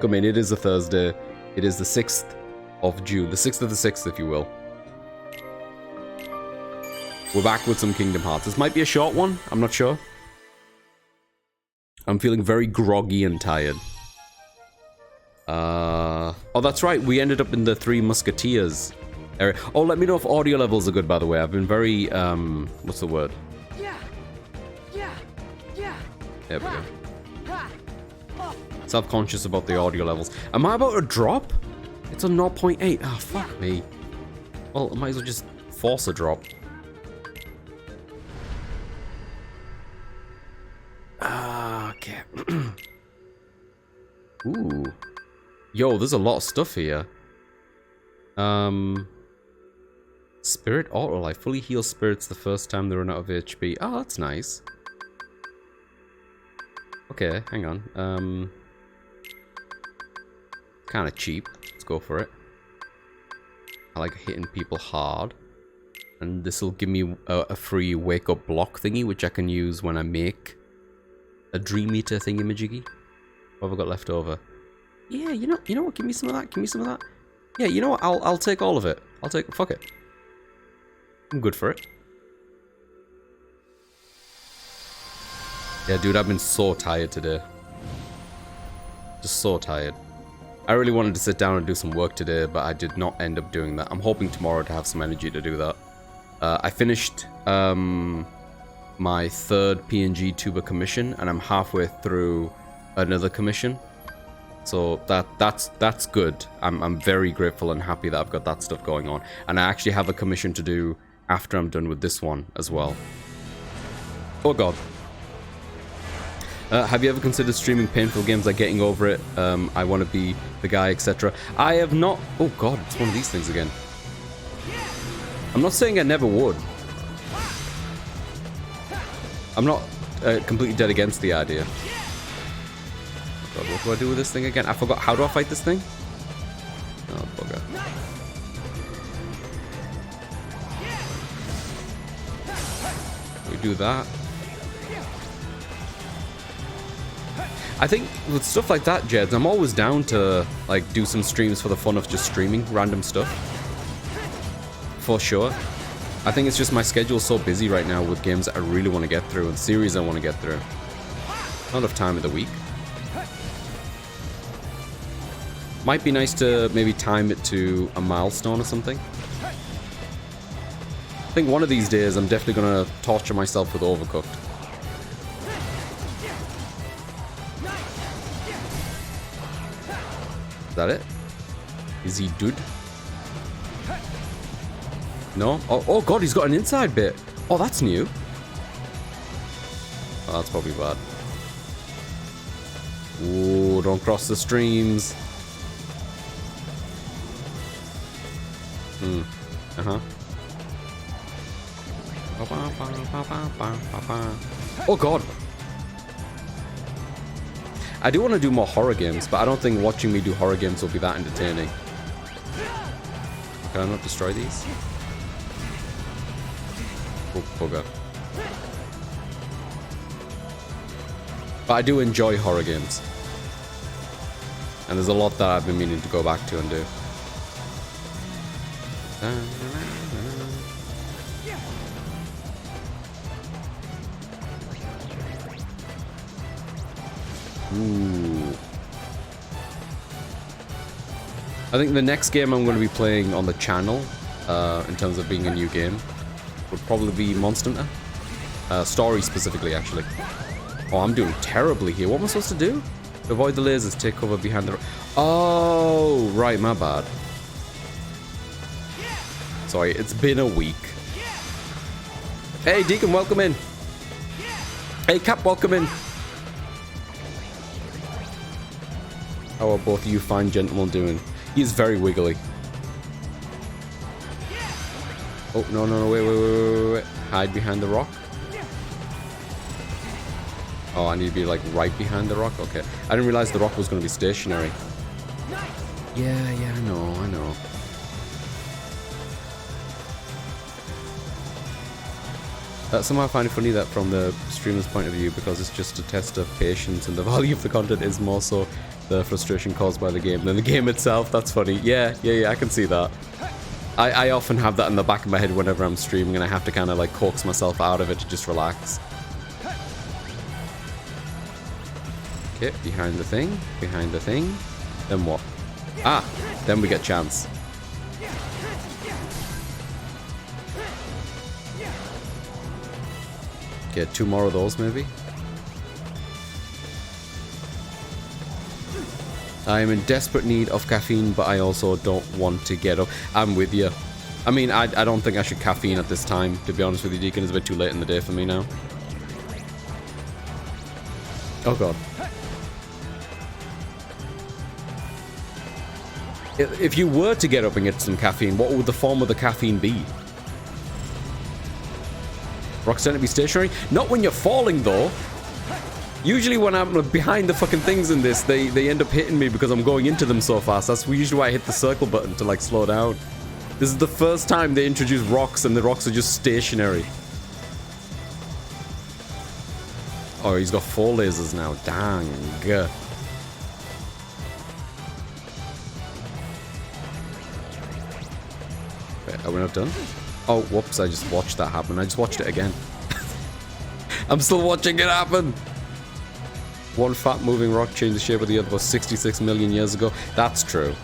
Come in, it is a Thursday. It is the 6th of June. The 6th of the 6th, if you will. We're back with some Kingdom Hearts. This might be a short one. I'm not sure. I'm feeling very groggy and tired. Oh, that's right. We ended up in the Three Musketeers area. Oh, let me know if audio levels are good, by the way. I've been very, what's the word? There we go. Self-conscious about the audio levels. Am I about to drop? It's a 0.8. Ah, fuck me. Well, I might as well just force a drop. Okay. Ooh. Yo, there's a lot of stuff here. Spirit Auto Life. Fully heal spirits the first time they run out of HP. Oh, that's nice. Okay, hang on. Kind of cheap. Let's go for it. I like hitting people hard. And this will give me a free wake up block thingy, which I can use when I make a Dream Eater thingy-majiggy. What have I got left over? Yeah, you know what? Give me some of that. Give me some of that. Yeah, you know what? I'll take all of it. Fuck it. I'm good for it. Yeah, dude, I've been so tired today. Just so tired. I really wanted to sit down and do some work today, but I did not end up doing that. I'm hoping tomorrow to have some energy to do that. I finished my third PNG tuber commission, and I'm halfway through another commission. So that's good. I'm very grateful and happy that I've got that stuff going on. And I actually have a commission to do after I'm done with this one as well. Oh god. Have you ever considered streaming painful games like Getting Over It, I Want to Be the Guy, etc.? I have not... Oh god, it's one of these things again. I'm not saying I never would. I'm not completely dead against the idea. Oh god, what do I do with this thing again? I forgot. How do I fight this thing? Oh, bugger. We do that. I think with stuff like that, Jeds, I'm always down to like do some streams for the fun of just streaming random stuff. For sure. I think it's just my schedule's so busy right now with games that I really want to get through and series I want to get through. Not enough time in the week. Might be nice to maybe time it to a milestone or something. I think one of these days I'm definitely going to torture myself with Overcooked. Is that it? Is he dude? No? Oh god, he's got an inside bit. Oh, that's new. Oh, that's probably bad. Ooh, don't cross the streams. Uh-huh. Oh god. I do want to do more horror games, but I don't think watching me do horror games will be that entertaining. Can I not destroy these? Oh, bugger. But I do enjoy horror games. And there's a lot that I've been meaning to go back to and do. Ooh. I think the next game I'm going to be playing on the channel, in terms of being a new game, would probably be Monster Hunter. Story specifically, actually. Oh, I'm doing terribly here. What am I supposed to do? Avoid the lasers, take cover behind the... Oh, right, my bad. Sorry, it's been a week. Hey, Deacon, welcome in. Hey, Cap, welcome in. How are both of you fine gentlemen doing? He's very wiggly. Oh, no, wait. Hide behind the rock. Oh, I need to be like right behind the rock? Okay. I didn't realize the rock was going to be stationary. Yeah, I know. Somehow I find it funny that from the streamer's point of view, because it's just a test of patience and the value of the content is more so The frustration caused by the game than the game itself. That's funny. Yeah, I can see that. I often have that in the back of my head whenever I'm streaming and I have to kind of like coax myself out of it to just relax. Okay, behind the thing. Then what? Ah, then we get chance. Get 2 more of those maybe. I am in desperate need of caffeine, but I also don't want to get up. I'm with you. I mean, I don't think I should caffeine at this time, to be honest with you, Deacon. It's a bit too late in the day for me now. Oh, God. If you were to get up and get some caffeine, what would the form of the caffeine be? Rocks tend to be stationary? Not when you're falling, though. Usually when I'm behind the fucking things in this, they end up hitting me because I'm going into them so fast. That's usually why I hit the circle button to, like, slow down. This is the first time they introduce rocks and the rocks are just stationary. Oh, he's got 4 lasers now. Dang. Wait, are we not done? Oh, whoops, I just watched that happen. I just watched it again. I'm still watching it happen. One fat moving rock changed the shape of the other about 66 million years ago. That's true.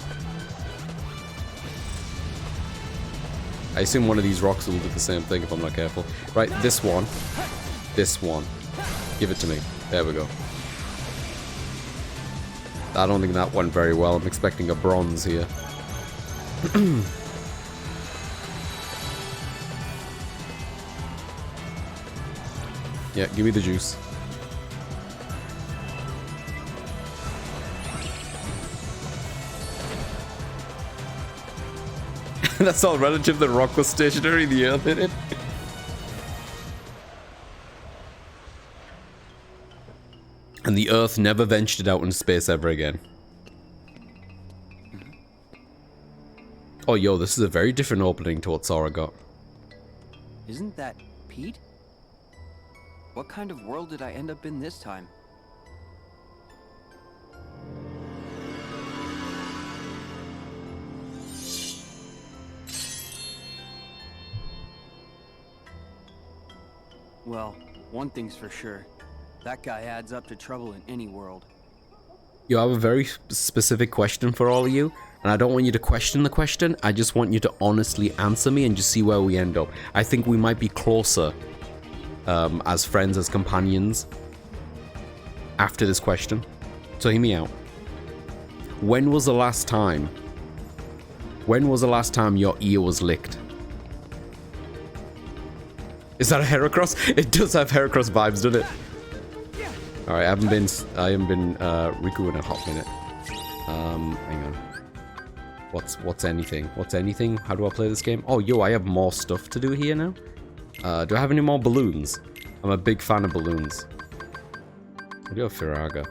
I assume one of these rocks will do the same thing if I'm not careful. Right, this one. This one. Give it to me. There we go. I don't think that went very well. I'm expecting a bronze here. Yeah, give me the juice. That's all relative. The rock was stationary, the earth hit it. And the earth never ventured out into space ever again. Oh, yo, this is a very different opening to what Sora got. Isn't that Pete? What kind of world did I end up in this time? Well, one thing's for sure. That guy adds up to trouble in any world. You have a very specific question for all of you, and I don't want you to question the question. I just want you to honestly answer me and just see where we end up. I think we might be closer as friends, as companions, after this question. So hear me out. When was the last time your ear was licked? Is that a Heracross? It does have Heracross vibes, doesn't it? Alright, I haven't been Riku in a hot minute. Hang on. What's anything? What's anything? How do I play this game? Oh, yo, I have more stuff to do here now. Do I have any more balloons? I'm a big fan of balloons. I do have Firaga.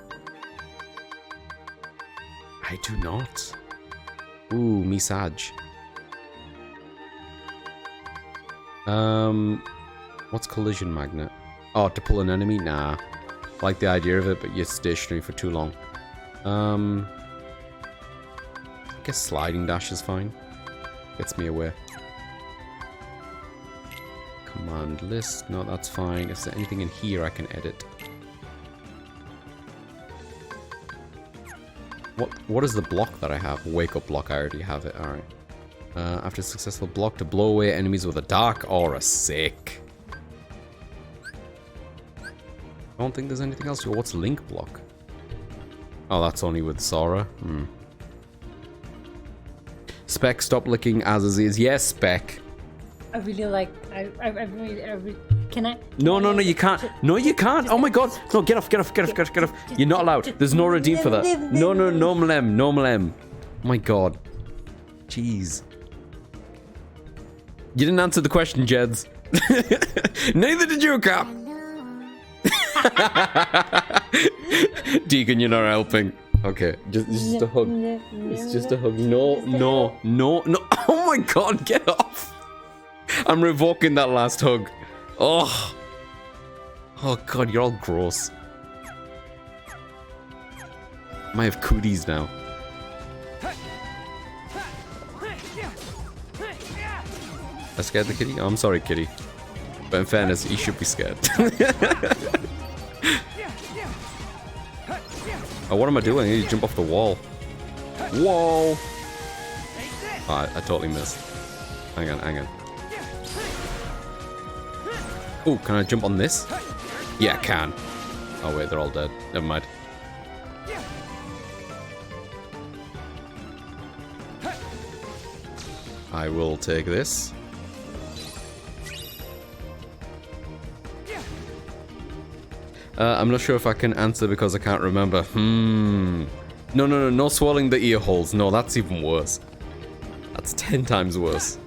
I do not. Ooh, Misaj. What's collision magnet? Oh, to pull an enemy? Nah. I like the idea of it, but you're stationary for too long. I guess sliding dash is fine. Gets me away. Command list. No, that's fine. Is there anything in here I can edit? What is the block that I have? Wake up block. I already have it. Alright. After a successful block to blow away enemies with a dark aura. Sick. I don't think there's anything else. What's link block? Oh, that's only with Sora. Spec, stop licking Aziz's. Yes, Spec. I really like. I really. Can I? No, you can't. No, you can't. Oh my God. No, get off. You're not allowed. There's no redeem for that. No, Mlem. Oh my God. Jeez. You didn't answer the question, Jeds. Neither did you, Cap. Deacon, you're not helping. Okay, just a hug. It's just a hug. No. Oh my God, get off. I'm revoking that last hug. Oh God, you're all gross. I might have cooties now. I scared the kitty? Oh, I'm sorry, kitty. But in fairness, he should be scared. Oh, what am I doing? I need to jump off the wall. Whoa! Oh, I totally missed. Hang on. Oh, can I jump on this? Yeah, I can. Oh wait, they're all dead. Never mind. I will take this. I'm not sure if I can answer because I can't remember. No swallowing the ear holes. No, that's even worse. That's 10 times worse.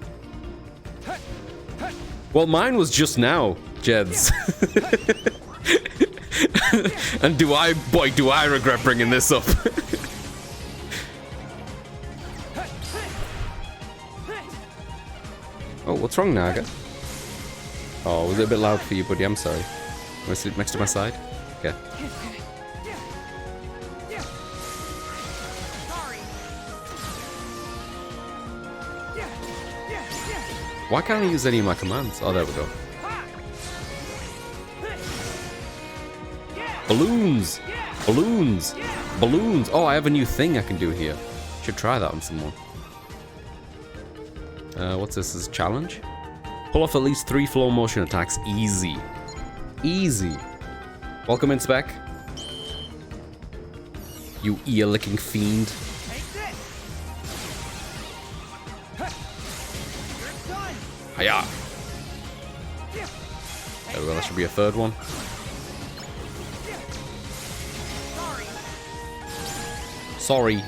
Well, mine was just now, Jeds. And do I regret bringing this up. Oh, what's wrong, Naga? Oh, was it a bit loud for you, buddy? I'm sorry. Want to sleep next to my side? Okay. Why can't I use any of my commands? Oh, there we go. Balloons! Balloons! Balloons! Oh, I have a new thing I can do here. Should try that on someone. What's this? This is a challenge? Pull off at least 3 flow motion attacks. Easy. Easy. Welcome in, Spec. You ear-licking fiend. Hiya! There we go, that should be a third one. Sorry.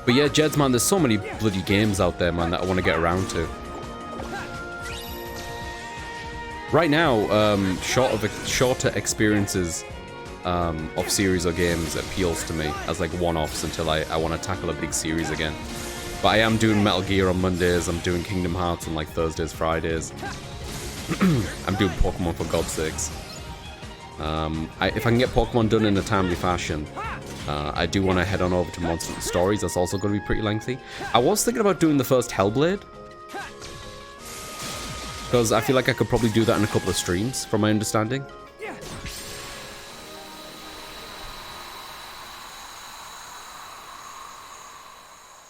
But yeah, Jeds, man, there's so many bloody games out there, man, that I want to get around to. Right now, shorter experiences of series or games appeals to me as like one-offs until I want to tackle a big series again. But I am doing Metal Gear on Mondays, I'm doing Kingdom Hearts on like Thursdays, Fridays. I'm doing Pokemon for God's sakes. If I can get Pokemon done in a timely fashion, I do want to head on over to Monster Hunter Stories. That's also going to be pretty lengthy. I was thinking about doing the first Hellblade, because I feel like I could probably do that in a couple of streams, from my understanding.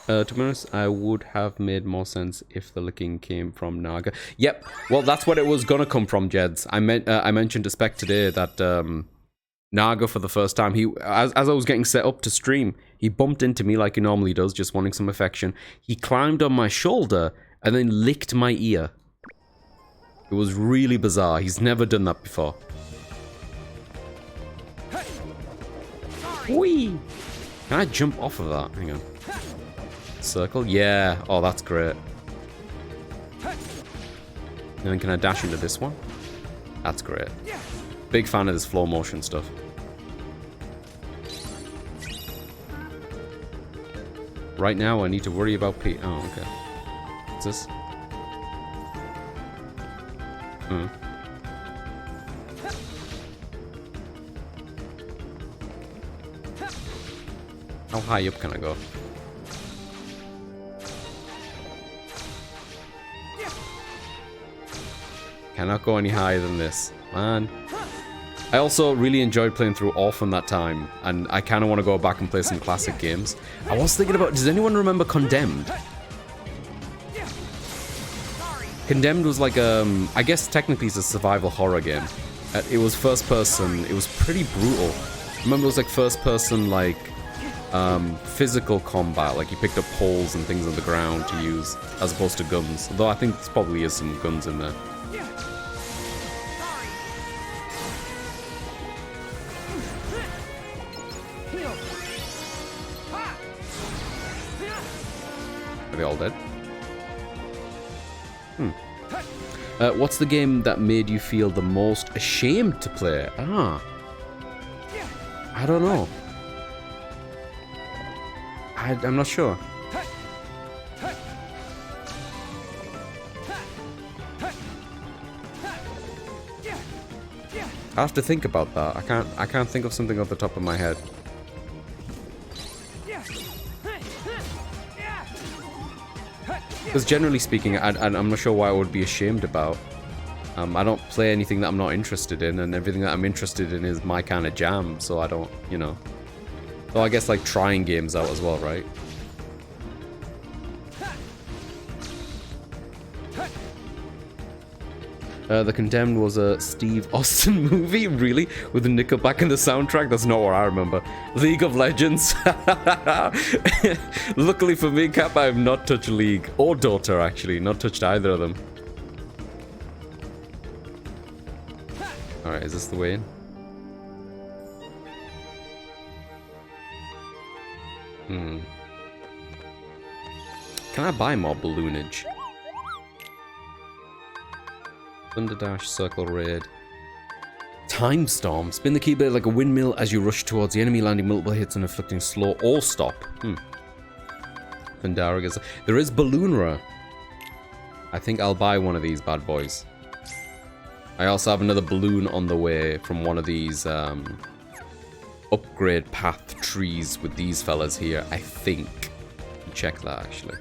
To be honest, I would have made more sense if the licking came from Naga. Yep, well, that's what it was gonna come from, Jeds. I mentioned to Spec today that Naga, for the first time, as I was getting set up to stream, he bumped into me like he normally does, just wanting some affection. He climbed on my shoulder and then licked my ear. It was really bizarre. He's never done that before. Whee! Can I jump off of that? Hang on. Circle? Yeah. Oh, that's great. And then can I dash into this one? That's great. Big fan of this flow motion stuff. Right now, I need to worry about Pete. Oh, okay. What's this? How high up can I go? Cannot go any higher than this. Man. I also really enjoyed playing through Orphan that time, and I kind of want to go back and play some classic games. I was thinking about, does anyone remember Condemned? Condemned was like, I guess technically it's a survival horror game. It was first person, it was pretty brutal. I remember it was like first person, like, physical combat, like you picked up poles and things on the ground to use, as opposed to guns. Although I think there probably is some guns in there. Are they all dead? What's the game that made you feel the most ashamed to play? I don't know. I'm not sure. I have to think about that. I can't think of something off the top of my head. Because generally speaking, I'm not sure why I would be ashamed about. I don't play anything that I'm not interested in, and everything that I'm interested in is my kind of jam, so I don't, you know. So I guess like trying games out as well, right? The Condemned was a Steve Austin movie, really? With Nickelback in the soundtrack? That's not what I remember. League of Legends. Luckily for me, Cap, I have not touched League. Or Dota, actually. Not touched either of them. Alright, is this the way in? Can I buy more balloonage? Thunder Dash, Circle Raid. Time Storm. Spin the keyblade like a windmill as you rush towards the enemy, landing multiple hits and inflicting slow or stop. Thunderaga. There is Balloonra. I think I'll buy one of these bad boys. I also have another balloon on the way from one of these upgrade path trees with these fellas here, I think. Check that, actually.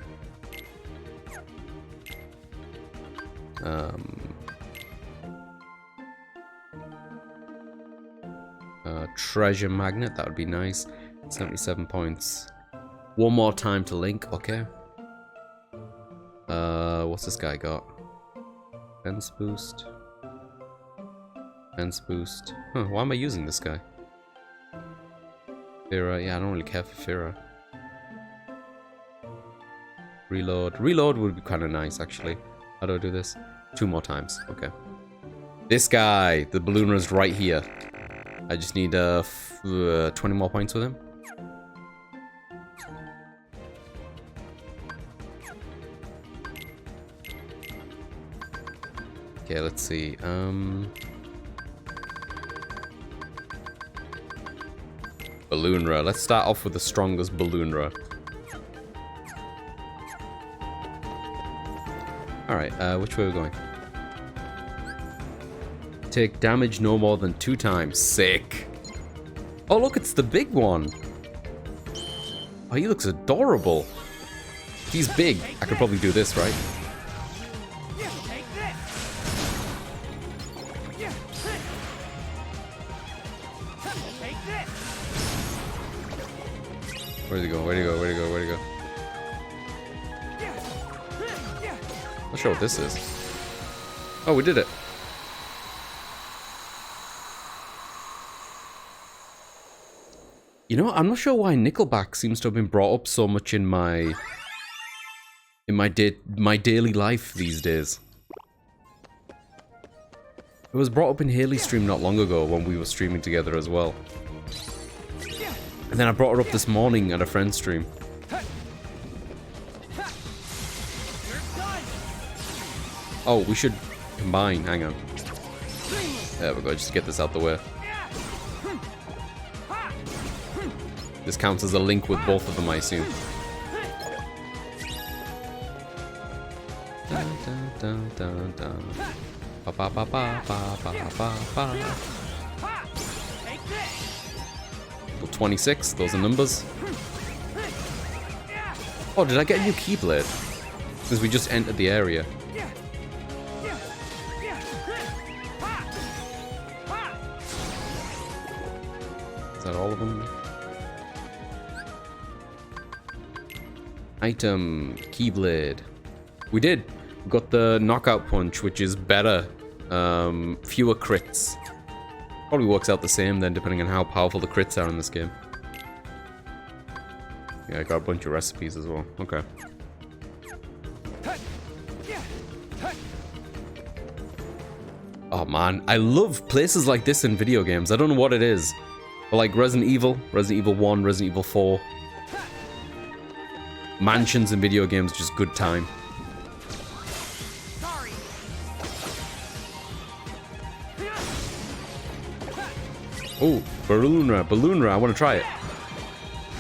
Treasure Magnet, that would be nice. 77 points. One more time to link, okay. What's this guy got? Fence boost. Fence boost. Huh, why am I using this guy? Fira, yeah, I don't really care for Fira. Reload. Reload would be kind of nice, actually. How do I do this? 2 more times, okay. This guy, the balloon is right here. I just need 20 more points with him. Okay, let's see. Balloonra. Let's start off with the strongest Balloonra. Alright, which way are we going? Take damage no more than 2 times. Sick. Oh, look, it's the big one. Oh, he looks adorable. He's big. I could probably do this, right? Where'd he go? Where'd he go? Where'd he go? Where'd he go? Not sure what this is. Oh, we did it. You know, I'm not sure why Nickelback seems to have been brought up so much in my daily life these days. It was brought up in Haley's stream not long ago when we were streaming together as well. And then I brought her up this morning at a friend's stream. Oh, we should combine. Hang on. There we go. Just get this out the way. This counts as a link with both of them, I assume. Dun, dun, dun, dun, dun. Ba, ba, ba, ba, ba, ba, ba, ba. 26, those are numbers. Oh, did I get a new Keyblade? Since we just entered the area. Is that all of them? Item, Keyblade. We did. We got the Knockout Punch, which is better. Fewer crits. Probably works out the same then, depending on how powerful the crits are in this game. Yeah, I got a bunch of recipes as well. Okay. Oh man, I love places like this in video games. I don't know what it is. But like Resident Evil 1, Resident Evil 4. Mansions in video games, just good time. Oh, Balloonra, I want to try it.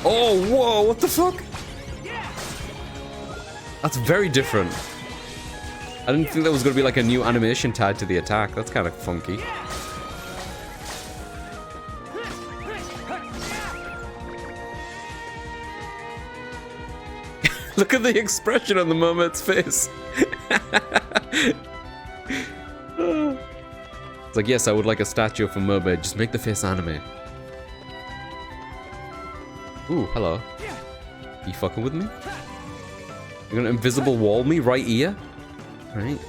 Oh, whoa, what the fuck? That's very different. I didn't think there was going to be like a new animation tied to the attack. That's kind of funky. Look at the expression on the mermaid's face. It's like, yes, I would like a statue of a mermaid. Just make the face anime. Ooh, hello. You fucking with me? You're gonna invisible wall me right here? Right.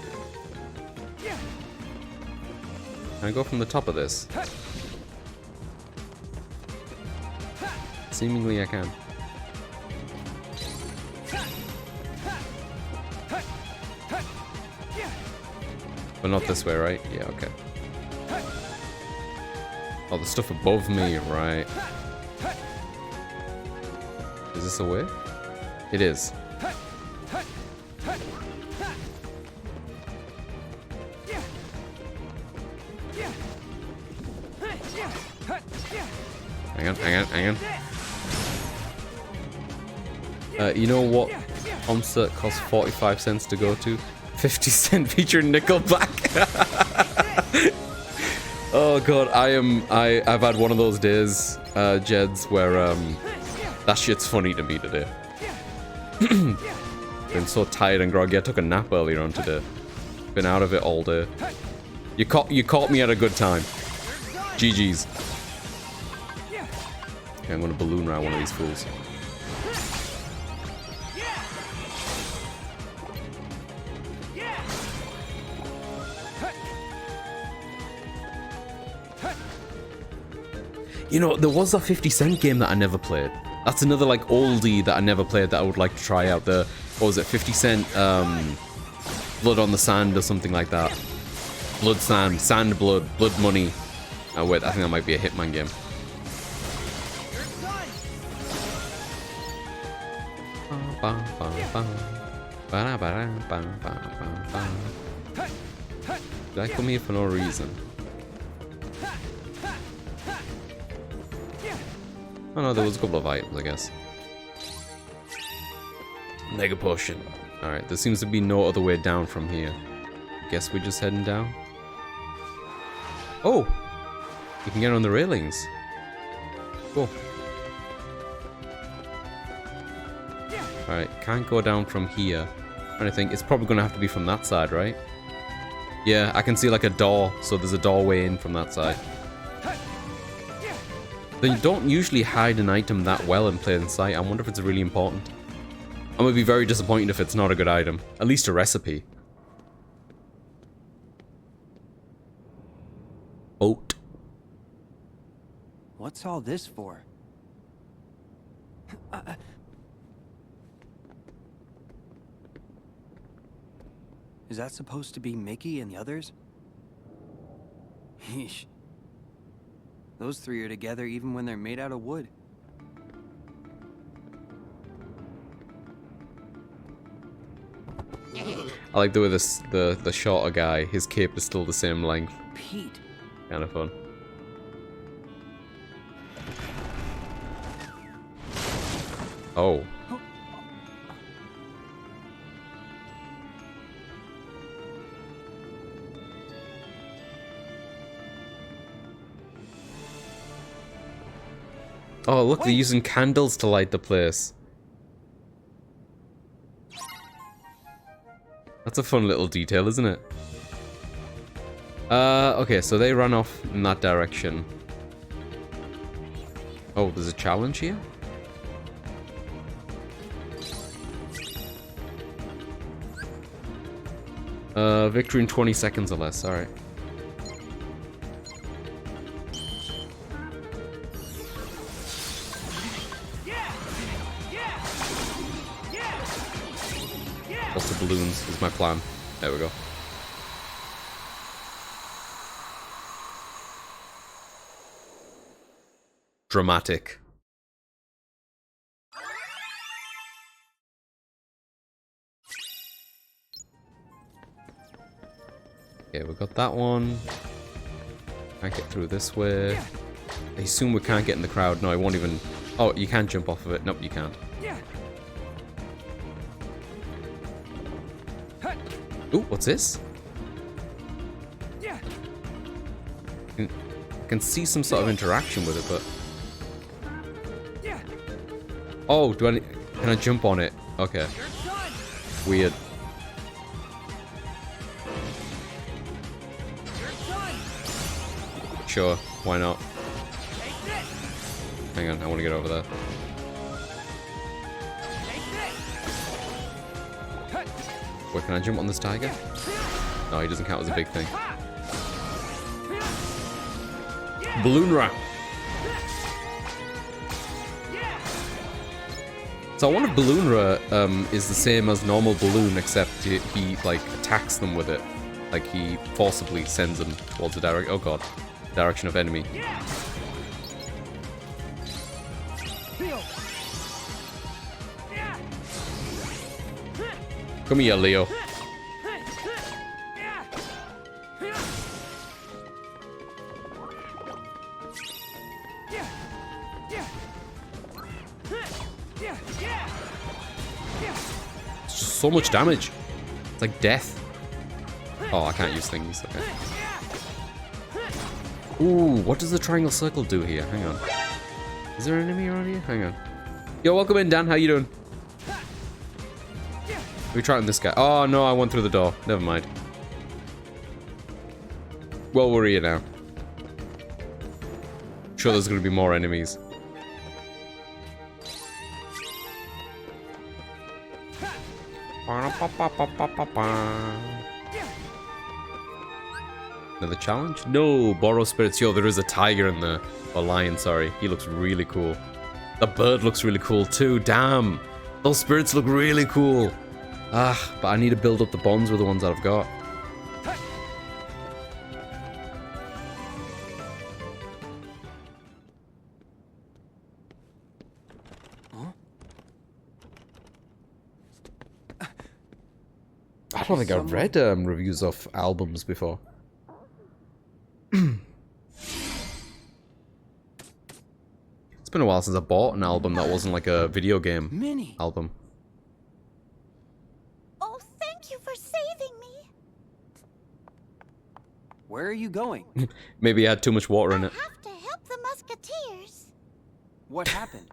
Can I go from the top of this? Seemingly I can. But not this way, right? Yeah, okay. Oh, the stuff above me, right. Is this a way? It is. Hang on. You know what concert costs 45 cents to go to? 50 Cent featuring Nickelback. Oh god, I've had one of those days, Jeds, where that shit's funny to me today. Been so tired and groggy. I took a nap earlier on today. Been out of it all day. You caught me at a good time. GG's. Okay, I'm gonna balloon around one of these fools. You know, there was a 50 Cent game that I never played. That's another, like, oldie that I never played that I would like to try out. The, what was it, 50 Cent, Blood on the Sand or something like that. Blood Sand, Sand Blood, Blood Money. Oh, wait, I think that might be a Hitman game. Did I come here for no reason? Oh no, there was a couple of items, I guess. Mega potion. Alright, there seems to be no other way down from here. Guess we're just heading down. Oh! You can get on the railings. Cool. Alright, can't go down from here. I think it's probably gonna have to be from that side, right? Yeah, I can see like a door, so there's a doorway in from that side. They don't usually hide an item that well in plain sight. I wonder if it's really important. I'm gonna be very disappointed if it's not a good item. At least a recipe. Oat. What's all this for? Is that supposed to be Mickey and the others? Yeesh. Those three are together even when they're made out of wood. I like the way the shorter guy, his cape is still the same length. Pete. Kind of fun. Oh. Oh, look, they're using candles to light the place. That's a fun little detail, isn't it? Okay, so they run off in that direction. Oh, there's a challenge here? Victory in 20 seconds or less, alright. Lots of balloons is my plan. There we go. Dramatic. Okay, we got that one. Can't get through this way. I assume we can't get in the crowd. No, I won't even... Oh, you can't jump off of it. Nope, you can't. Ooh, what's this? I can see some sort of interaction with it, but... Oh, can I jump on it? Okay. Weird. Sure, why not? Hang on, I want to get over there. Wait, can I jump on this tiger? No, he doesn't count as a big thing. Balloon Rat. So I wonder if Balloon Rat is the same as normal Balloon, except he like attacks them with it. Like he forcibly sends them towards the direction. Oh god, direction of enemy. Come here, Leo. It's just so much damage. It's like death. Oh, I can't use things. Okay. Ooh, what does the triangle circle do here? Hang on. Is there an enemy around here? Hang on. Yo, welcome in, Dan. How you doing? We're trying this guy. Oh no, I went through the door. Never mind. Well, we're here now. Sure, there's gonna be more enemies. Another challenge? No, borrow spirits. Yo, there is a tiger in there. A lion, sorry. He looks really cool. The bird looks really cool too. Damn. Those spirits look really cool. Ah, but I need to build up the bonds with the ones that I've got. I don't think I've read reviews of albums before. It's been a while since I bought an album that wasn't like a video game Minnie. album. Oh, thank you for saving me. Where are you going? Maybe it had too much water in I it. have to help the Musketeers. What happened?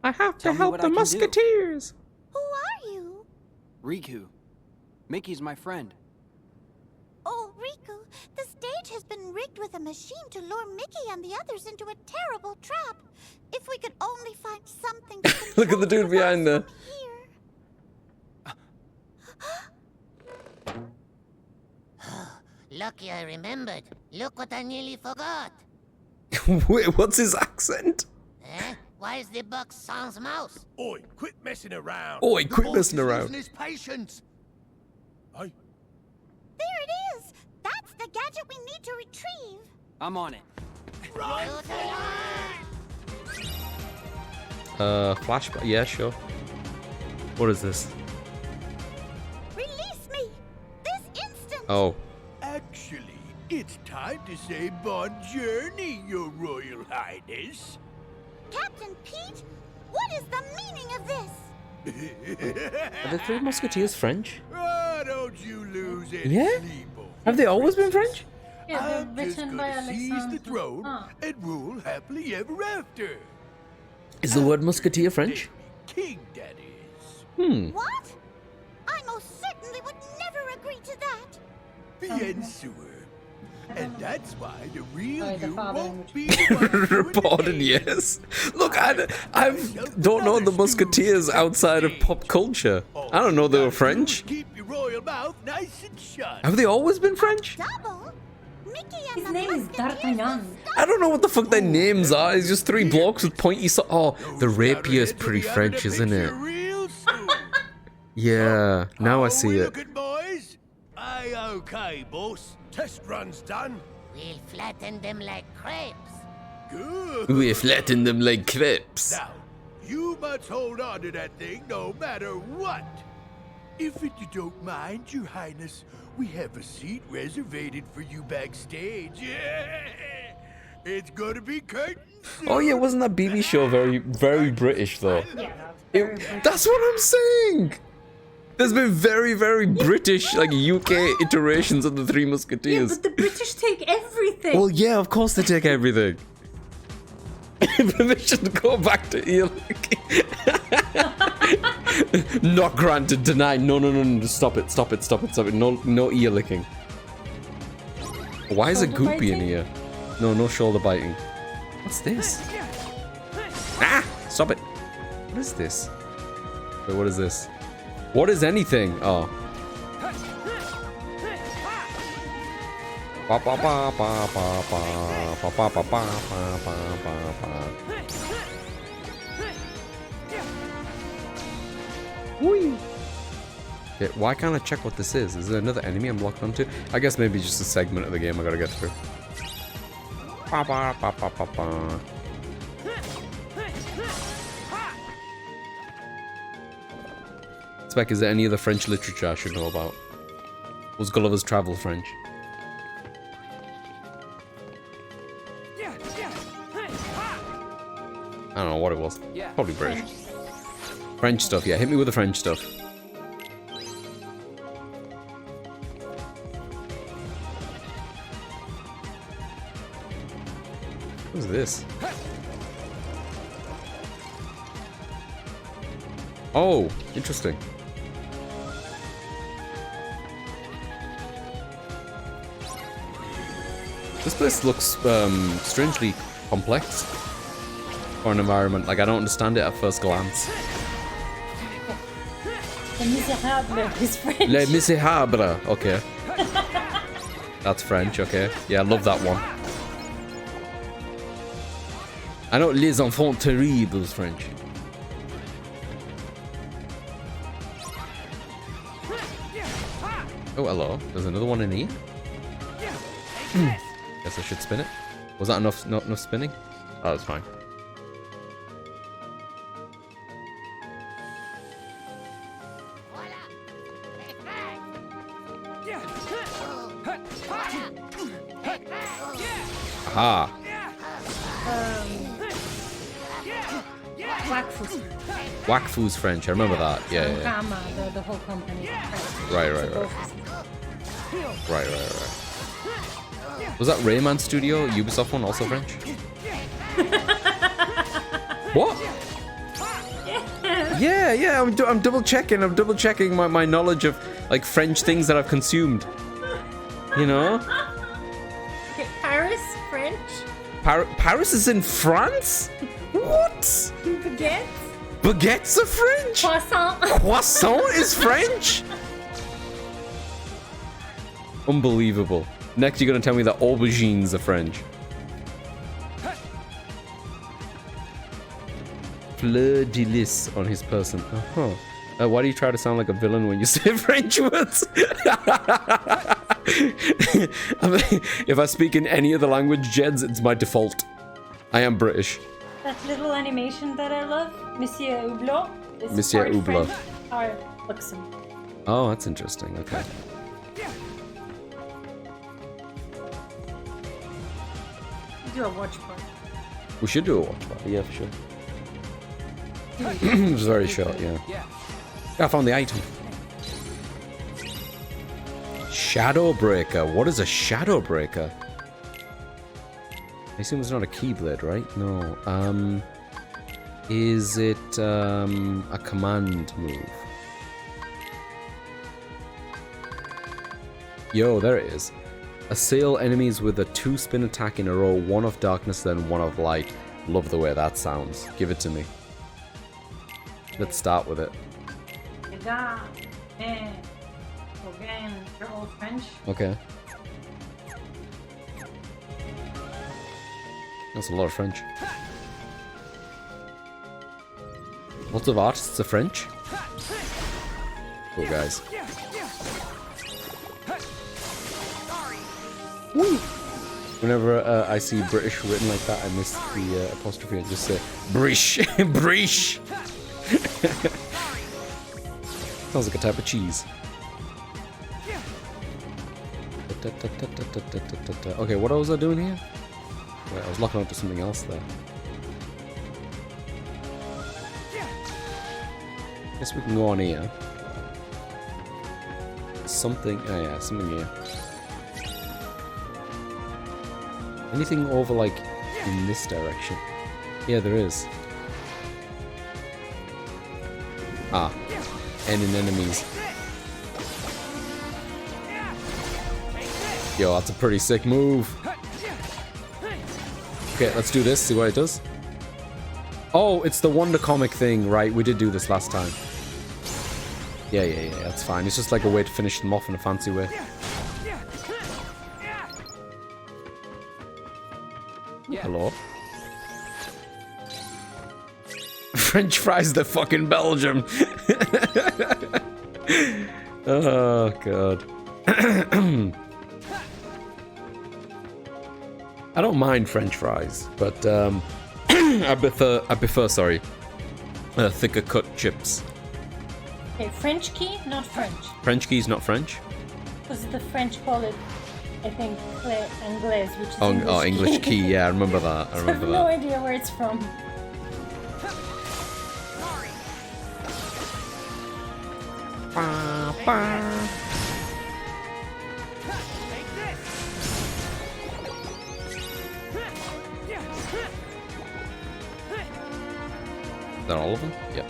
I have Tell me what I can do. Musketeers. Who are you? Riku. Mickey's my friend. Oh, Riku, the stage has been rigged with a machine to lure Mickey and the others into a terrible trap. If we could only find something to Look at the control dude behind there. from here. Lucky I remembered. Look what I nearly forgot. Wait, what's his accent? Eh? Why is the box sans mouse? Oi, quit messing around. Oi, The quit boss messing is around. losing his patience. Hey, There it is. That's the gadget we need to retrieve. I'm on it. Flashback. Yeah, sure. What is this? Release me. This instant. Oh. actually, it's time to say bon journey, your royal highness. Captain Pete, what is the meaning of this? Are the Three Musketeers French? Oh, don't you lose any Yeah? sleep over Have they always been this. French? Yeah, they're I'm just written by gonna seize the Alexandre. throne Ah. and rule happily ever after. Is the word Musketeer French? King, that is. What? I most certainly would never agree to that. Bien sûr. And that's why the real By the you father won't be the one doing the Reported, dating. yes. Look, I don't know the Musketeers outside of pop culture. I don't know they were French. Keep your royal mouth nice and shut. Have they always been French? Double? Mickey and His the name is Musketeers D'Artagnan. I don't know what the fuck their names are. It's just three blokes with pointy Oh, the rapier is pretty French, isn't it? Real soon. Yeah, now I How see we it. looking, boys? Aye, okay, boss. Test run's done. We'll flatten them like crepes. Good. We flatten them like crepes. Now, you must hold on to that thing no matter what. If you don't mind, your highness, we have a seat reservated for you backstage. Yeah. It's gonna be curtains. Oh yeah, wasn't that BB show very British though? Yeah, that's very British. That's what I'm saying. There's been very British like UK iterations of the Three Yeah, Musketeers. but the British take everything. Well, yeah, of course they take everything. Permission to go back to Eel. Not granted, denied. No, no, no, no. Stop it, stop it, stop it, stop it. No, no ear licking. Why is a Shoulder goopy in biting? here? No, no shoulder biting. What's this? Ah! Stop it. What is this? Wait, what is this? What is anything? Oh. Ba ba ba ba ba ba ba ba ba ba ba ba ba ba. Whee! Okay, why can't I check what this is? Is there another enemy I'm locked onto? I guess maybe just a segment of the game I gotta get through. Ba ba ba ba ba ba. Spec, is there any other French literature I should know about? Was Gulliver's Travel French? I don't know what it was. Probably British. French stuff, yeah. Hit me with the French stuff. What's this? Oh, interesting. This place looks strangely complex for an environment. Like, I don't understand it at first glance. Les Miserables is French. Les Miserables. Okay. That's French, okay. Yeah, I love that one. I know Les Enfants Terribles is French. Oh, hello. There's another one in here. Guess I should spin it. Was that enough? Not enough spinning? Oh, that's fine. Aha! Wakfu. Wakfu's French. I remember that. Yeah, yeah, yeah. Kama, the whole company. Right. Was that Rayman Studio, Ubisoft one, also French? What? Yeah. I'm double checking. I'm double checking my knowledge of like French things that I've consumed. You know, Okay, Paris, French. Paris is in France. What? Baguette. Baguettes are French. Croissant. Croissant is French. Unbelievable. Next, you're gonna tell me that aubergines are French. Fleur de lis on his person. Uh-huh. Why do you try to sound like a villain when you say French words? I mean, if I speak in any other language, Jeds, it's my default. I am British. That little animation that I love, Monsieur Hublot. Is Monsieur part Hublot. French, part Luxem. Oh, that's interesting. Okay. Do a watch party. We should do a watch party. Yeah, for sure. It was very short, yeah. I found the item. Shadowbreaker. What is a Shadowbreaker? I assume it's not a Keyblade, right? No. Is it a command move? Yo, there it is. Assail enemies with a 2-spin attack in a row, one of darkness, then one of light. Love the way that sounds. Give it to me. Let's start with it. Eda, and again, they're all French. Okay. That's a lot of French. Lots of artists are French. Cool guys. Woo! Whenever I see British written like that, I miss the apostrophe and just say Brish. Brish. Sounds like a type of cheese. Okay, what was I doing here? Wait, I was locking onto something else there. Guess we can go on here. Something. Oh yeah, something here. Anything over like in this direction? Yeah, there is. Ah. ending enemies. Yo, that's a pretty sick move. Okay, let's do this, see what it does. Oh, it's the Wonder Comic thing, right? We did do this last time. Yeah, that's fine. It's just like a way to finish them off in a fancy way. Hello? French fries, the fucking Belgium. Oh, God. I don't mind French fries, but I prefer, sorry, thicker cut chips. Okay, French key, not French. French key is not French? Because the French call it, I think, clé anglaise, which is English key. Yeah, I remember that. I I have remember no that. idea where it's from. Is that all of them? Yeah.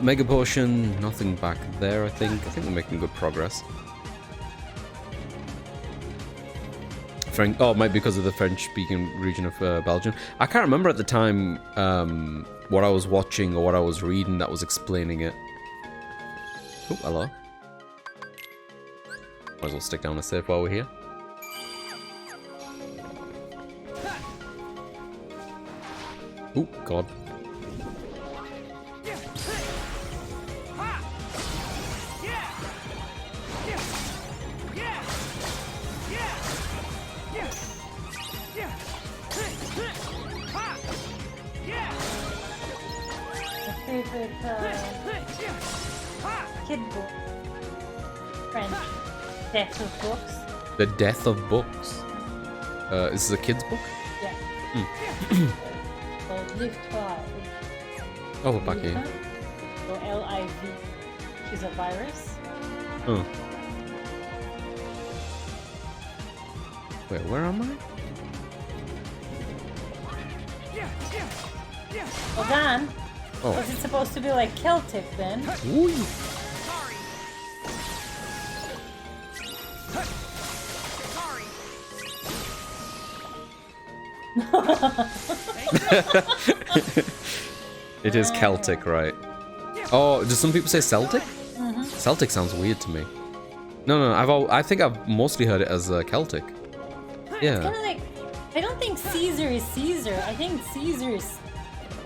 Mega Potion, nothing back there, I think. I think we're making good progress. Oh, it might be because of the French-speaking region of Belgium. I can't remember at the time what I was watching or what I was reading that was explaining it. Oh, hello. Might as well stick down a safe while we're here. Oh, God. My favorite kid book. French. Death of Books. The Death of Books. Is this a kid's book? Yeah. Called Live 5. Oh, we're back here. Or LIV. She's a virus. Oh. Wait, where am I? Well done. Oh. Was it supposed to be like Celtic then? Ooh. It is Celtic, right? Oh, do some people say Celtic? Celtic sounds weird to me. No, I think I've mostly heard it as Celtic. It's Yeah. kind of like, I don't think Caesar is Caesar. I think Caesar is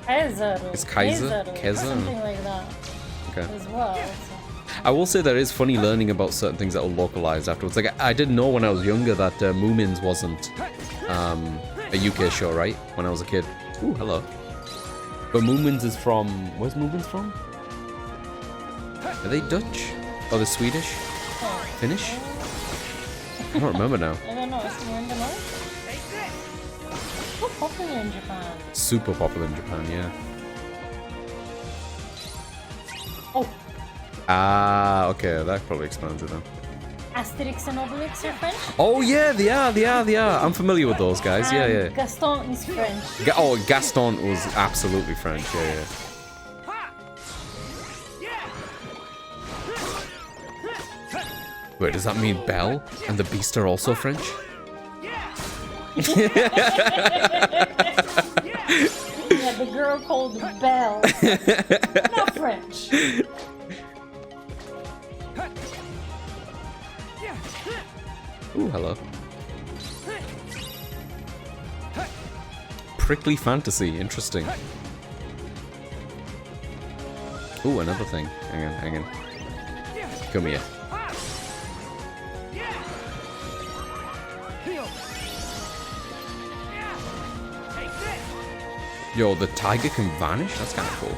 Kaiser. It's Kaiser? Or Kaiser? something like that Okay. as well. So. I will say that it is funny learning about certain things that are localized afterwards. Like I didn't know when I was younger that Moomins wasn't a UK show, right? When I was a kid. Ooh, hello. But Moomins is from... Where's Moomins from? Are they Dutch? Oh, they're Swedish? Finnish? I don't remember now. I don't know. Is it in the north? So popular in Japan. Super popular in Japan, yeah. Oh, Ah, okay, that probably explains it then. Asterix and Obelix are French. Oh yeah, they are. I'm familiar with those guys. Yeah, And yeah. Gaston is French. Gaston was absolutely French. Yeah. Wait, does that mean Belle and the Beast are also French? Yeah, the girl called Belle. Not French. Ooh, hello. Prickly fantasy, interesting. Ooh, another thing. Hang on. Come here. Yo, the tiger can vanish? That's kind of cool.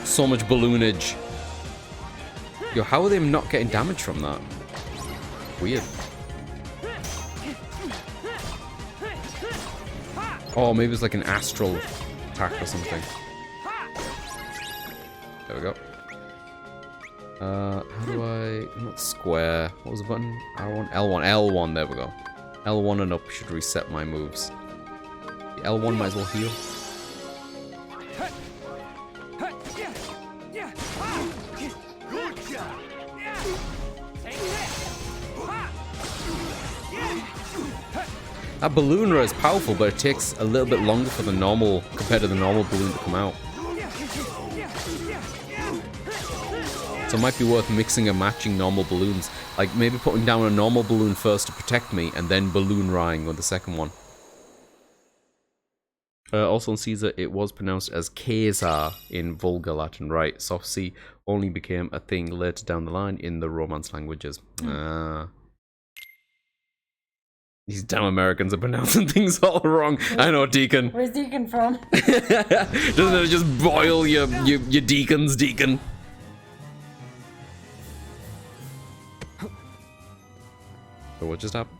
So much balloonage. Yo, how are they not getting damage from that? Weird. Oh, maybe it's like an astral attack or something. There we go. How do I... Wait, not square. What was the button? R1? L1. L1, there we go. L1 and up should reset my moves. The L1 might as well heal. That Balloonra is powerful, but it takes a little bit longer for the normal, compared to the normal balloon to come out. So it might be worth mixing and matching normal balloons. Like maybe putting down a normal balloon first to protect me, and then Balloonraing with the second one. Also on Caesar, it was pronounced as Caesar in Vulgar Latin, right? Soft C only became a thing later down the line in the Romance languages. These damn Americans are pronouncing things all wrong. I know, Deacon. Where's Deacon from? Doesn't it just boil your deacons, Deacon? So what just happened?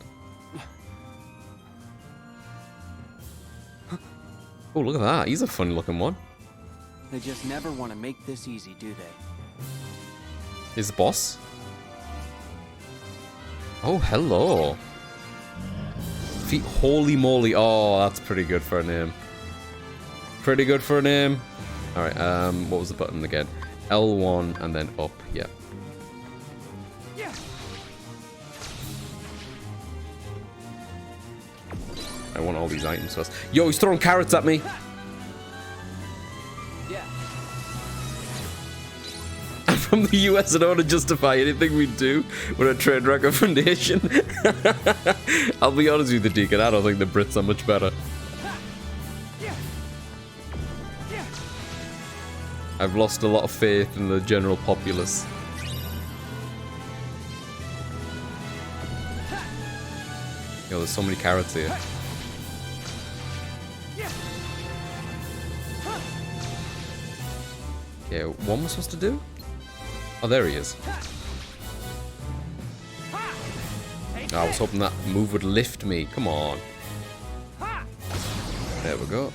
Oh, look at that. He's a funny looking one. They just never want to make this easy, do they? He's the boss. Oh, hello. Holy moly. Oh, that's pretty good for a name. Pretty good for a name. Alright, what was the button again? L1 and then up, yeah. I want all these items first. Yo, he's throwing carrots at me. Yeah. I'm from the US and I want to justify anything we do with a trade recommendation. I'll be honest with you, Deacon. I don't think the Brits are much better. I've lost a lot of faith in the general populace. Yo, there's so many carrots here. Yeah, what am I supposed to do? Oh, there he is. I was hoping that move would lift me. Come on. There we go.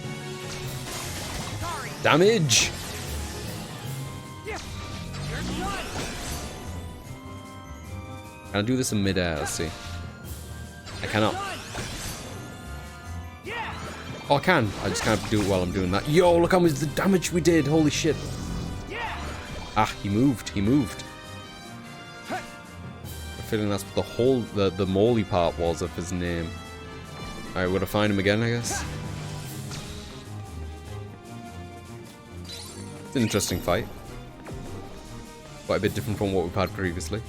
Damage! Can I do this in mid-air? Let's see. I cannot. Oh, I can. I just can't do it while I'm doing that. Yo, look how much the damage we did. Holy shit. Ah, he moved. He moved. I'm feeling that's what the whole, the moly part was of his name. Alright, we're gonna find him again, I guess. It's an interesting fight. Quite a bit different from what we've had previously.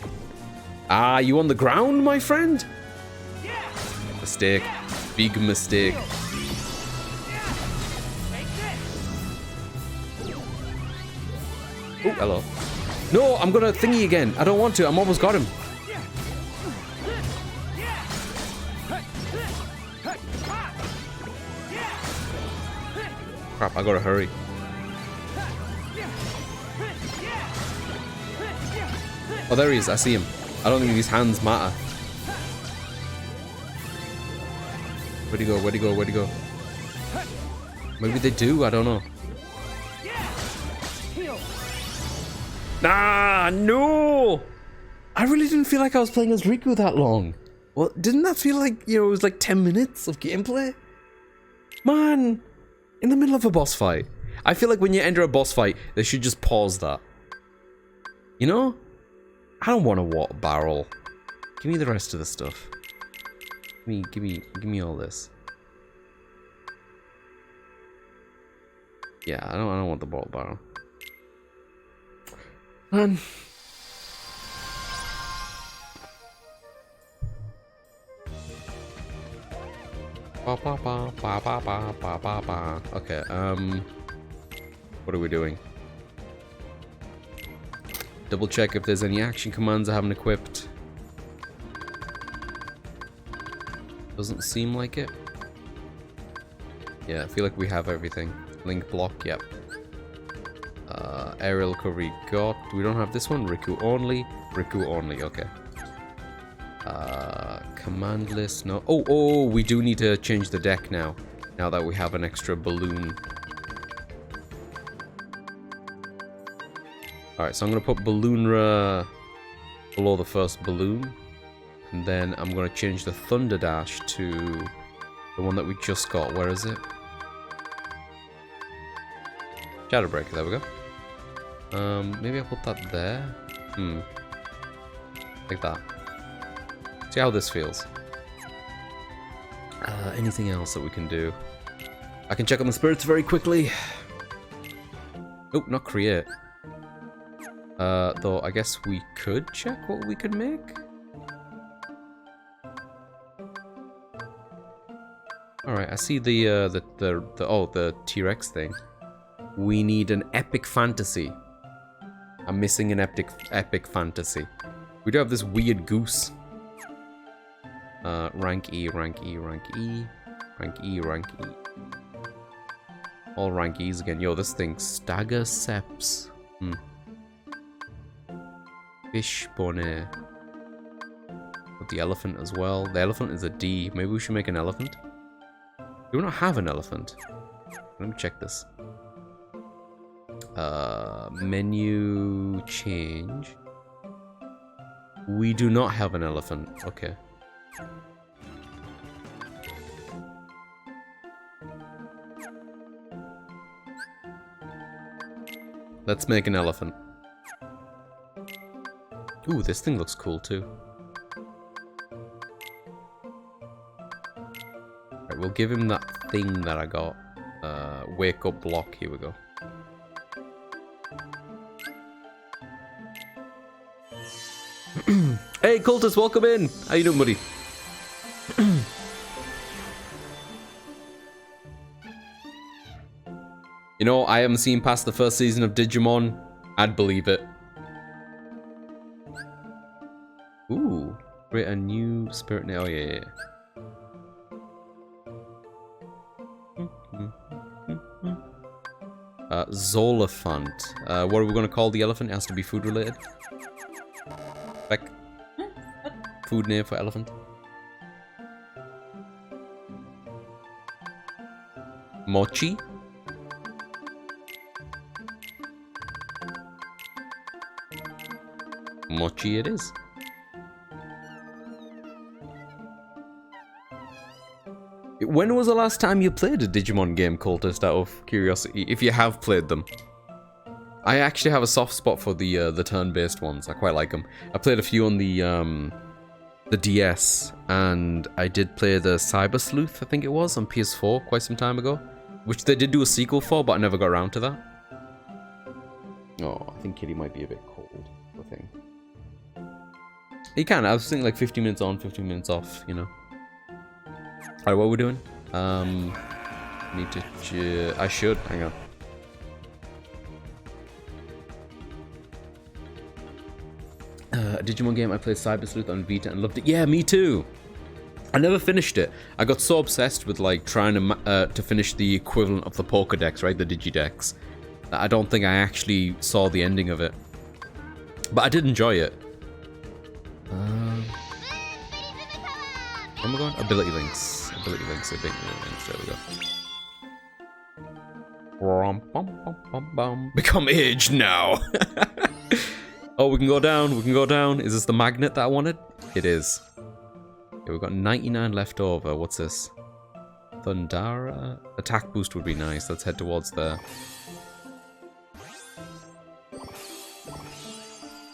Ah, you on the ground, my friend? Mistake. Big mistake. Oh, hello. No, I'm gonna thingy again. I don't want to. I'm almost got him. Crap, I gotta hurry. Oh, there he is. I see him. I don't think these hands matter. Where'd he go? Where'd he go? Where'd he go? Maybe they do. I don't know. Ah, no! I really didn't feel like I was playing as Riku that long. Well, didn't that feel like, you know, it was like 10 minutes of gameplay? Man, in the middle of a boss fight. I feel like when you enter a boss fight, they should just pause that. You know? I don't want a water barrel. Give me the rest of the stuff. Give me all this. Yeah, I don't want the water barrel. Man. Okay, what are we doing? Double check if there's any action commands I haven't equipped. Doesn't seem like it. Yeah, I feel like we have everything. Link block, yep. Aerial recovery got. We don't have this one. Riku only. Riku only, okay. Command list, no. Oh, we do need to change the deck now. Now that we have an extra balloon. Alright, so I'm gonna put Balloonra below the first balloon. And then I'm going to change the Thunder Dash to the one that we just got. Where is it? Shadow Breaker, there we go. Maybe I'll put that there. Like that. See how this feels. Anything else that we can do? I can check on the spirits very quickly. Nope, not create. Though I guess we could check what we could make. Alright, I see the T-Rex thing. We need an epic fantasy. I'm missing an epic fantasy. We do have this weird goose. Rank E, rank E, rank E, rank E, rank E. All rank E's again. Yo, this thing, Staggerceps. Fish bonnet. Put the elephant as well. The elephant is a D. Maybe we should make an elephant. Do we not have an elephant? Let me check this. Menu change. We do not have an elephant. Okay. Let's make an elephant. Ooh, this thing looks cool too. Right, we'll give him that thing that I got. Wake up block. Here we go. Hey, Cultist, welcome in. How you doing, buddy? You know, I haven't seen past the first season of Digimon. I'd believe it. Ooh, create a new spirit now. Oh yeah. Zolifant. What are we going to call the elephant? It has to be food related. Beck. Food name for elephant. Mochi. Mochi it is. When was the last time you played a Digimon game, Cultist, out of curiosity? If you have played them. I actually have a soft spot for the turn-based ones. I quite like them. I played a few on the DS, and I did play the Cyber Sleuth, I think it was, on PS4 quite some time ago. Which they did do a sequel for, but I never got around to that. Oh, I think Kitty might be a bit cold, I think. You can, I was thinking like 50 minutes on, 15 minutes off, you know. Alright, what are we doing? Need to... I should, hang on. A Digimon game, I played Cyber Sleuth on Vita and loved it. Yeah, me too! I never finished it. I got so obsessed with like trying to finish the equivalent of the Pokédex, right? The Digidex. That I don't think I actually saw the ending of it. But I did enjoy it. Where am I going? Ability links. Ability links, there we go. Become aged now! Oh, we can go down, we can go down. Is this the magnet that I wanted? It is. Okay, we've got 99 left over. What's this? Thundara? Attack boost would be nice. Let's head towards there.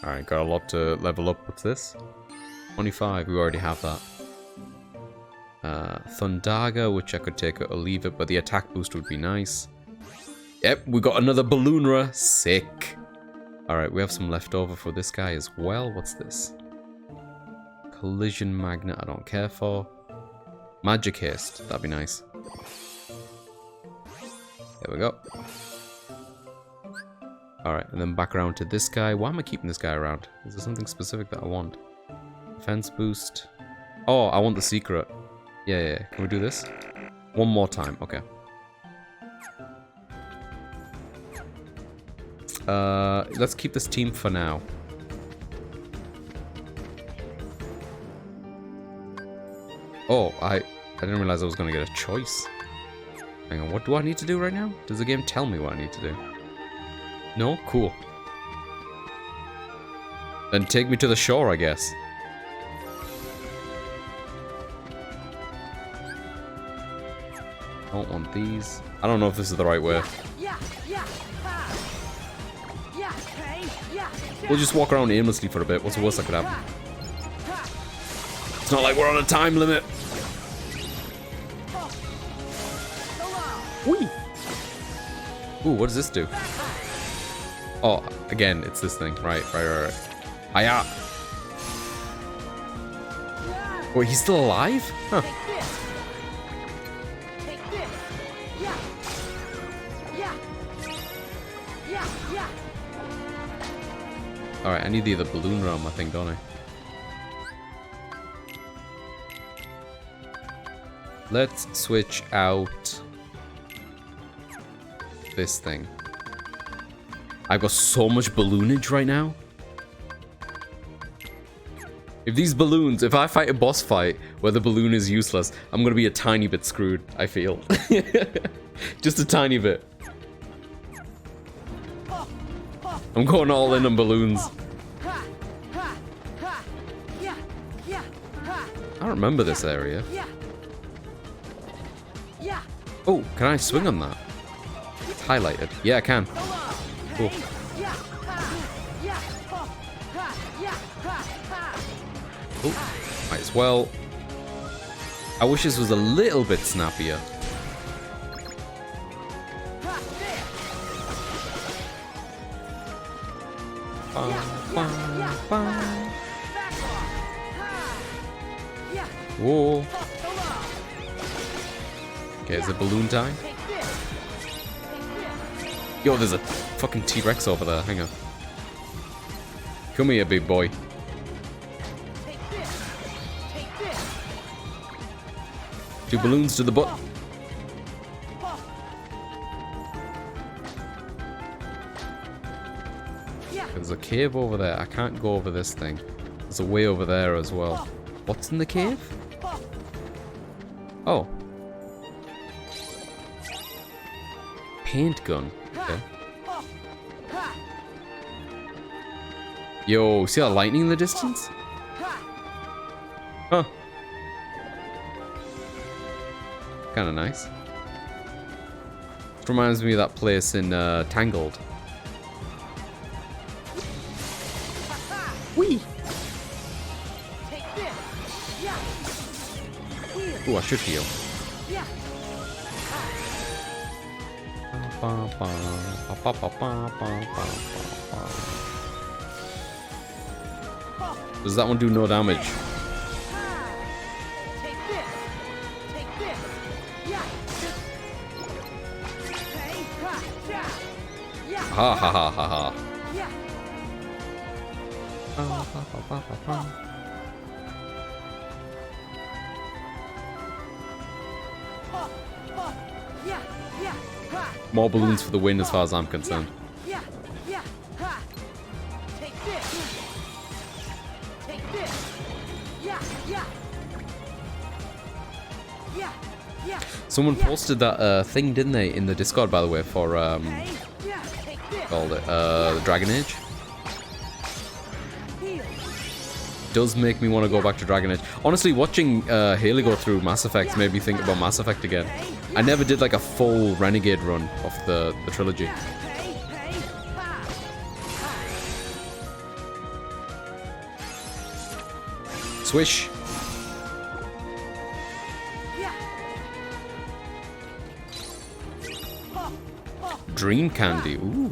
Alright, got a lot to level up. What's this? 25, we already have that. Thundaga, which I could take or leave it, but the attack boost would be nice. Yep, we got another Balloonra. Sick. Alright, we have some left over for this guy as well. What's this? Collision Magnet, I don't care for. Magic Haste, that'd be nice. There we go. Alright, and then back around to this guy. Why am I keeping this guy around? Is there something specific that I want? Defense boost. Oh, I want the secret. Yeah. Can we do this? One more time, okay. Let's keep this team for now. Oh, I didn't realize I was gonna get a choice. Hang on, what do I need to do right now? Does the game tell me what I need to do? No? Cool. Then take me to the shore, I guess. Don't want these. I don't know if this is the right way. We'll just walk around aimlessly for a bit. What's the worst that could happen? It's not like we're on a time limit. Whee! Ooh, what does this do? Oh, again, it's this thing. Right. Hiya! Wait, he's still alive? Huh. Alright, I need the other balloon realm, I think, don't I? Let's switch out this thing. I've got so much balloonage right now. If these balloons, if I fight a boss fight where the balloon is useless, I'm gonna be a tiny bit screwed, I feel. Just a tiny bit. I'm going all in on balloons. I don't remember this area. Oh, can I swing on that? It's highlighted. Yeah, I can. Cool. Oh, might as well. I wish this was a little bit snappier. Whoa. Okay, is it balloon time? Yo, there's a fucking T-Rex over there. Hang on. Come here, big boy. Two balloons to the butt. There's a cave over there. I can't go over this thing. There's a way over there as well. What's in the cave? Oh. Paint gun. Okay. Yo, see that lightning in the distance? Huh. Kind of nice. It reminds me of that place in Tangled. Whee! Ooh, I should heal. Does that one do no damage? Ha ha ha ha ha. More balloons for the win as far as I'm concerned. Someone posted that thing, didn't they, in the Discord, by the way, for called it the Dragon Age. Does make me want to go back to Dragon Age. Honestly, watching Haley go through Mass Effect made me think about Mass Effect again. I never did like a full Renegade run of the trilogy. Swish. Dream candy. Ooh.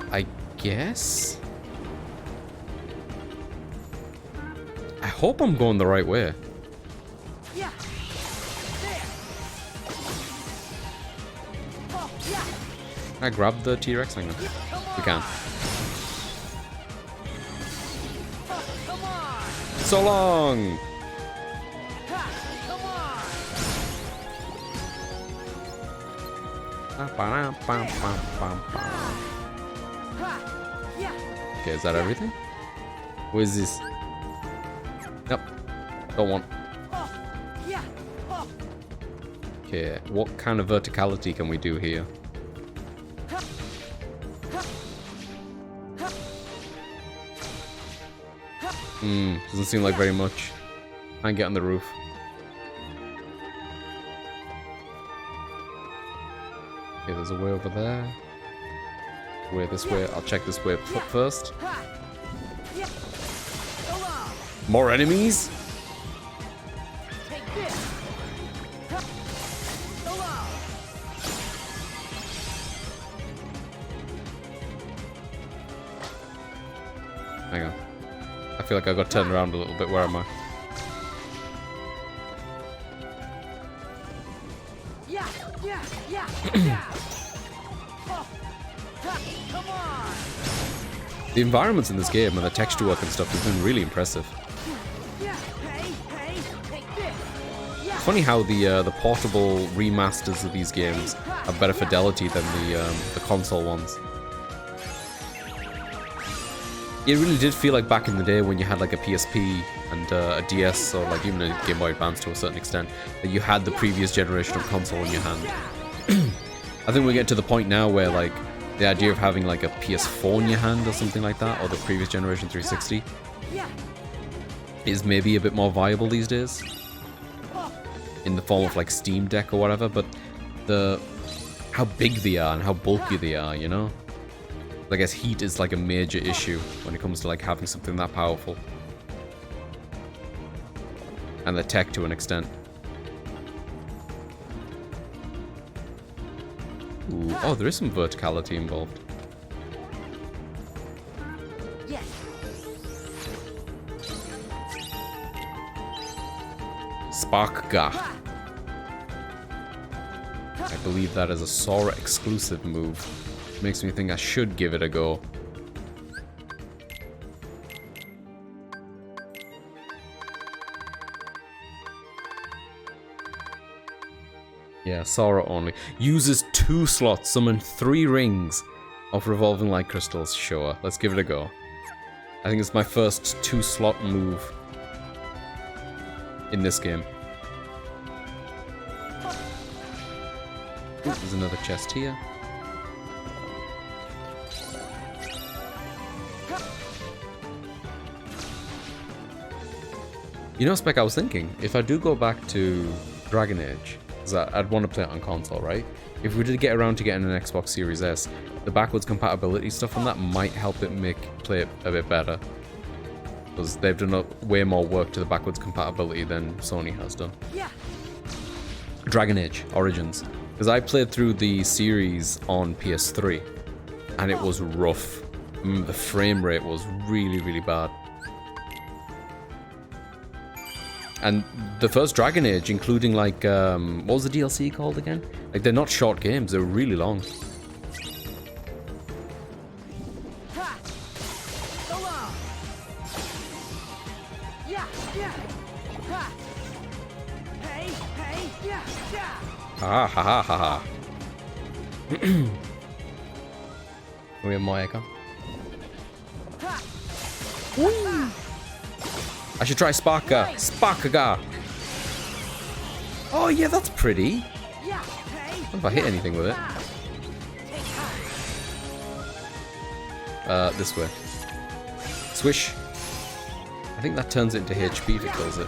I guess. I hope I'm going the right way. Can I grab the T-Rex? Hang on. We can. So long! Okay, is that everything? What is this? Nope. Don't want. Okay, what kind of verticality can we do here? Doesn't seem like very much. I can get on the roof. Okay, there's a way over there. Way this way. I'll check this way first. More enemies? Hang on. I feel like I got turned around a little bit. Where am I? The environments in this game and the texture work and stuff has been really impressive. It's funny how the portable remasters of these games have better fidelity than the console ones. It really did feel like back in the day when you had like a PSP and a DS or like even a Game Boy Advance to a certain extent, that you had the previous generation of console in your hand. I think we get to the point now where like the idea of having like a PS4 in your hand or something like that, or the previous generation 360, is maybe a bit more viable these days. In the form of like Steam Deck or whatever, but how big they are and how bulky they are, you know? I guess heat is like a major issue when it comes to like having something that powerful. And the tech to an extent. Ooh. Oh, there is some verticality involved. Yes. Sparkga. I believe that is a Sora exclusive move. Makes me think I should give it a go. Yeah, Sora only. Uses 2 slots, summon 3 rings of revolving light crystals. Sure, let's give it a go. I think it's my first 2-slot move in this game. Ooh, there's another chest here. You know, Spec, I was thinking, if I do go back to Dragon Age, because I'd want to play it on console, right? If we did get around to getting an Xbox Series S, the backwards compatibility stuff on that might help it play it a bit better. Because they've done way more work to the backwards compatibility than Sony has done. Dragon Age Origins. Because I played through the series on PS3, and it was rough. The frame rate was really, really bad. And the first Dragon Age, including like, what was the DLC called again? Like, they're not short games, they're really long. Ha ha ha ha ha. We have more echo. I should try Sparkga. Sparkga. Oh yeah, that's pretty. What if I hit anything with it? This way. Swish. I think that turns it into HP if it kills it.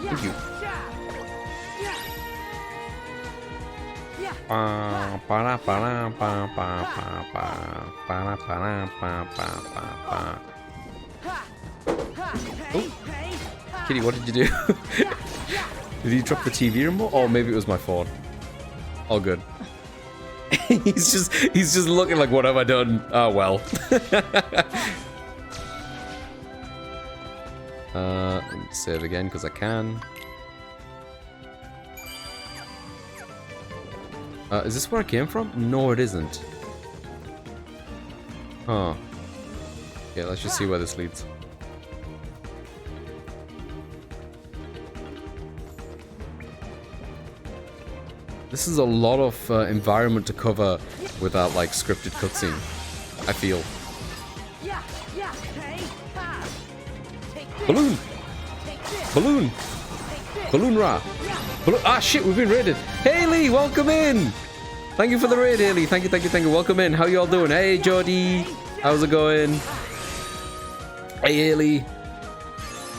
Thank you. Oh. Kitty, what did you do? Did he drop the TV remote? Oh, maybe it was my phone. All good. he's just looking like, what have I done? Oh well. Let me save again because I can. Is this where I came from? No, it isn't. Huh. Yeah, let's just see where this leads. This is a lot of environment to cover without like scripted cutscene, I feel. Balloon! Balloon! Balloonra. Ah, shit, we've been raided. Haley, welcome in. Thank you for the raid, Haley. Thank you. Welcome in. How you all doing? Hey, Jody. How's it going? Hey, Haley.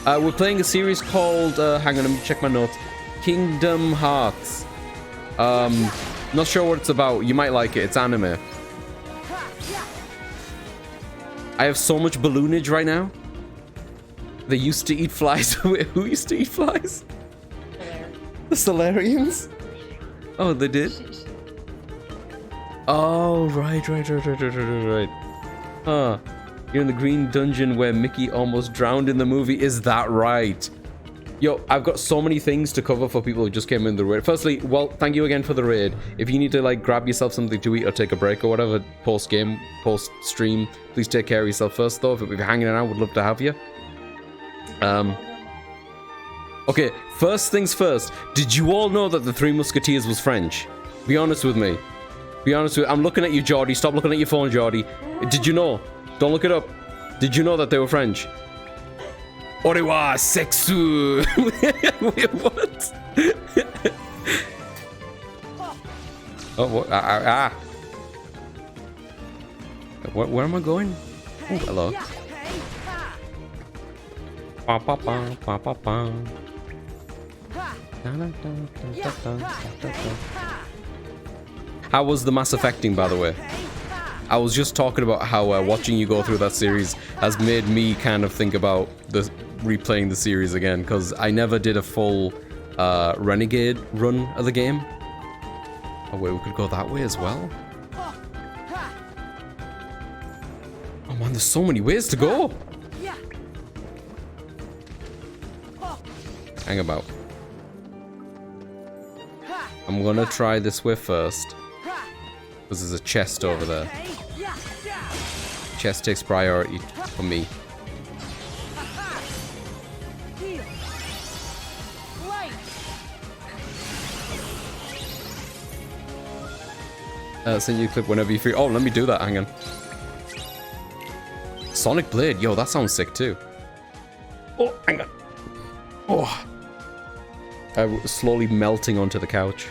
We're playing a series called, hang on, let me check my notes. Kingdom Hearts. Not sure what it's about. You might like it. It's anime. I have so much balloonage right now. They used to eat flies. Wait, who used to eat flies? The Solarians? Oh, they did? Oh, right. Huh. You're in the green dungeon where Mickey almost drowned in the movie. Is that right? Yo, I've got so many things to cover for people who just came in the raid. Firstly, well, thank you again for the raid. If you need to, like, grab yourself something to eat or take a break or whatever, post-game, post-stream, please take care of yourself first, though. If you're hanging around, would love to have you. Okay, first things first. Did you all know that the Three Musketeers was French? Be honest with me. I'm looking at you, Jordy. Stop looking at your phone, Jordy. Did you know? Don't look it up. Did you know that they were French? Orewa sexu. Wait, what? Oh, what? Where am I going? Oh, hello. How was the Mass Effecting, by the way? I was just talking about how watching you go through that series has made me kind of think about replaying the series again, because I never did a full Renegade run of the game. Oh wait, we could go that way as well? Oh man, there's so many ways to go! Hang about. I'm gonna try this way first. Because there's a chest over there. Chest takes priority for me. Send you a clip whenever you free. Oh, let me do that. Hang on. Sonic Blade. Yo, that sounds sick too. Oh, hang on. Oh. I was slowly melting onto the couch.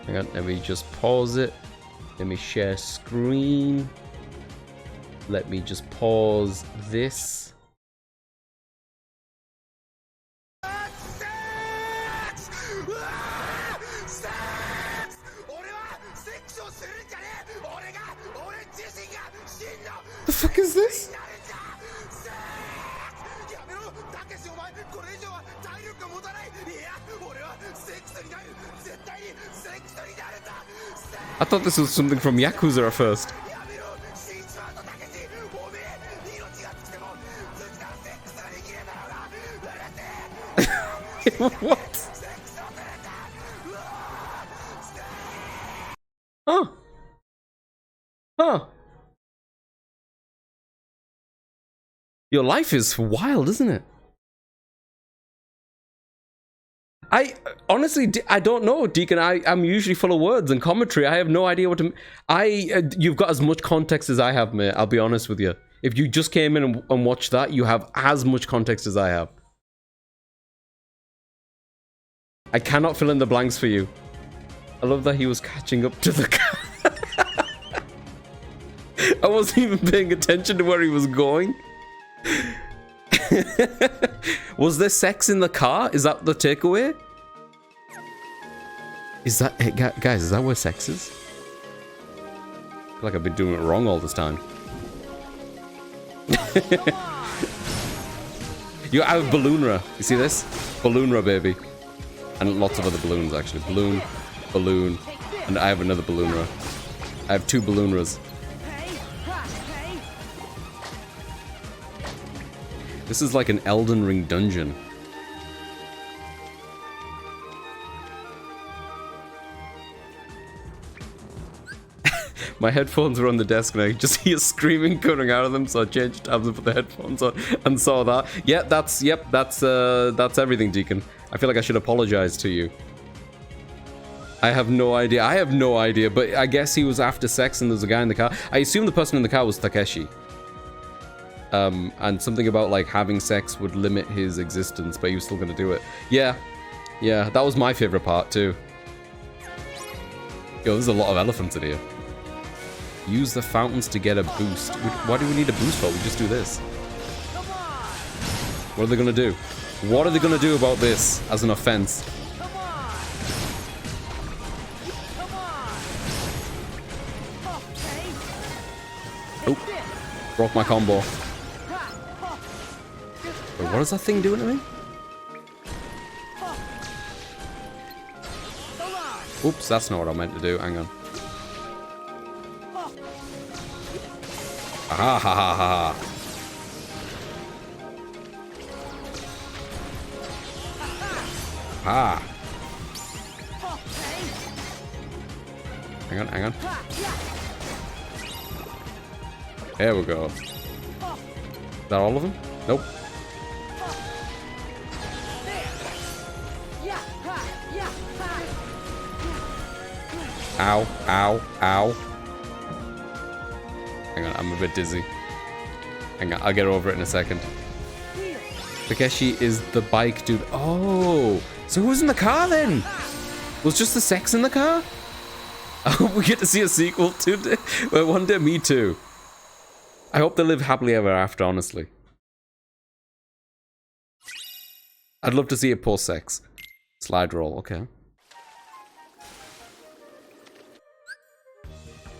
Hang on, let me just pause it. Let me share screen. Let me just pause this. The fuck is this? I thought this was something from Yakuza at first. What? Huh. Huh. Your life is wild, isn't it? I honestly, I don't know, Deacon. I'm usually full of words and commentary. I have no idea what to. You've got as much context as I have, mate. I'll be honest with you. If you just came in and watched that, you have as much context as I have. I cannot fill in the blanks for you. I love that he was catching up to the car. I wasn't even paying attention to where he was going. Was there sex in the car? Is that the takeaway? Is that... Hey, guys, is that where sex is? I feel like I've been doing it wrong all this time. You have Balloonra. You see this? Balloonra, baby. And lots of other balloons, actually. Balloon, balloon, and I have another Balloonra. I have 2 Balloonras. This is like an Elden Ring dungeon. My headphones were on the desk and I just hear screaming coming out of them, so I changed tabs and put the headphones on and saw that. Yeah, that's everything, Deacon. I feel like I should apologize to you. I have no idea. I have no idea, but I guess he was after sex and there's a guy in the car. I assume the person in the car was Takeshi. And something about like having sex would limit his existence, but he was still gonna do it. Yeah, that was my favorite part too. Yo, there's a lot of elephants in here. Use the fountains to get a boost. Why do we need a boost for? We just do this. What are they gonna do? What are they gonna do about this as an offense? Oh, broke my combo. Wait, what is that thing doing to me? Oops, that's not what I meant to do. Hang on. Ha ha ha ha. Ah. Hang on. There we go. Is that all of them? Nope. Ow, ow, ow. Hang on, I'm a bit dizzy. Hang on, I'll get over it in a second. Takeshi is the bike dude. Oh, so who's in the car then? Was just the sex in the car? I hope we get to see a sequel to well, one day, me too. I hope they live happily ever after, honestly. I'd love to see it post-sex. Slide roll, okay.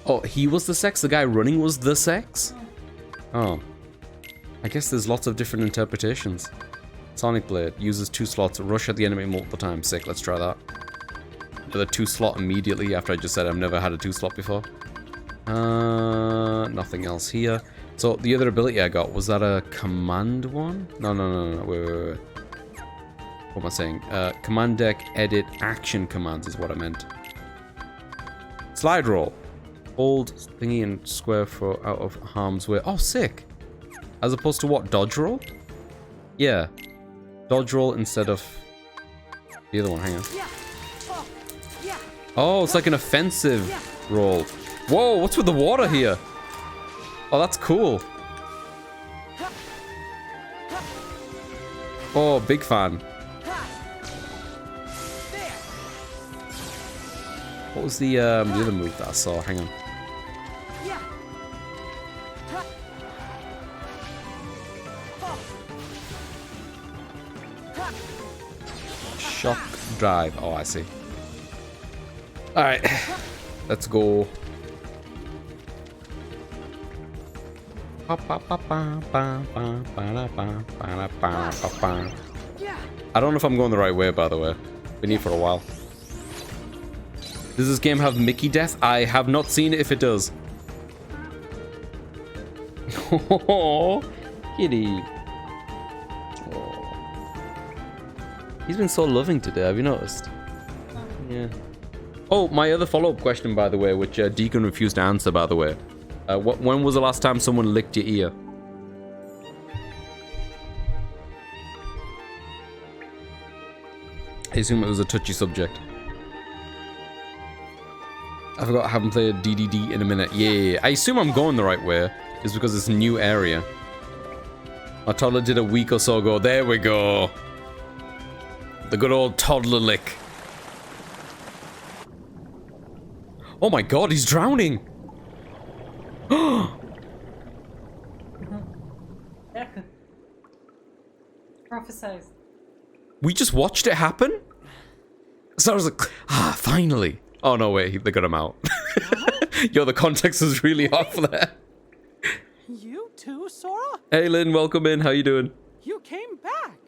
Oh, he was the sex? The guy running was the sex? Oh. I guess there's lots of different interpretations. Sonic Blade uses 2 slots. Rush at the enemy multiple times. Sick, let's try that. With a 2 slot immediately after I just said I've never had a 2 slot before. Nothing else here. So the other ability I got, was that a command one? No. Wait. What am I saying? Command deck, edit, action commands is what I meant. Slide roll. Hold thingy and square for out of harm's way. Oh, sick. As opposed to what? Dodge roll? Yeah. Dodge roll instead of the other one. Hang on. Oh, it's like an offensive roll. Whoa, what's with the water here? Oh, that's cool. Oh, big fan. What was the other move that I saw? Hang on. Shock drive. Oh, I see. Alright. Let's go. I don't know if I'm going the right way, by the way. Been here for a while. Does this game have Mickey death? I have not seen it if it does. Oh, kitty. Oh. He's been so loving today, have you noticed? Yeah. Oh, my other follow-up question, by the way, which Deacon refused to answer, by the way. When was the last time someone licked your ear? I assume it was a touchy subject. I forgot I haven't played DDD in a minute. Yeah, I assume I'm going the right way. It's because it's a new area. My toddler did a week or so ago. There we go. The good old toddler lick. Oh my god, he's drowning! Prophesized. We just watched it happen? So I was like, finally. Oh no, wait, they got him out. Yo, the context is really off there. You too, Sora? Hey Lynn, welcome in. How you doing? You came back.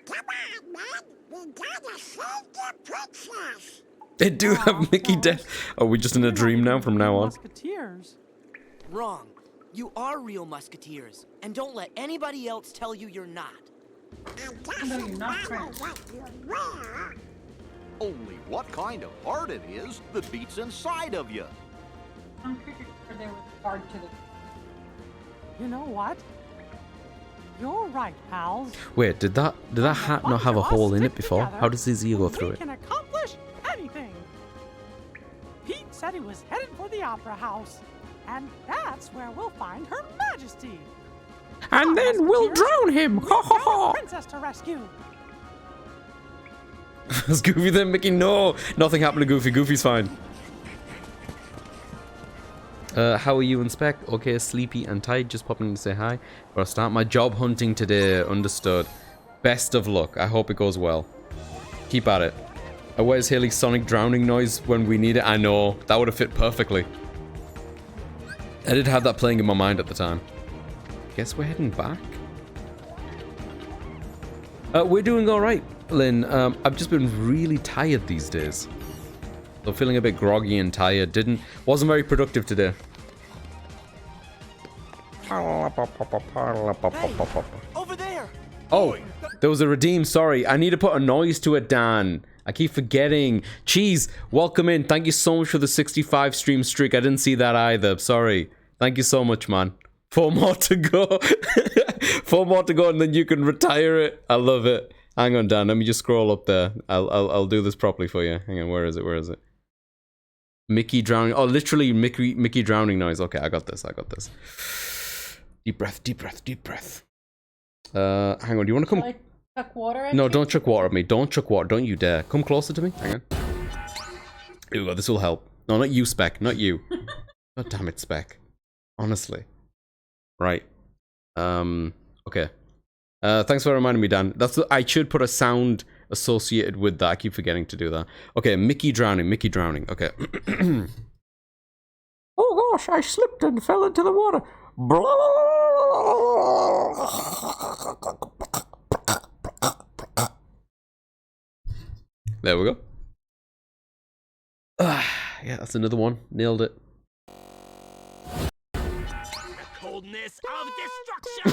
Come on, man. We gotta save the princess. They do have Mickey death. Are we just in a dream now from now on? Musketeers. Wrong. You are real musketeers, and don't let anybody else tell you you're not. No, you're not French. Only what kind of heart it is that beats inside of you. I'm pretty sure they were hard to the. You know what? You're right, pals. Wait, did that hat not have a hole in it before? How does his ear go through We it? can accomplish anything. said he was headed for the Opera House. And that's where we'll find Her Majesty. And then we'll drown him! Ha ha We've got a ha! princess to rescue. Is Goofy there, Mickey? No! Nothing happened to Goofy. Goofy's fine. How are you and Spec? Okay, sleepy and tired. Just popping in to say hi. Or I'll start my job hunting today. Understood. Best of luck. I hope it goes well. Keep at it. Where's Haley's sonic drowning noise when we need it? I know. That would have fit perfectly. I did have that playing in my mind at the time. Guess we're heading back. We're doing alright, Lynn. I've just been really tired these days. So feeling a bit groggy and tired. Wasn't very productive today. Hey, over there. Oh, there was a redeem. Sorry. I need to put a noise to it, Dan. I keep forgetting. Cheese, welcome in. Thank you so much for the 65 stream streak. I didn't see that either. Sorry. Thank you so much, man. 4 more to go. 4 more to go and then you can retire it. I love it. Hang on, Dan. Let me just scroll up there. I'll do this properly for you. Hang on. Where is it? Where is it? Mickey drowning. Oh, literally Mickey drowning noise. Okay, I got this. I got this. Deep breath, deep breath, deep breath. Hang on. Do you want to come? Like, chuck water at No, you? don't chuck water at me. Don't chuck water. Don't you dare. Come closer to me. Hang on. Here we go. This will help. No, not you, Spec. Not you. God damn it, Spec. Honestly. Right. Okay. Thanks for reminding me, Dan. I should put a sound associated with that. I keep forgetting to do that. Okay, Mickey drowning. Mickey drowning. Okay. Oh gosh, I slipped and fell into the water. There we go. Yeah, that's another one. Nailed it. Coldness of destruction.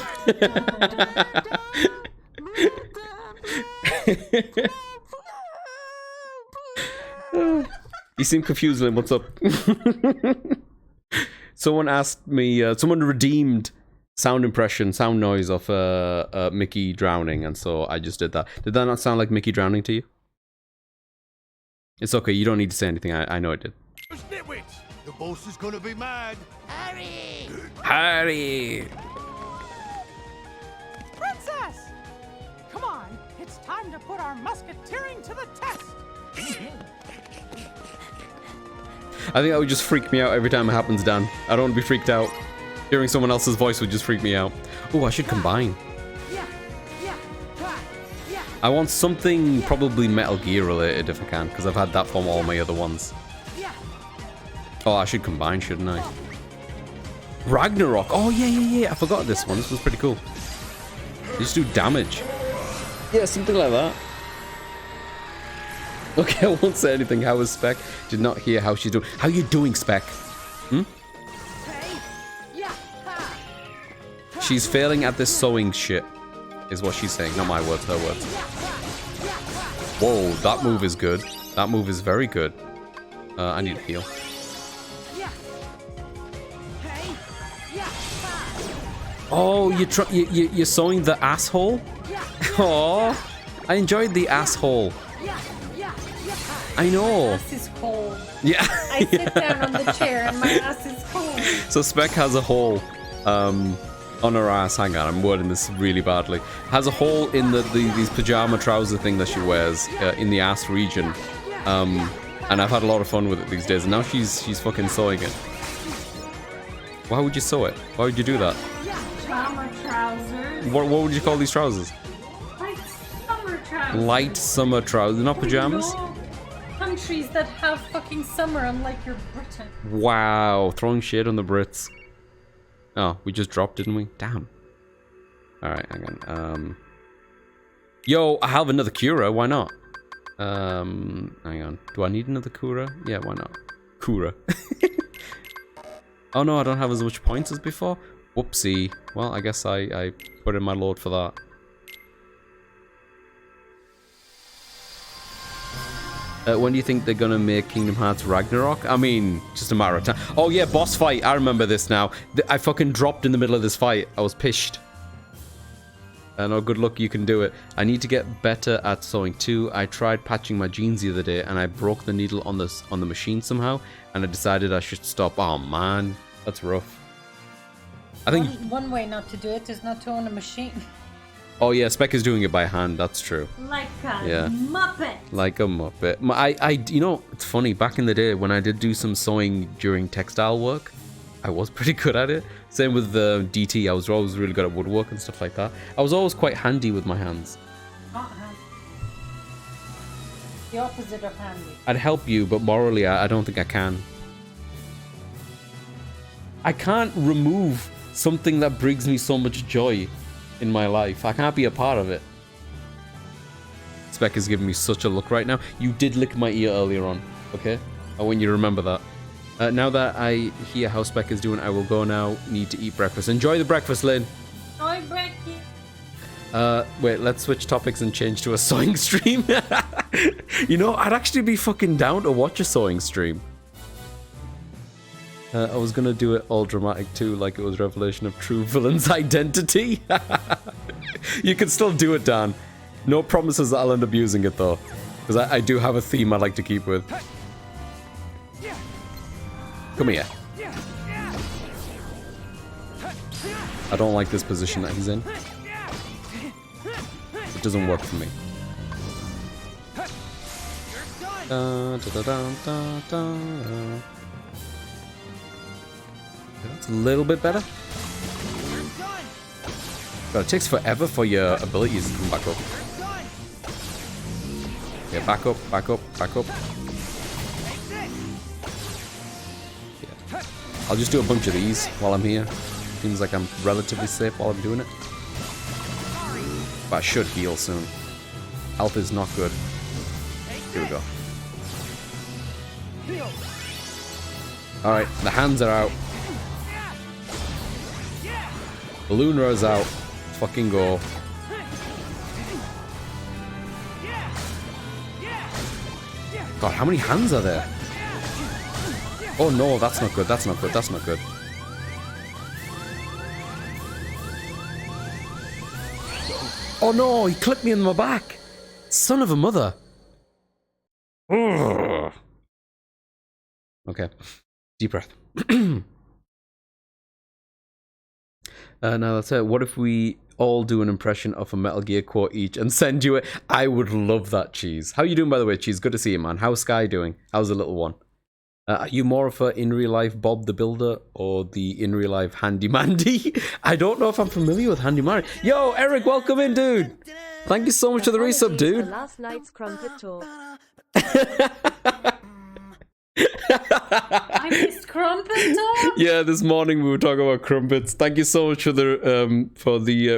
You seem confused, Lynn. What's up? Someone asked me, someone redeemed sound impression, sound noise of Mickey drowning, and so I just did that. Did that not sound like Mickey drowning to you? It's okay, you don't need to say anything. I know it did. Nitwits! The boss is gonna be mad. Harry. Harry! Princess! Come on, it's time to put our musketeering to the test. I think that would just freak me out every time it happens, Dan. I don't want to be freaked out. Hearing someone else's voice would just freak me out. Oh, I should combine. I want something probably Metal Gear related if I can, because I've had that from all my other ones. Oh, I should combine, shouldn't I? Ragnarok. Oh, yeah. I forgot this one. This was pretty cool. You just do damage. Yeah, something like that. Okay, I won't say anything. How is Spec? Did not hear how she's doing. How you doing, Spec? Hmm? She's failing at this sewing shit, is what she's saying. Not my words, her words. Whoa, that move is good. That move is very good. I need to heal. Oh, you're sewing the asshole? Oh, I enjoyed the asshole. I know. My ass is cold. Yeah. I sit down on the chair and my ass is cold. So Spec has a hole on her ass. Hang on, I'm wording this really badly. Has a hole in these pajama trouser thing that she wears in the ass region. And I've had a lot of fun with it these days. And now she's fucking sewing it. Why would you sew it? Why would you do that? Pajama trousers. What would you call these trousers? Light summer trousers. Light summer trousers, not pajamas? No countries that have fucking summer, unlike your Britain. Wow, throwing shade on the Brits. Oh, we just dropped, didn't we? Damn. Alright, hang on. Yo, I have another Cura, why not? Hang on. Do I need another Cura? Yeah, why not? Cura. Oh no, I don't have as much points as before? Whoopsie. Well, I guess I put in my load for that. When do you think they're gonna make Kingdom Hearts Ragnarok? I mean, just a matter of time. Oh yeah, boss fight. I remember this now. I fucking dropped in the middle of this fight. I was pissed. No, good luck, you can do it. I need to get better at sewing too. I tried patching my jeans the other day and I broke the needle on the machine somehow, and I decided I should stop. Oh man, that's rough. I think one way not to do it is not to own a machine. Oh yeah, Spec is doing it by hand, that's true. Like a muppet. Like a muppet. You know, it's funny, back in the day when I did do some sewing during textile work, I was pretty good at it. Same with the DT, I was always really good at woodwork and stuff like that. I was always quite handy with my hands. Not handy. The opposite of handy. I'd help you, but morally, I don't think I can. I can't remove something that brings me so much joy in my life. I can't be a part of it. Spec is giving me such a look right now. You did lick my ear earlier on, okay? I want you to remember that. Now that I hear how Spec is doing, I will go now. Need to eat breakfast. Enjoy the breakfast, Lynn. Enjoy breakfast. Wait, let's switch topics and change to a sewing stream. You know, I'd actually be fucking down to watch a sewing stream. I was gonna do it all dramatic too, like it was revelation of true villain's identity. You can still do it, Dan. No promises that I'll end up using it though, because I do have a theme I like to keep with. Come here. I don't like this position that he's in. It doesn't work for me. Da, da, da, da, da. That's a little bit better. God, it takes forever for your abilities to come back up. Yeah, back up, back up, back up. Yeah. I'll just do a bunch of these while I'm here. Seems like I'm relatively safe while I'm doing it. But I should heal soon. Health is not good. Here we go. Alright, the hands are out. Balloon rose out. Fucking go. God, how many hands are there? Oh no, that's not good, that's not good, that's not good. Oh no, he clipped me in my back. Son of a mother. Ugh. Okay, deep breath. Now that's it. What if we all do an impression of a Metal Gear quote each and send you it? I would love that, Cheese. How you doing, by the way, Cheese? Good to see you, man. How's Sky doing? How's the little one? Are you more of a in real life Bob the Builder or the in real life Handy Mandy? I don't know if I'm familiar with Handy Mandy. Yo, Eric, welcome in, dude. Thank you so much for the resub, dude. Last night's crumpet talk. I missed crumpet talk. Yeah, this morning we were talking about crumpets. Thank you so much for the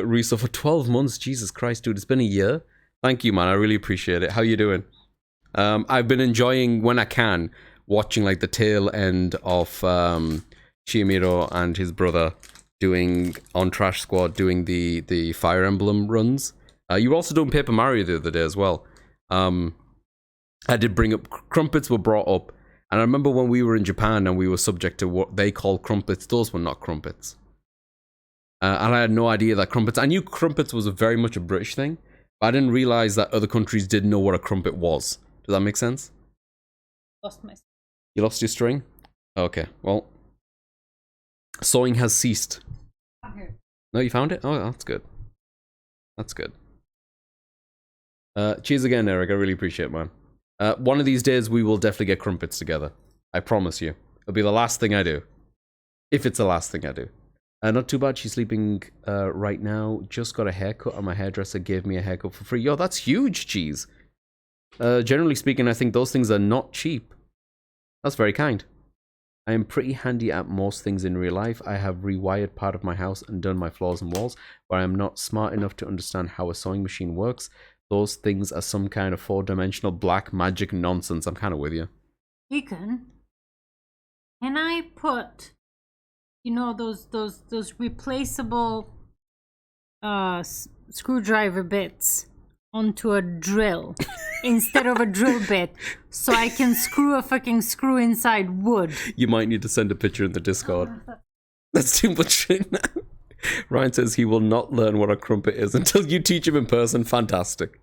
resub for 12 months. Jesus Christ, dude, it's been a year. Thank you, man. I really appreciate it. How you doing? I've been enjoying, when I can, watching like the tail end of Chiamiro and his brother doing on Trash Squad, doing the Fire Emblem runs. You were also doing Paper Mario the other day as well. I did bring up crumpets were brought up. And I remember when we were in Japan and we were subject to what they call crumpets, those were not crumpets. And I had no idea that crumpets, I knew crumpets was very much a British thing, but I didn't realize that other countries didn't know what a crumpet was. Does that make sense? Lost my. You lost your string? Okay, well. Sewing has ceased. No, you found it? Oh, that's good. That's good. Cheers again, Eric. I really appreciate it, man. One of these days, we will definitely get crumpets together. I promise you. It'll be the last thing I do. If it's the last thing I do. Not too bad. She's sleeping right now. Just got a haircut and my hairdresser gave me a haircut for free. Yo, that's huge, Cheese. Generally speaking, I think those things are not cheap. That's very kind. I am pretty handy at most things in real life. I have rewired part of my house and done my floors and walls, but I am not smart enough to understand how a sewing machine works. Those things are some kind of four-dimensional black magic nonsense. I'm kind of with you. Deacon, can I put, you know, those replaceable screwdriver bits onto a drill instead of a drill bit, so I can screw a fucking screw inside wood? You might need to send a picture in the Discord. That's too much right now. Ryan says he will not learn what a crumpet is until you teach him in person. Fantastic.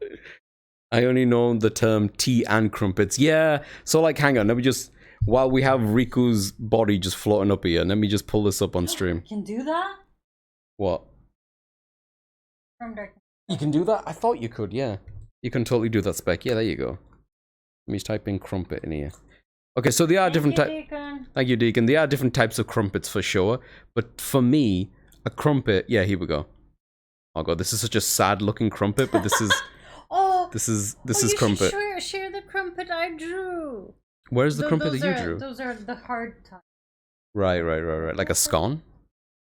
I only know the term tea and crumpets. Yeah, so like, hang on, let me just, while we have Riku's body just floating up here, let me just pull this up on stream. Can do that? What? You can do that? I thought you could, yeah. You can totally do that, Spec. Yeah, there you go. Let me type in crumpet in here. Okay, so there are different types. Thank you, Deacon. There are different types of crumpets for sure. But for me, a crumpet, yeah, here we go. Oh god, this is such a sad looking crumpet, but this is this is crumpet. Share the crumpet I drew. Where's the crumpet that you drew? Those are the hard type. Right. Like a scone?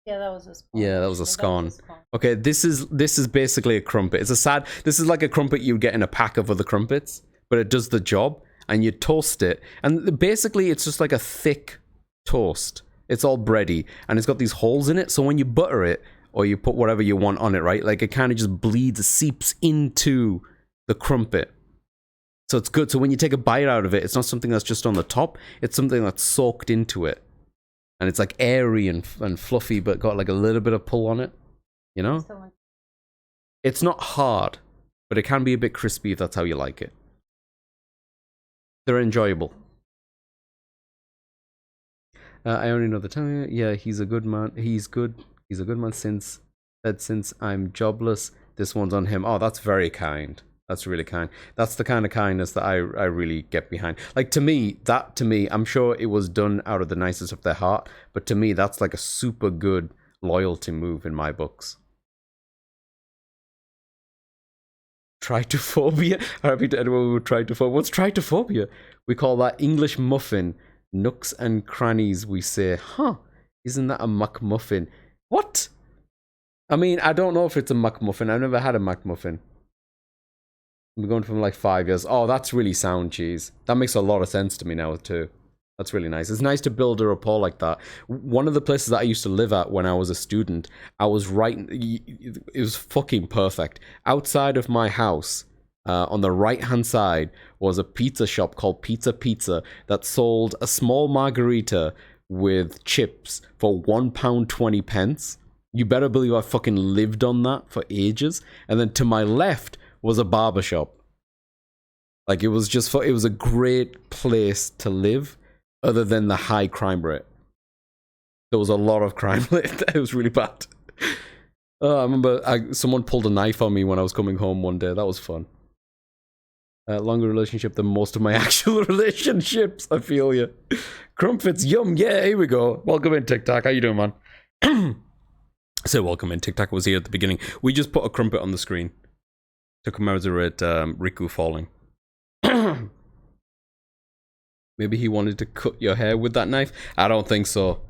Yeah, that was a scone. Yeah, that was a scone. Okay, this is basically a crumpet. This is like a crumpet you get in a pack of other crumpets, but it does the job, and you toast it, and basically it's just like a thick toast. It's all bready, and it's got these holes in it, so when you butter it, or you put whatever you want on it, right, like it kind of just bleeds, seeps into the crumpet. So it's good. So when you take a bite out of it, it's not something that's just on the top, it's something that's soaked into it. And it's like airy and fluffy, but got like a little bit of pull on it, you know? It's not hard, but it can be a bit crispy if that's how you like it. They're enjoyable. I only know the time. Yeah, he's a good man. He's good. He's a good man since I'm jobless, this one's on him. Oh, that's very kind. That's really kind. That's the kind of kindness that I really get behind. Like, to me, I'm sure it was done out of the nicest of their heart, but to me, that's like a super good loyalty move in my books. Tritophobia? I repeat to anyone who tritophobia. What's tritophobia? We call that English muffin. Nooks and crannies, we say. Huh, isn't that a McMuffin? What? I mean, I don't know if it's a McMuffin. I've never had a McMuffin. We're going from like 5 years. Oh, that's really sound, cheese. That makes a lot of sense to me now, too. That's really nice. It's nice to build a rapport like that. One of the places that I used to live at when I was a student, I was right... It was fucking perfect. Outside of my house, on the right-hand side, was a pizza shop called Pizza Pizza that sold a small margarita with chips for £1.20. You better believe I fucking lived on that for ages. And then to my left was a barber shop. Like, it was a great place to live, other than the high crime rate. There was a lot of crime rate. It was really bad. I remember someone pulled a knife on me when I was coming home one day. That was fun. Longer relationship than most of my actual relationships. I feel you. Crumpets, yum. Yeah, here we go. Welcome in, TikTok. How you doing, man? Say welcome in. TikTok was here at the beginning. We just put a crumpet on the screen to commemorate Riku falling. Maybe he wanted to cut your hair with that knife? I don't think so.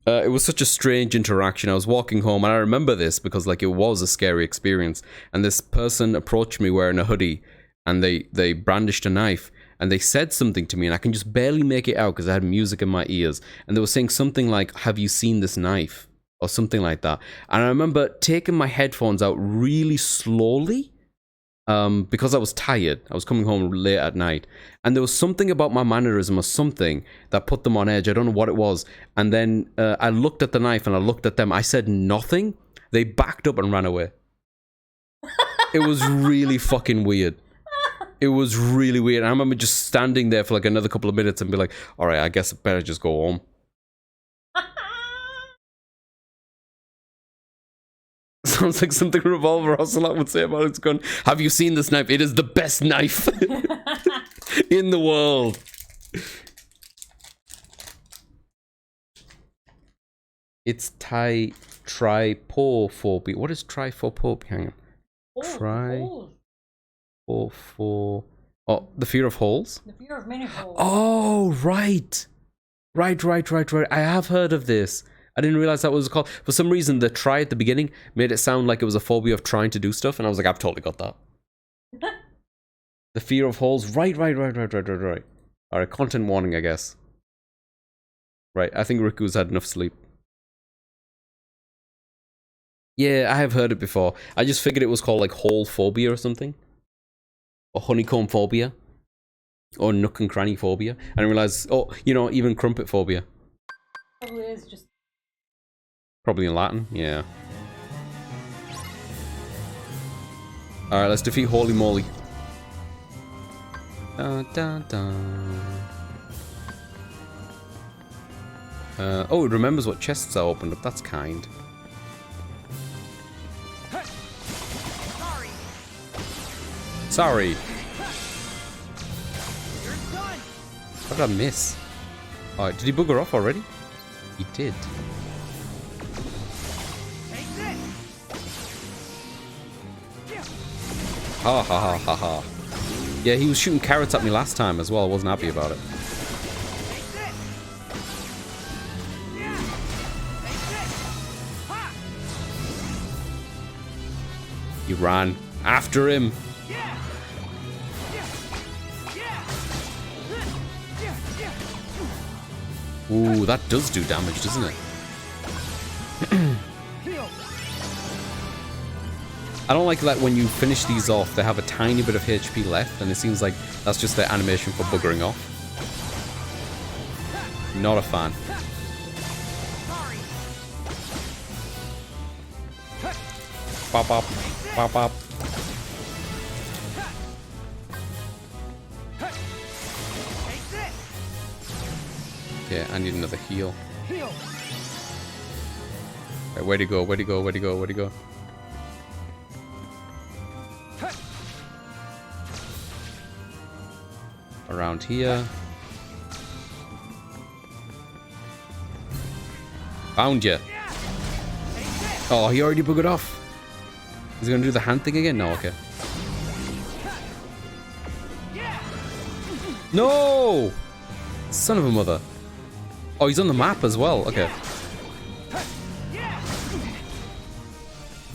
It was such a strange interaction. I was walking home, and I remember this because like it was a scary experience. And this person approached me wearing a hoodie, and they brandished a knife, and they said something to me, and I can just barely make it out because I had music in my ears. And they were saying something like, "Have you seen this knife?" or something like that. And I remember taking my headphones out really slowly. Because I was tired. I was coming home late at night. And there was something about my mannerism or something that put them on edge. I don't know what it was. And then I looked at the knife and I looked at them. I said nothing. They backed up and ran away. It was really fucking weird. It was really weird. I remember just standing there for like another couple of minutes and be like, all right, I guess I better just go home. Sounds like something Revolver Ocelot would say about its gun. Have you seen this knife? It is the best knife in the world. It's trypophobia. What is trypophobia? Hang on. Oh, the fear of holes? The fear of many holes. Oh, right. Right. I have heard of this. I didn't realize that was called. For some reason, the try at the beginning made it sound like it was a phobia of trying to do stuff, and I was like, I've totally got that. The fear of holes. Right. Alright, content warning, I guess. Right, I think Riku's had enough sleep. Yeah, I have heard it before. I just figured it was called like hole phobia or something. Or honeycomb phobia. Or nook and cranny phobia. I didn't realize, even crumpet phobia. Probably is just... Probably in Latin, yeah. Alright, let's defeat Holy Moly. Dun, dun, dun. Oh, it remembers what chests I opened up. That's kind. Sorry. How did I miss? Oh, did he bugger off already? He did. Ha ha ha ha ha. Yeah, he was shooting carrots at me last time as well. I wasn't happy about it. He ran after him. Ooh, that does do damage, doesn't it? I don't like that when you finish these off, they have a tiny bit of HP left, and it seems like that's just their animation for buggering off. Not a fan. Pop up, pop up. Yeah, I need another heal. Right, where'd he go? Where'd he go? Where'd he go? Where'd he go? Around here. Found you. Oh, he already buggered off. Is he gonna do the hand thing again? No, okay. No! Son of a mother. Oh, he's on the map as well. Okay.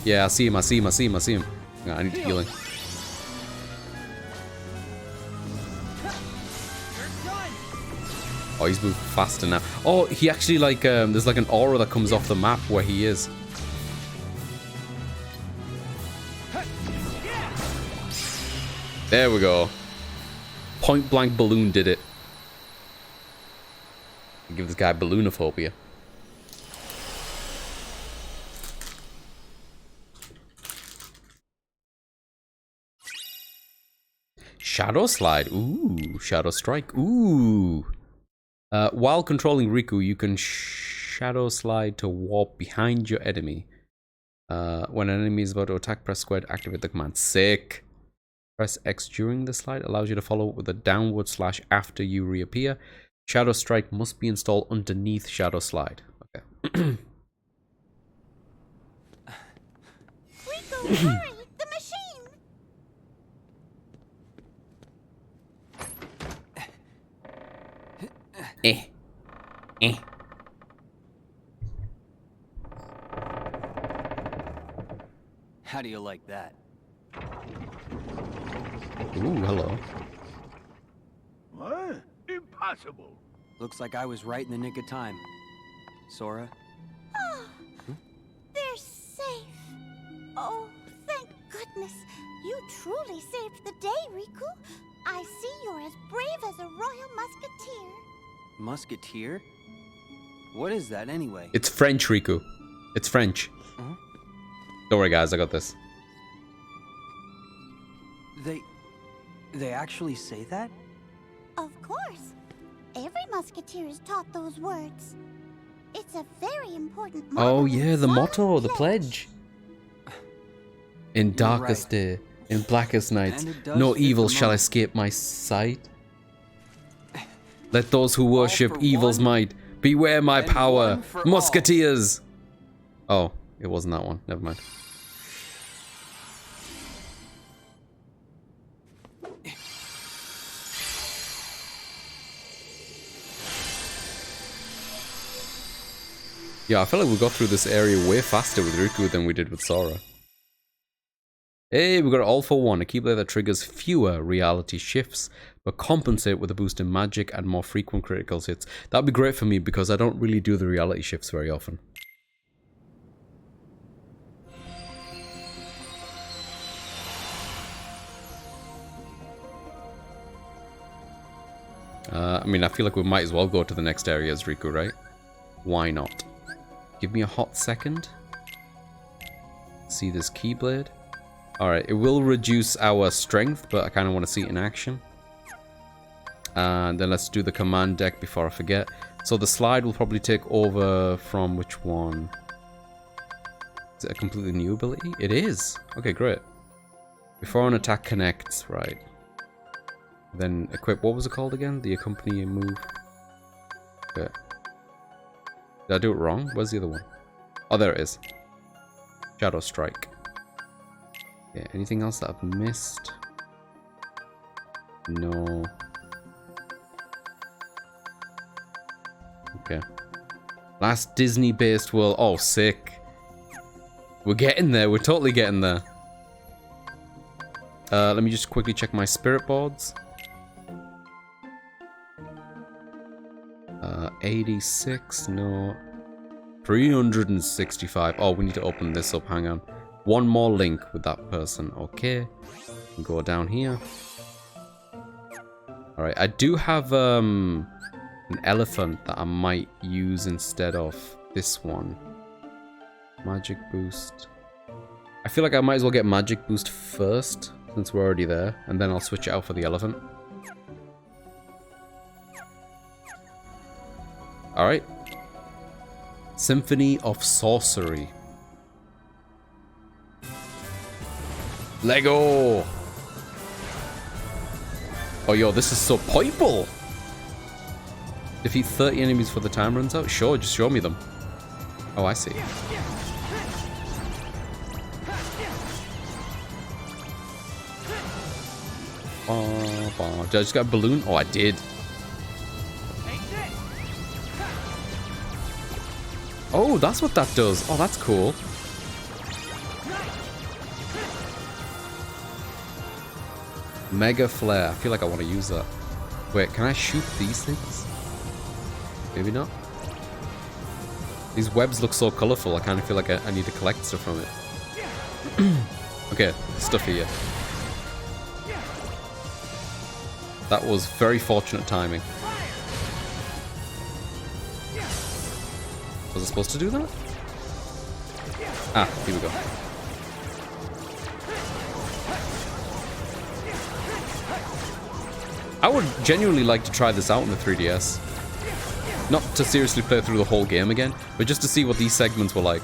Yeah, I see him, I see him, I see him, I see him. Yeah, I need healing. Oh, he's moved faster now. Oh, he actually like, there's like an aura that comes off the map where he is. There we go. Point blank balloon did it. Give this guy balloonophobia. Shadow Slide. Ooh. Shadow Strike. Ooh. While controlling Riku, you can Shadow Slide to warp behind your enemy. When an enemy is about to attack, press square to activate the command. Sick. Press X during the slide. Allows you to follow up with a downward slash after you reappear. Shadow Strike must be installed underneath Shadow Slide. Okay. Riku, hurry! The machine! How do you like that? Ooh, hello. What? Impossible. Looks like I was right in the nick of time. Sora? Oh, they're safe. Oh, thank goodness. You truly saved the day, Riku. I see you're as brave as a royal musketeer. Musketeer? What is that anyway? It's French, Riku. It's French. Huh? Don't worry, guys. I got this. They actually say that? Of course. Every musketeer is taught those words. It's a very important motto. Oh, yeah, the solemn motto, the pledge. In darkest day, in blackest nights, And it does no fit evil the shall motto. escape my sight. Let those who worship for evil's one, might beware my and power, one for all. musketeers. Oh, it wasn't that one. Never mind. Yeah, I feel like we got through this area way faster with Riku than we did with Sora. Hey, we got an all for one, a Keyblade that triggers fewer reality shifts, but compensate with a boost in magic and more frequent critical hits. That'd be great for me because I don't really do the reality shifts very often. I mean, I feel like we might as well go to the next area as Riku, right? Why not? Give me a hot second. See this Keyblade. Alright, it will reduce our strength, but I kind of want to see it in action. And then let's do the command deck before I forget. So the slide will probably take over from which one? Is it a completely new ability? It is. Okay, great. Before an attack connects, right. Then equip, what was it called again? The accompany move. Okay. Did I do it wrong? Where's the other one? Oh, there it is. Shadow Strike. Yeah, anything else that I've missed? No. Okay. Last Disney-based world. Oh, sick. We're getting there. We're totally getting there. Let me just quickly check my spirit boards. 86, no. 365. Oh, we need to open this up. Hang on. One more link with that person. Okay. Go down here. Alright, I do have an elephant that I might use instead of this one. Magic boost. I feel like I might as well get magic boost first, since we're already there, and then I'll switch it out for the elephant. Alright. Symphony of Sorcery. Lego! Oh, yo, this is so purple! Defeat 30 enemies before the time runs out? Sure, just show me them. Oh, I see. Did I just get a balloon? Oh, I did. Oh, that's what that does. Oh, that's cool. Mega Flare. I feel like I want to use that. Wait, can I shoot these things? Maybe not. These webs look so colorful. I kind of feel like I need to collect stuff from it. Okay, stuff here. That was very fortunate timing. Was I supposed to do that? Ah, here we go. I would genuinely like to try this out on the 3DS. Not to seriously play through the whole game again, but just to see what these segments were like.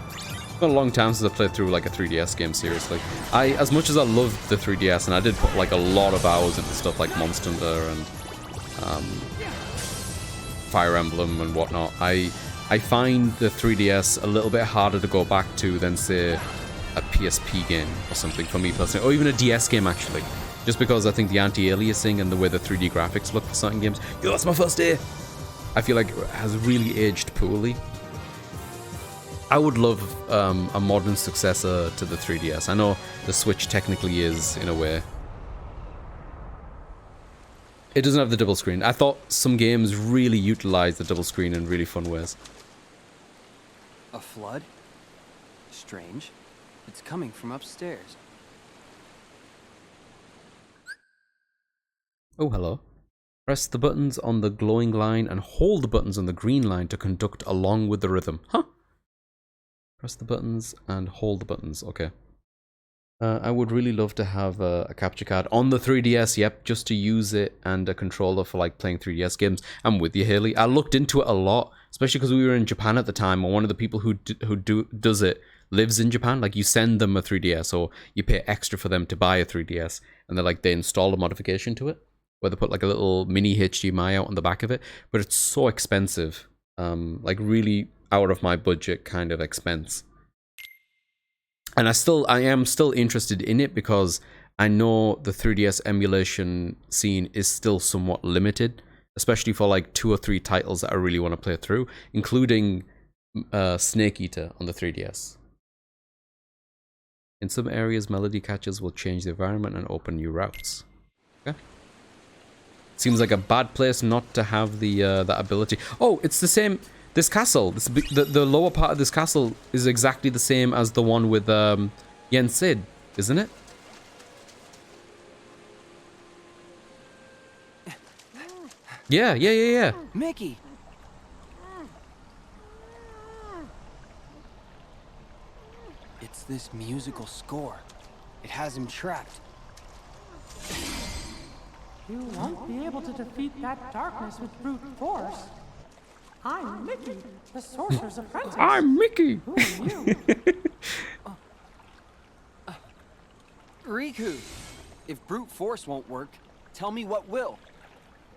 It's been a long time since I played through like a 3DS game seriously. As much as I loved the 3DS, and I did put like a lot of hours into stuff like Monster Hunter and Fire Emblem and whatnot, I find the 3DS a little bit harder to go back to than say a PSP game or something for me personally, or even a DS game actually. Just because I think the anti-aliasing and the way the 3D graphics look for certain games, yo, that's my first day, I feel like it has really aged poorly. I would love a modern successor to the 3DS. I know the Switch technically is, in a way. It doesn't have the double screen. I thought some games really utilize the double screen in really fun ways. A flood? Strange. It's coming from upstairs. Oh, hello. Press the buttons on the glowing line and hold the buttons on the green line to conduct along with the rhythm. Huh? Press the buttons and hold the buttons. Okay. I would really love to have a capture card on the 3DS, yep, just to use it and a controller for like playing 3DS games. I'm with you, Haley. I looked into it a lot, especially because we were in Japan at the time, and one of the people who does it lives in Japan. Like, you send them a 3DS, or you pay extra for them to buy a 3DS, and they install a modification to it, where they put like a little mini HDMI out on the back of it, but it's so expensive, like really out of my budget kind of expense. And I am still interested in it because I know the 3DS emulation scene is still somewhat limited, especially for like 2 or 3 titles that I really want to play through, including Snake Eater on the 3DS. In some areas, melody catchers will change the environment and open new routes. Okay. Seems like a bad place not to have the that ability. Oh, it's the same. This castle, the lower part of this castle is exactly the same as the one with Yen Sid, isn't it? Yeah. Mickey! It's this musical score. It has him trapped. You won't be able to defeat that darkness with brute force. I'm Mickey, the sorcerer's apprentice. I'm Mickey. Who are you? Riku, if brute force won't work, tell me what will.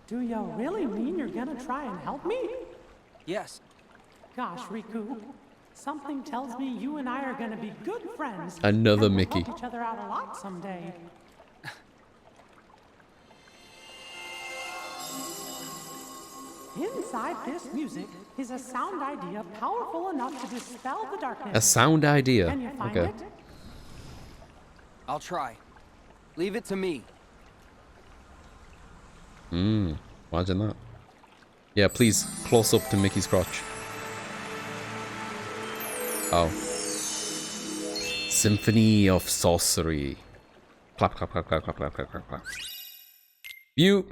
Do you really mean you're gonna try and help me? Yes. Gosh, Riku, something tells me you and I are gonna be good friends. Another and we'll Mickey. help each other out a lot someday. Inside this music is a sound idea powerful enough to dispel the darkness. A sound idea. Can you find Okay. it? I'll try. Leave it to me. Imagine that. Yeah, please, close up to Mickey's crotch. Oh. Symphony of Sorcery. Clap, clap, clap, clap, clap, clap, clap, clap, clap. View.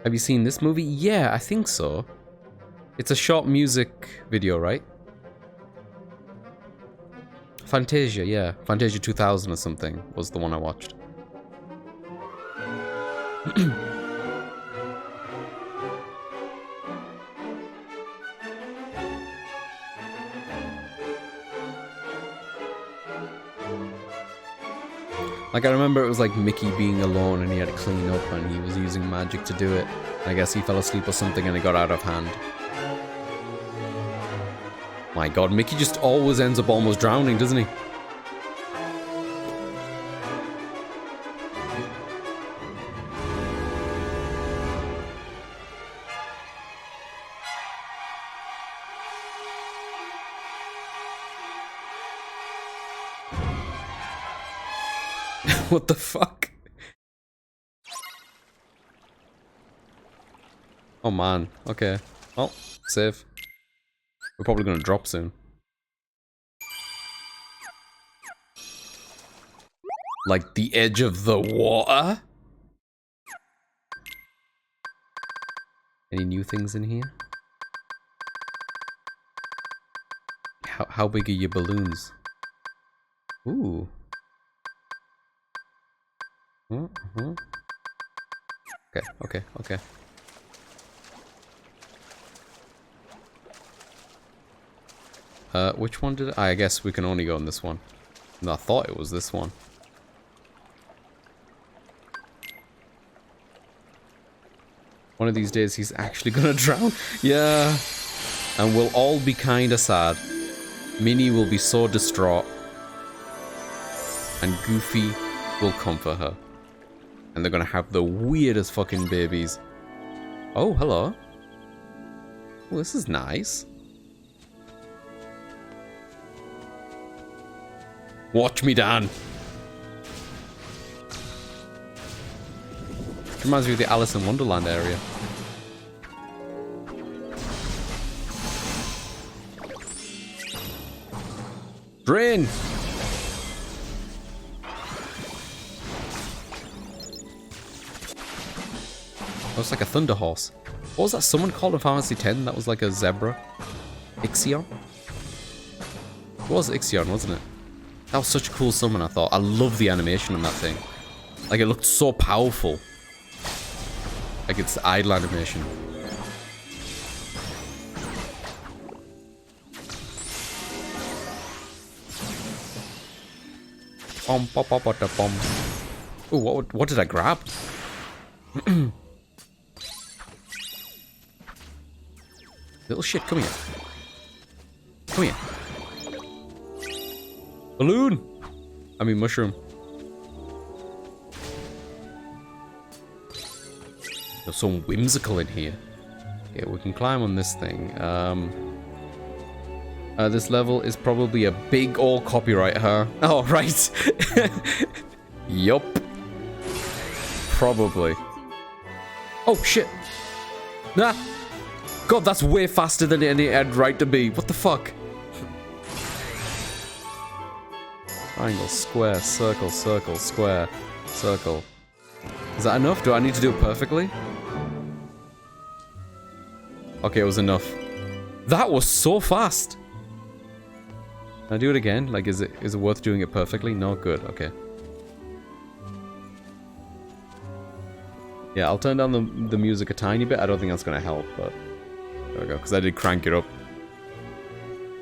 Have you seen this movie? Yeah, I think so. It's a short music video, right? Fantasia, yeah. Fantasia 2000 or something was the one I watched. Like, I remember it was like Mickey being alone and he had to clean up and he was using magic to do it. I guess he fell asleep or something and it got out of hand. My god, Mickey just always ends up almost drowning, doesn't he? What the fuck? Oh man, okay. Well, save. We're probably gonna drop soon. Like the edge of the water? Any new things in here? How big are your balloons? Ooh. Okay, okay, okay. Which one did I guess we can only go on this one. No, I thought it was this one. One of these days he's actually gonna drown. Yeah. And we'll all be kinda sad. Minnie will be so distraught. And Goofy will comfort her. And they're gonna have the weirdest fucking babies. Oh, hello. Oh, this is nice. Watch me, Dan. Reminds me of the Alice in Wonderland area. Drain! That was like a thunder horse. What was that summon called in Final Fantasy X that was like a zebra? Ixion? It was Ixion, wasn't it? That was such a cool summon, I thought. I love the animation on that thing. Like, it looked so powerful. Like, it's idle animation. Bom, bom, bom, bom, bom. Ooh, what did I grab? Little shit, come here. Come here. Balloon! I mean mushroom. There's so whimsical in here. Okay, we can climb on this thing. This level is probably a big old copyright, huh? Oh, right. Yup. Probably. Oh, shit. Nah. God, that's way faster than it had right to be. What the fuck? triangle, square, circle, circle, square, circle. Is that enough? Do I need to do it perfectly? Okay, it was enough. That was so fast! Can I do it again? Like, is it worth doing it perfectly? No? Good, okay. Yeah, I'll turn down the music a tiny bit. I don't think that's going to help, but... There we go, because I did crank it up.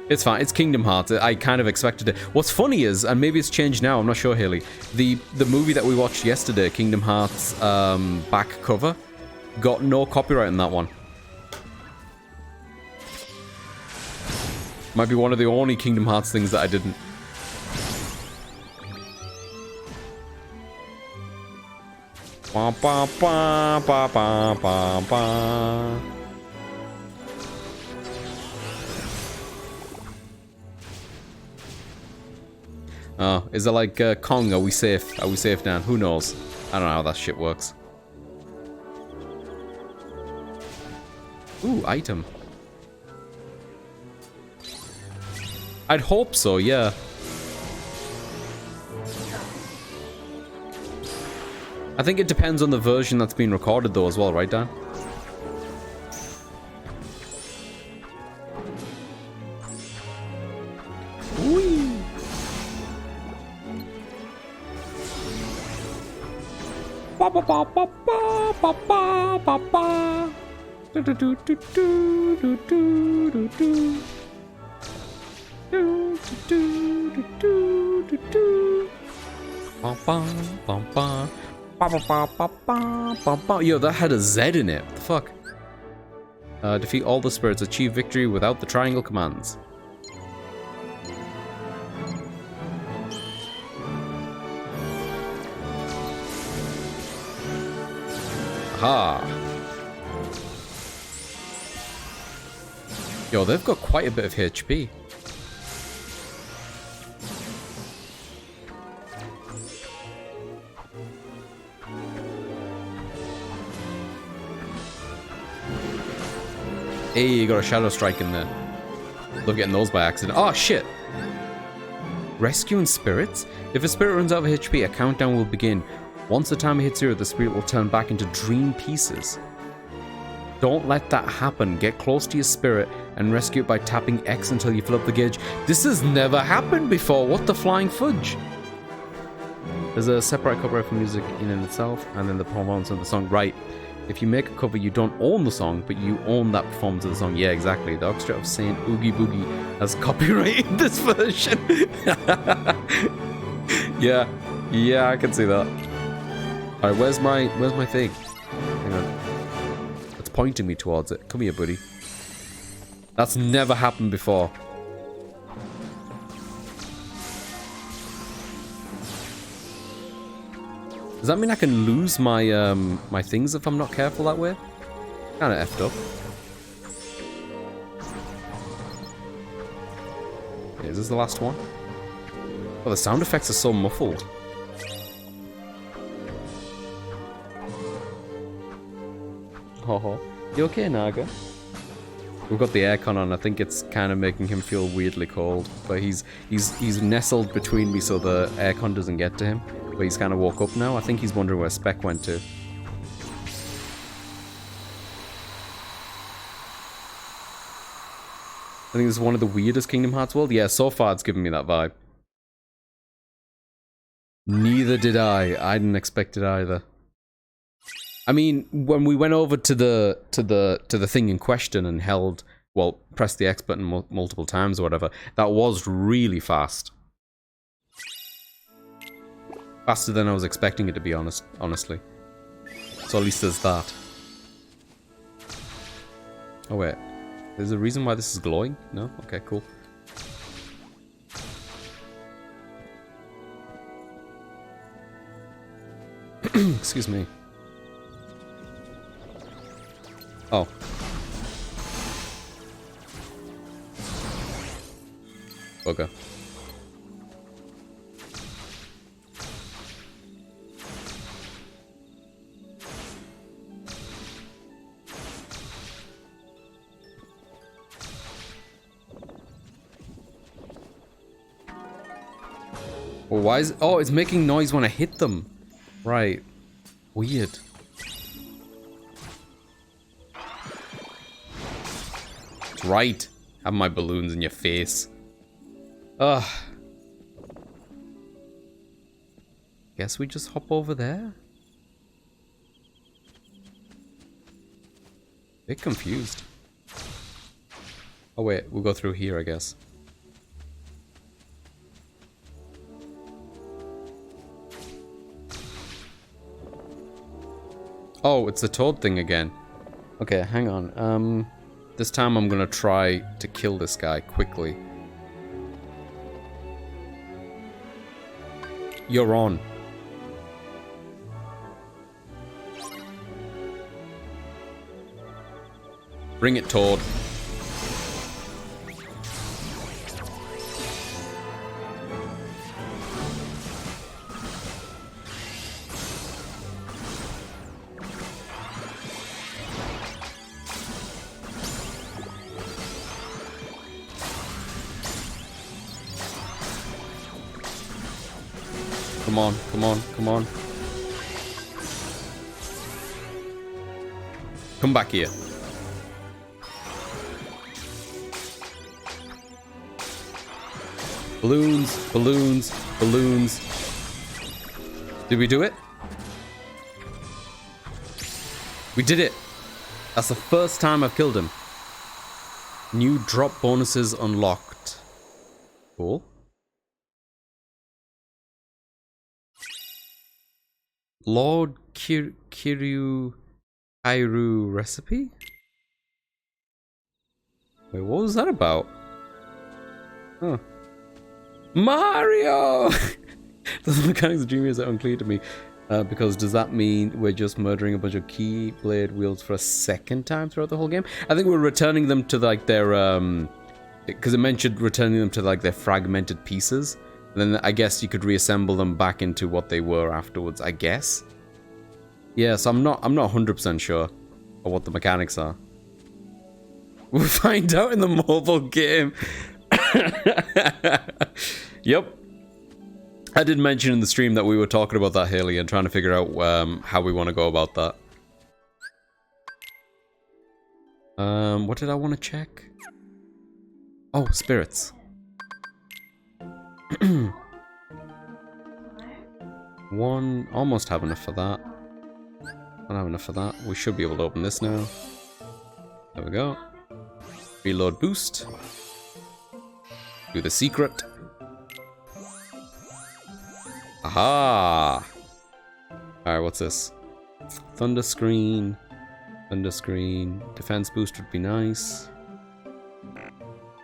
It's fine, it's Kingdom Hearts. I kind of expected it. What's funny is, and maybe it's changed now, I'm not sure, Haley. The movie that we watched yesterday, Kingdom Hearts back cover, got no copyright in that one. Might be one of the only Kingdom Hearts things that I didn't. Ba ba ba ba ba ba ba. Oh, is it like Kong? Are we safe? Are we safe, Dan? Who knows? I don't know how that shit works. Ooh, item. I'd hope so, yeah. I think it depends on the version that's being recorded though as well, right, Dan? Whee! Ba ba ba ba ba ba ba ba ba. Do do do do do do do do. Do do do do do do. Bum bum bum bum. Ba ba ba ba ba ba ba. Yo, that had a Z in it. What the fuck? Defeat all the spirits. Achieve victory without the triangle commands. Aha. Yo, they've got quite a bit of HP. Hey, you got a Shadow Strike in there. Love getting those by accident. Oh, shit. Rescuing spirits? If a spirit runs out of HP, a countdown will begin. Once the timer hits 0, the spirit will turn back into dream pieces. Don't let that happen. Get close to your spirit and rescue it by tapping X until you fill up the gauge. This has never happened before. What the flying fudge? There's a separate copyright for music in and itself, and then the performance of the song. Right. If you make a cover, you don't own the song, but you own that performance of the song. Yeah, exactly. The orchestra of Saint Oogie Boogie has copyrighted this version. Yeah, I can see that. Alright, where's my thing? Hang on. It's pointing me towards it. Come here, buddy. That's never happened before. Does that mean I can lose my my things if I'm not careful that way? Kinda effed up. Okay, is this the last one? Oh, the sound effects are so muffled. Oh, you okay, Naga? We've got the aircon on. I think it's kind of making him feel weirdly cold, but he's nestled between me so the aircon doesn't get to him. But he's kind of woke up now. I think he's wondering where Spec went to. I think this is one of the weirdest Kingdom Hearts world. Yeah, so far it's given me that vibe. Neither did I. I didn't expect it either. I mean, when we went over to the thing in question and held, well, pressed the X button multiple times or whatever, that was really fast. Faster than I was expecting it to be, honestly. So at least there's that. Oh wait, there's a reason why this is glowing? No? Okay, cool. Excuse me. Oh. Okay. Well, why is... Oh, it's making noise when I hit them. Right. Weird. That's right. Have my balloons in your face. Ugh. Guess we just hop over there? Bit confused. Oh wait, we'll go through here, I guess. Oh, it's the toad thing again. Okay, hang on. This time I'm gonna try to kill this guy quickly. You're on. Bring it, Toad. Come on, come on, come on. Come back here. Balloons, balloons, balloons. Did we do it? We did it. That's the first time I've killed him. New drop bonuses unlocked. Cool. Lord Kairu recipe? Wait, what was that about? Huh. Mario! The mechanics of Dreamers are unclear to me. Because does that mean we're just murdering a bunch of Keyblade wields for a second time throughout the whole game? I think we're returning them to like their because it mentioned returning them to like their fragmented pieces. And then I guess you could reassemble them back into what they were afterwards, I guess. Yeah, so I'm not 100% sure of what the mechanics are. We'll find out in the mobile game. Yep. I did mention in the stream that we were talking about that, Haley, and trying to figure out how we want to go about that. What did I want to check? Oh, spirits. One, almost have enough for that. Don't have enough for that. We should be able to open this now. There we go. Reload boost. Do the secret. Aha! Alright, what's this? Thunder screen. Thunder screen. Defense boost would be nice.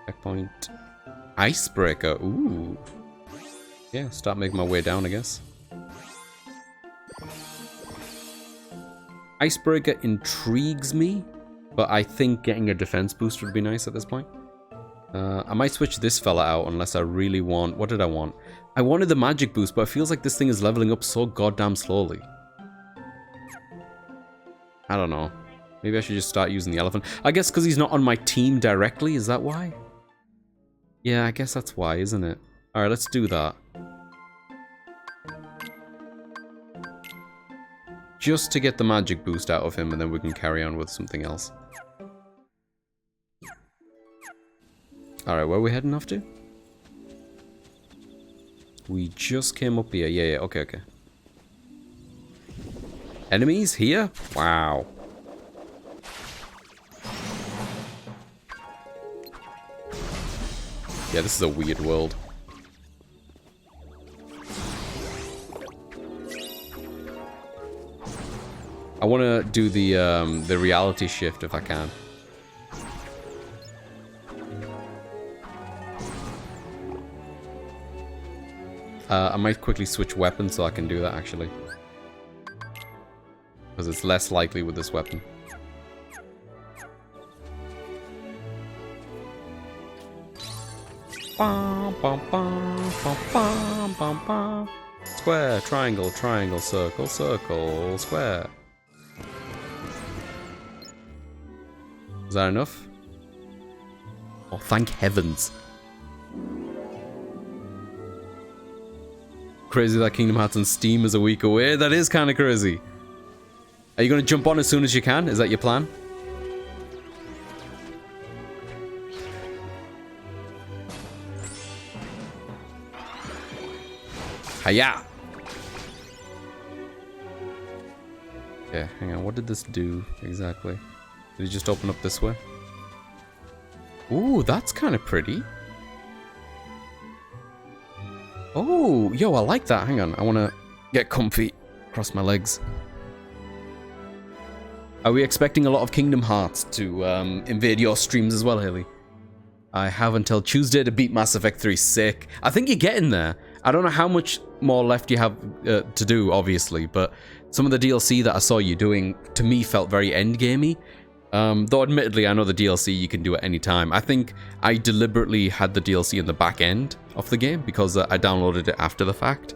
Checkpoint. Icebreaker. Ooh. Yeah, start making my way down, I guess. Icebreaker intrigues me, but I think getting a defense boost would be nice at this point. I might switch this fella out unless I really want... What did I want? I wanted the magic boost, but it feels like this thing is leveling up so goddamn slowly. I don't know. Maybe I should just start using the elephant. I guess because he's not on my team directly, is that why? Yeah, I guess that's why, isn't it? Alright, let's do that. Just to get the magic boost out of him, and then we can carry on with something else. Alright, where are we heading off to? We just came up here. Yeah, okay, okay. Enemies here? Wow. Yeah, this is a weird world. I want to do the reality shift if I can. I might quickly switch weapons so I can do that actually. Because it's less likely with this weapon. Bum, bum, bum, bum, bum, bum, bum. Square, triangle, triangle, circle, circle, square. Is that enough? Oh, thank heavens. Crazy that Kingdom Hearts on Steam is a week away. That is kind of crazy. Are you going to jump on as soon as you can? Is that your plan? Hiya! Okay, hang on. What did this do exactly? Did it just open up this way? Ooh, that's kind of pretty. Oh, yo, I like that. Hang on. I want to get comfy. Cross my legs. Are we expecting a lot of Kingdom Hearts to invade your streams as well, Haley? I have until Tuesday to beat Mass Effect 3. Sick. I think you're getting there. I don't know how much more left you have to do, obviously, but some of the DLC that I saw you doing, to me, felt very endgamey. Though admittedly, I know the DLC you can do at any time. I think I deliberately had the DLC in the back end of the game because I downloaded it after the fact.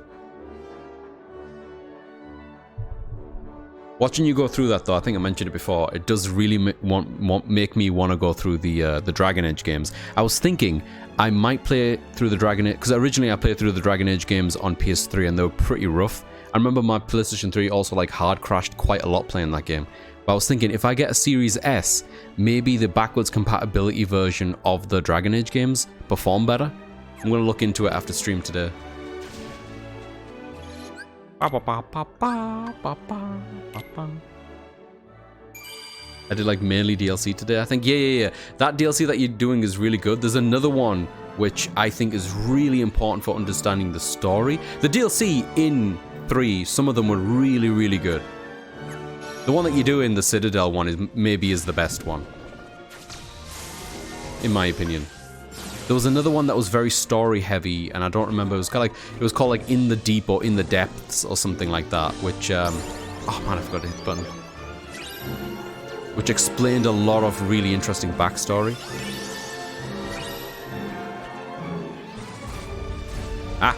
Watching you go through that, though, I think I mentioned it before, it does really make me want to go through the Dragon Age games. I was thinking I might play through the Dragon Age, because originally I played through the Dragon Age games on PS3 and they were pretty rough. I remember my PlayStation 3 also like hard crashed quite a lot playing that game. But I was thinking if I get a Series S, maybe the backwards compatibility version of the Dragon Age games perform better. I'm going to look into it after stream today. I did like mainly DLC today. I think, yeah. That DLC that you're doing is really good. There's another one which I think is really important for understanding the story. The DLC in 3, some of them were really, really good. The one that you do in the Citadel one is the best one, in my opinion. There was another one that was very story heavy, and I don't remember. It was called like In the Deep or In the Depths or something like that. Which oh man, I forgot to hit the button. Which explained a lot of really interesting backstory. Ah.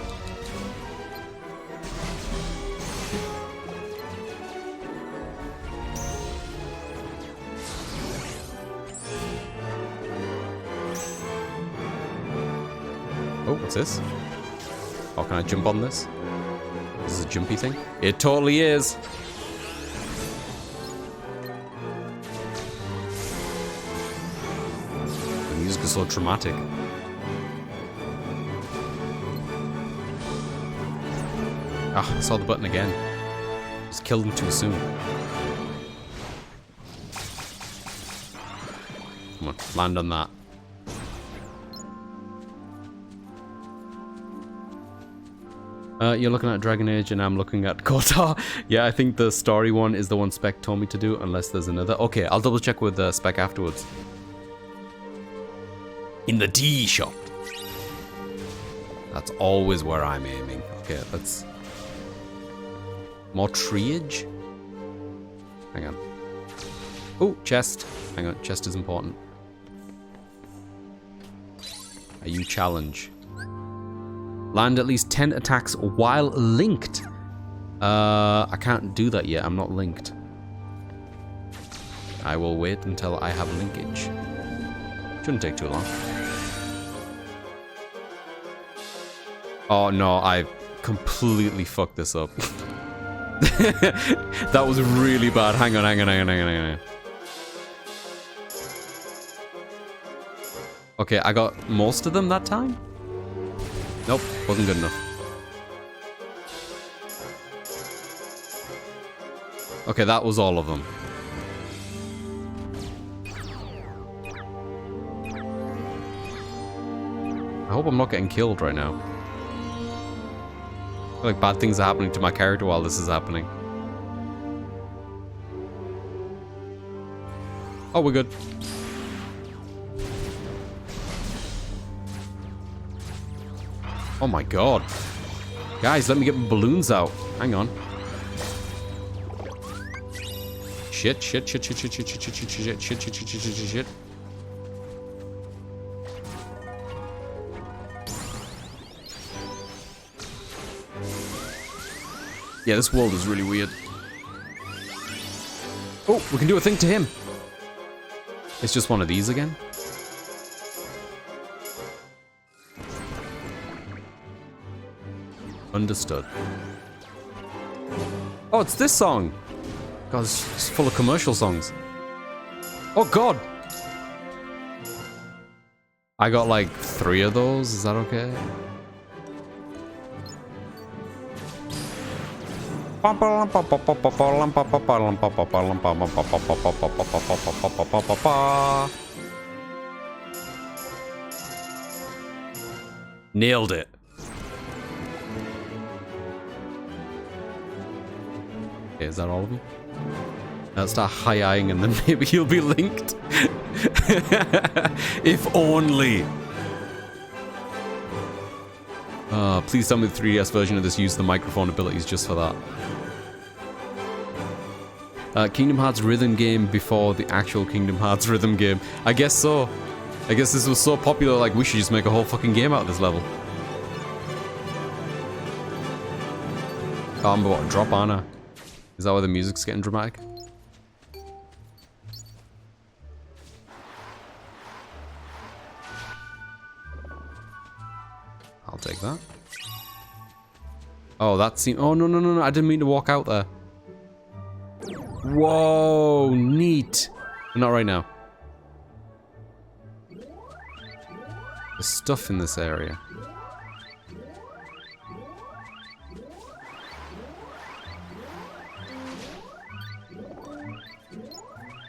Oh, what's this? Oh, can I jump on this? This is a jumpy thing? It totally is! The music is so dramatic. Ah, I saw the button again. Just killed him too soon. Come on, land on that. You're looking at Dragon Age and I'm looking at KOTOR. Yeah, I think the story one is the one Spec told me to do, unless there's another. Okay, I'll double check with Spec afterwards. In the tea shop. That's always where I'm aiming. Okay, let's... More triage? Hang on. Oh, chest. Hang on, chest is important. Are you challenge? Land at least 10 attacks while linked. I can't do that yet. I'm not linked. I will wait until I have linkage. Shouldn't take too long. Oh no, I completely fucked this up. That was really bad. Hang on. Okay, I got most of them that time? Nope, wasn't good enough. Okay, that was all of them. I hope I'm not getting killed right now. I feel like bad things are happening to my character while this is happening. Oh, we're good. Oh my god. Guys, let me get my balloons out. Hang on. Shit. Yeah, this world is really weird. Oh, we can do a thing to him. It's just one of these again. Understood. Oh, it's this song. God, it's full of commercial songs. Oh, God. I got like 3 of those. Is that okay? Nailed it. Okay, is that all of them? I'll start high-eyeing and then maybe you'll be linked. If only. Please tell me the 3DS version of this used the microphone abilities just for that. Kingdom Hearts rhythm game before the actual Kingdom Hearts rhythm game. I guess so. I guess this was so popular, like, we should just make a whole fucking game out of this level. Oh, I'm about to drop Anna. Is that why the music's getting dramatic? I'll take that. Oh, that seemed... Oh, no. I didn't mean to walk out there. Whoa, neat. Not right now. There's stuff in this area.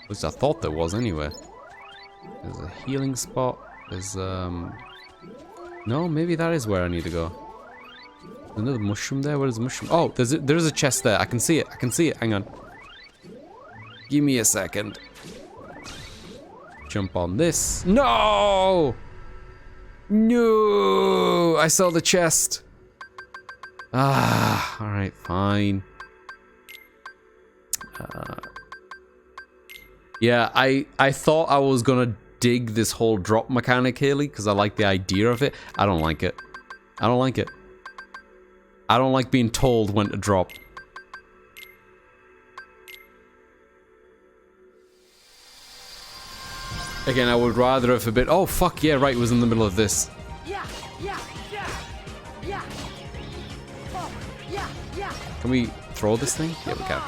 At least I thought there was anyway. There's a healing spot. There's, No, maybe that is where I need to go. Another mushroom there? What is the mushroom? Oh, there's a chest there. I can see it. I can see it. Hang on. Give me a second. Jump on this. No! No! I saw the chest. Ah, alright, fine. Yeah, I thought I was gonna dig this whole drop mechanic, Haley, because I like the idea of it. I don't like it. I don't like it. I don't like being told when to drop. Again, I would rather have a bit... Oh, fuck, yeah, right, it was in the middle of this. Can we throw this thing? Yeah, we can.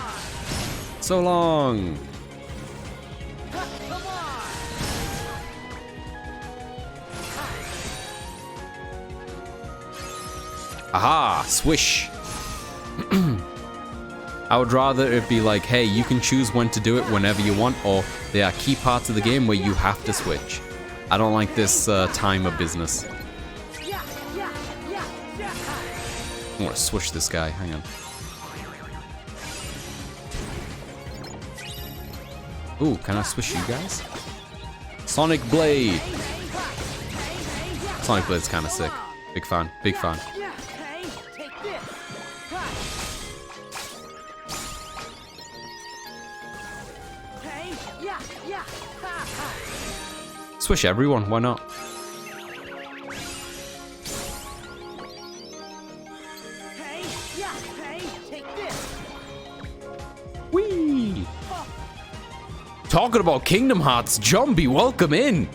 So long! Aha! Swish! I would rather it be like, hey, you can choose when to do it whenever you want, or there are key parts of the game where you have to switch. I don't like this timer business. I want to switch this guy. Hang on. Ooh, can I switch you guys? Sonic Blade! Sonic Blade's kind of sick. Big fan. Big fan. Swish everyone, why not? Whee! Talking about Kingdom Hearts, Jumbie, welcome in!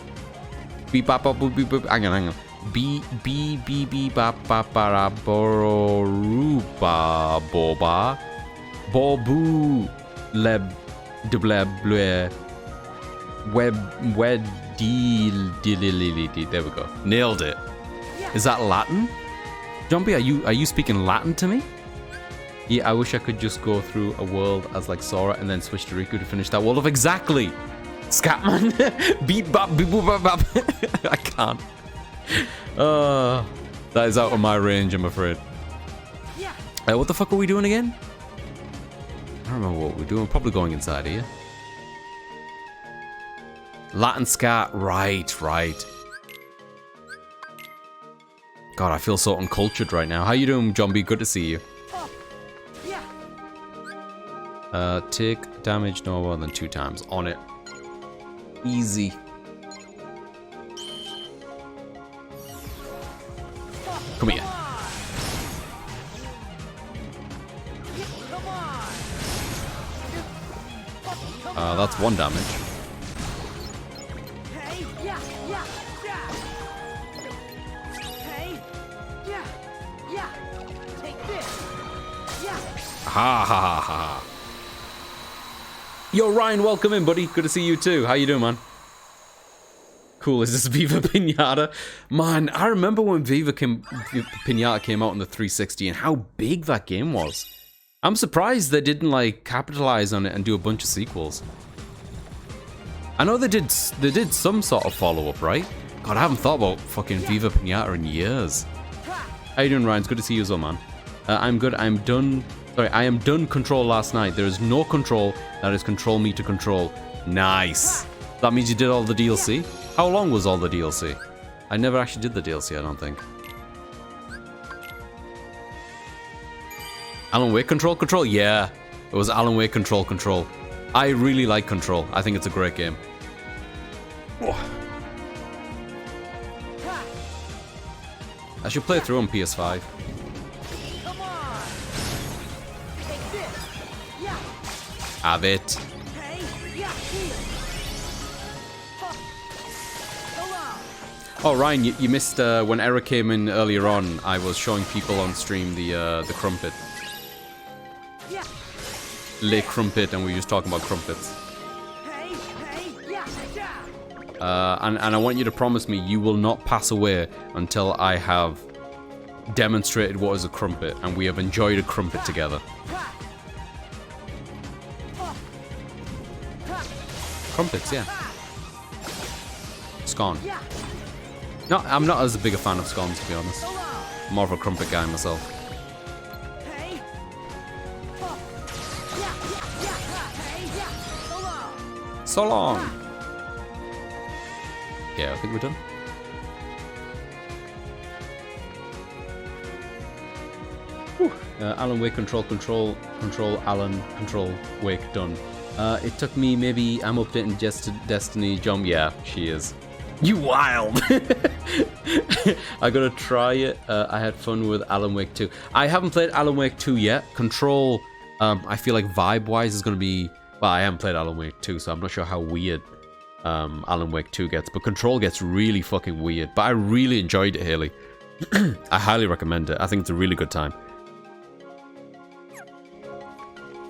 Beep bop bop boop beep boop. Hang on. Beep beep beep beep bop bop bara boruba boba bobu leb dubleb blue web wed. There we go. Nailed it. Is that Latin? Jumbie, are you speaking Latin to me? Yeah, I wish I could just go through a world as like Sora and then switch to Riku to finish that world of exactly. Scatman. Beep bop beep boop bop bop. I can't. That is out of my range, I'm afraid. What the fuck are we doing again? I don't remember what we're doing. Probably going inside here. Latin scat, right. God, I feel so uncultured right now. How you doing, Jumbie? Good to see you. Take damage no more than 2 times. On it. Easy. Come here. That's 1 damage. Ha ha ha ha. Yo, Ryan, welcome in, buddy. Good to see you too. How you doing, man? Cool, is this Viva Pinata? Man, I remember when Viva Pinata came out on the 360 and how big that game was. I'm surprised they didn't, like, capitalize on it and do a bunch of sequels. I know they did some sort of follow-up, right? God, I haven't thought about fucking Viva Pinata in years. How you doing, Ryan? It's good to see you as well, man. I'm good. I'm done. Sorry, I am done Control last night. There is no Control. That is Control Me to Control. Nice. That means you did all the DLC? How long was all the DLC? I never actually did the DLC, I don't think. Alan Wake Control? Yeah. It was Alan Wake Control. I really like Control. I think it's a great game. Oh. I should play it through on PS5. Come on. Take this. Yeah. Have it. Hey. Yeah. Oh, Ryan, you missed when Eric came in earlier on. I was showing people on stream the crumpet. Yeah. Le Crumpet, and we were just talking about crumpets. Hey. Yeah. And I want you to promise me you will not pass away until I have demonstrated what is a crumpet and we have enjoyed a crumpet together. Crumpets, yeah. Scone. No, I'm not as big a fan of scones, to be honest. More of a crumpet guy myself. So long. Yeah, I think we're done. Alan Wake Control, Alan Control Wake done. It took me maybe, I'm updating Destiny Jump. Yeah, she is. You wild! I gotta try it. I had fun with Alan Wake 2. I haven't played Alan Wake 2 yet. Control, I feel like vibe-wise is gonna be... Well, I haven't played Alan Wake 2, so I'm not sure how weird Alan Wake 2 gets. But Control gets really fucking weird. But I really enjoyed it, Haley. I highly recommend it. I think it's a really good time.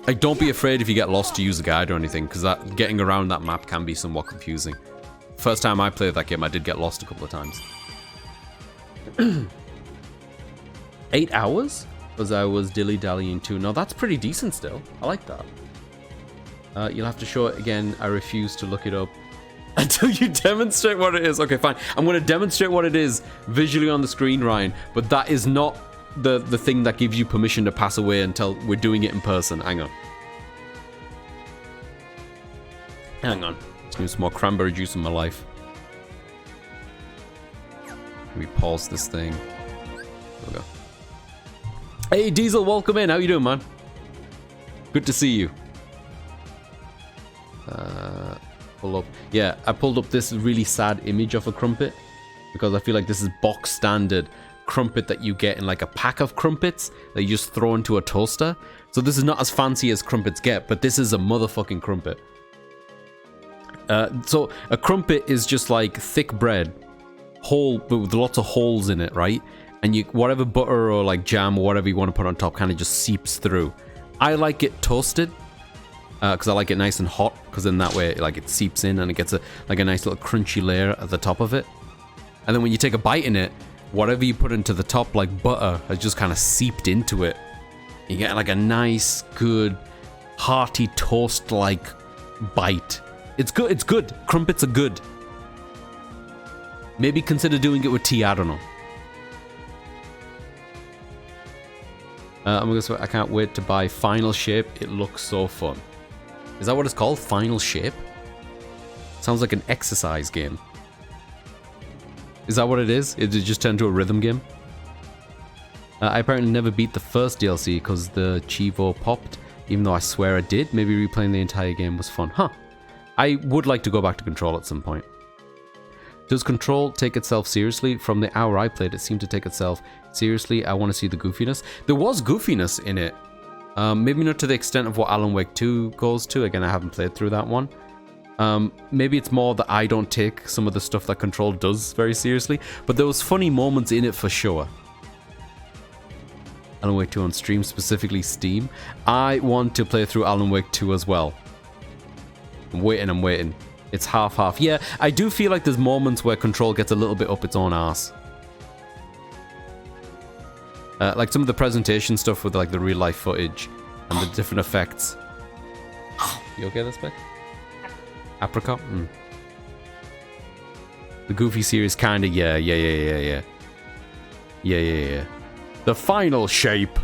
Like, don't be afraid if you get lost to use a guide or anything, because getting around that map can be somewhat confusing. First time I played that game, I did get lost a couple of times. 8 hours? Because I was dilly-dallying too. No, that's pretty decent still. I like that. You'll have to show it again. I refuse to look it up until you demonstrate what it is. Okay, fine. I'm going to demonstrate what it is visually on the screen, Ryan. But that is not the thing that gives you permission to pass away until we're doing it in person. Hang on. Hang on. Just need some more cranberry juice in my life. Let me pause this thing. There we go. Hey, Diesel, welcome in. How you doing, man? Good to see you. Pull up. Yeah, I pulled up this really sad image of a crumpet because I feel like this is box standard crumpet that you get in like a pack of crumpets that you just throw into a toaster. So this is not as fancy as crumpets get, but this is a motherfucking crumpet. So a crumpet is just like thick bread, but with lots of holes in it, right? And you whatever butter or like jam or whatever you want to put on top kind of just seeps through. I like it toasted because I like it nice and hot, because then that way like it seeps in and it gets a nice little crunchy layer at the top of it. And then when you take a bite in it, whatever you put into the top like butter has just kind of seeped into it. You get like a nice, good, hearty toast-like bite. It's good. It's good. Crumpets are good. Maybe consider doing it with tea. I don't know. I can't wait to buy Final Shape. It looks so fun. Is that what it's called? Final Shape? Sounds like an exercise game. Is that what it is? It just turned into a rhythm game? I apparently never beat the first DLC because the Chivo popped, even though I swear I did. Maybe replaying the entire game was fun. Huh. I would like to go back to Control at some point. Does Control take itself seriously? From the hour I played, it seemed to take itself seriously. I want to see the goofiness. There was goofiness in it. Maybe not to the extent of what Alan Wake 2 goes to. Again, I haven't played through that one. Maybe it's more that I don't take some of the stuff that Control does very seriously. But there was funny moments in it for sure. Alan Wake 2 on stream, specifically Steam. I want to play through Alan Wake 2 as well. I'm waiting. It's half-half. Yeah, I do feel like there's moments where Control gets a little bit up its own ass. Like some of the presentation stuff with like the real-life footage and the different effects. You okay there, Spec? Apricot? Mm. The Goofy series kinda, yeah. The final shape.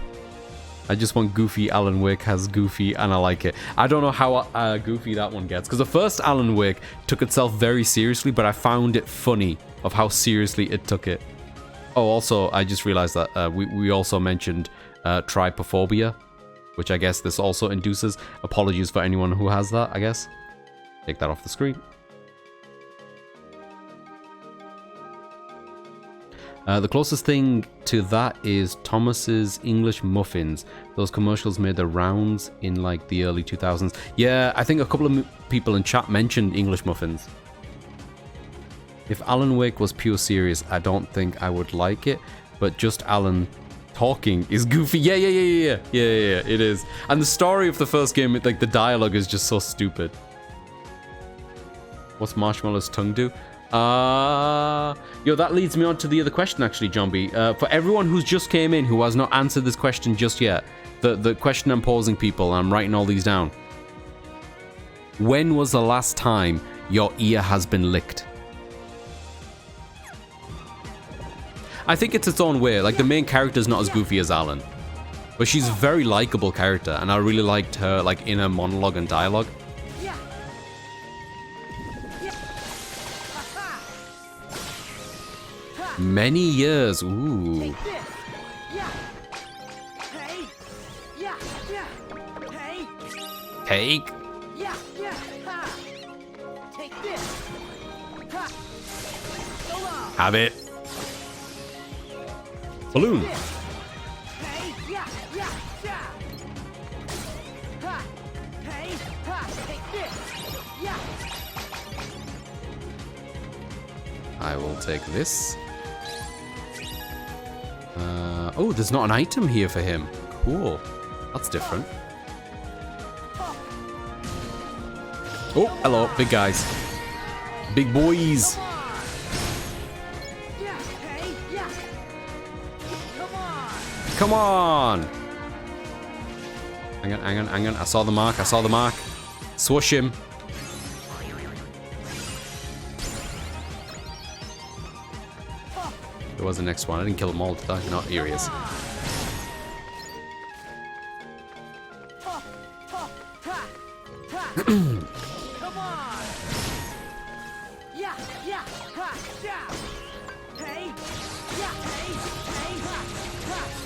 I just want Goofy. Alan Wake has Goofy, and I like it. I don't know how goofy that one gets, because the first Alan Wake took itself very seriously, but I found it funny of how seriously it took it. Oh, also, I just realized that we also mentioned trypophobia, which I guess this also induces. Apologies for anyone who has that, I guess. Take that off the screen. The closest thing to that is Thomas's English Muffins. Those commercials made the rounds in like the early 2000s. Yeah, I think a couple of people in chat mentioned English Muffins. If Alan Wake was pure serious, I don't think I would like it. But just Alan talking is goofy. Yeah, it is. And the story of the first game, like the dialogue is just so stupid. What's Marshmallow's tongue do? Yo, that leads me on to the other question, actually, John B. For everyone who's just came in who has not answered this question just yet, the question I'm posing people, and I'm writing all these down. When was the last time your ear has been licked? I think it's its own way. Like, the main character's not as goofy as Alan, but she's a very likable character, and I really liked her, like, inner monologue and dialogue. Many years, ooh. Take. Have it. Balloon. I will take this. Oh, there's not an item here for him. Cool. That's different. Oh, hello, big guys. Big boys. Come on. Hang on. I saw the mark. Swoosh him. There was the next one. I didn't kill them all, did I? No, here he is.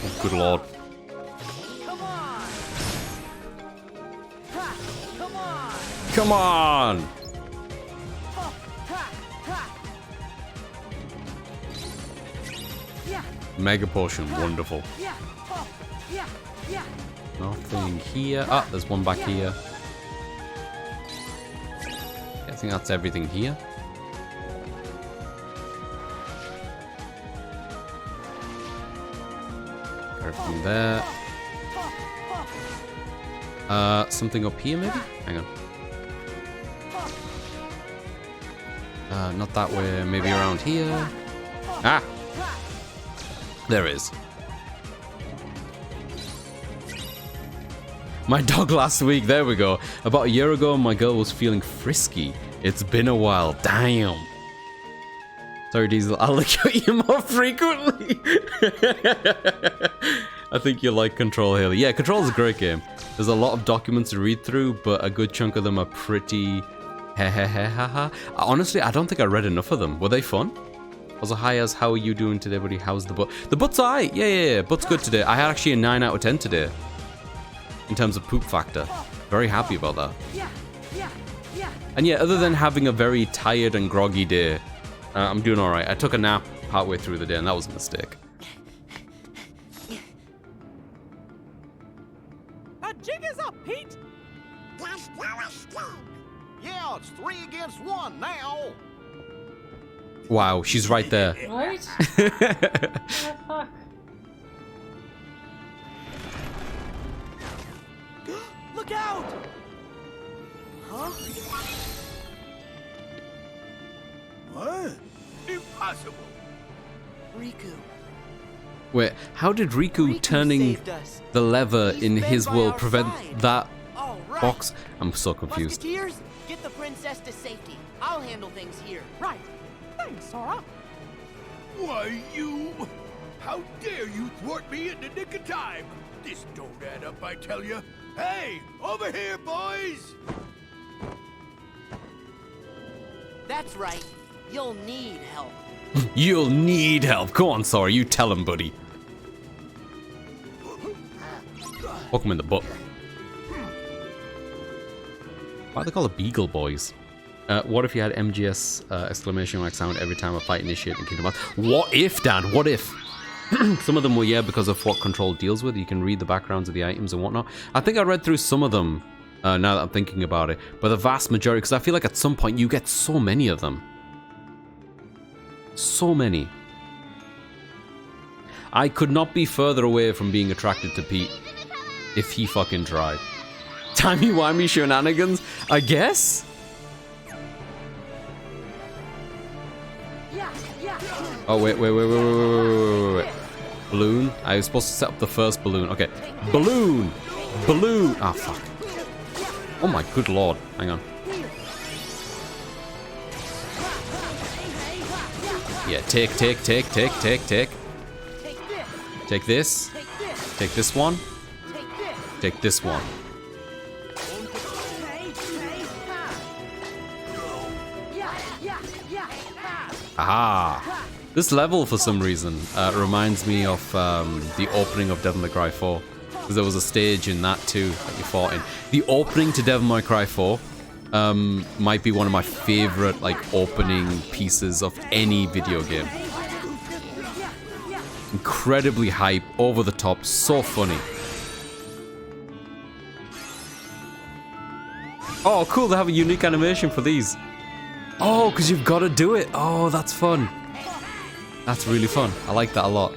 Oh, good lord. Come on! Mega potion, wonderful. Nothing here. Ah, there's one back here. I think that's everything here. Everything there. Something up here maybe? Hang on. Not that way, maybe around here. Ah! There is. My dog last week, there we go. About a year ago, my girl was feeling frisky. It's been a while, damn. Sorry, Diesel, I'll look at you more frequently. I think you like Control, Haley. Yeah, Control is a great game. There's a lot of documents to read through, but a good chunk of them are pretty... Honestly, I don't think I read enough of them. Were they fun? Also, hi, as how are you doing today, buddy? How's the butt? The butt's alright. Yeah. Butt's good today. I had actually a 9 out of 10 today. In terms of poop factor. Very happy about that. And yeah, other than having a very tired and groggy day, I'm doing alright. I took a nap partway through the day, and that was a mistake. A jig is up, Pete! That's devastating. Yeah, it's 3 against 1 now. Wow, she's right there. Right? What the fuck? What? Impossible. Riku. Wait, how did Riku turning saved us. the lever He's in been his by world our prevent side. that All right. box? I'm so confused. Musketeers, get the princess to safety. I'll handle things here. Right. Thanks, Sora. Why, you... How dare you thwart me in the nick of time? This don't add up, I tell you. Hey, over here, boys! That's right. You'll need help. You'll need help. Go on, Sora. You tell him, buddy. Poke him in the butt. Why do they call it Beagle Boys? What if you had MGS exclamation mark sound every time a fight initiated in Kingdom Hearts? What if, Dan? What if? Some of them were, yeah, because of what Control deals with. You can read the backgrounds of the items and whatnot. I think I read through some of them now that I'm thinking about it. But the vast majority, because I feel like at some point you get so many of them. So many. I could not be further away from being attracted to Pete if he fucking tried. Timey-wimey shenanigans, I guess? Oh, wait. Balloon? I was supposed to set up the first balloon. Okay. Balloon! Balloon! Ah, fuck. Oh my good lord. Hang on. Yeah, take. Take this. Take this one. Take this one. Aha! This level, for some reason, reminds me of the opening of Devil May Cry 4. Because there was a stage in that too that you fought in. The opening to Devil May Cry 4 might be one of my favorite opening pieces of any video game. Incredibly hype, over the top, so funny. Oh, cool, they have a unique animation for these. Oh, because you've got to do it. Oh, that's fun. That's really fun. I like that a lot.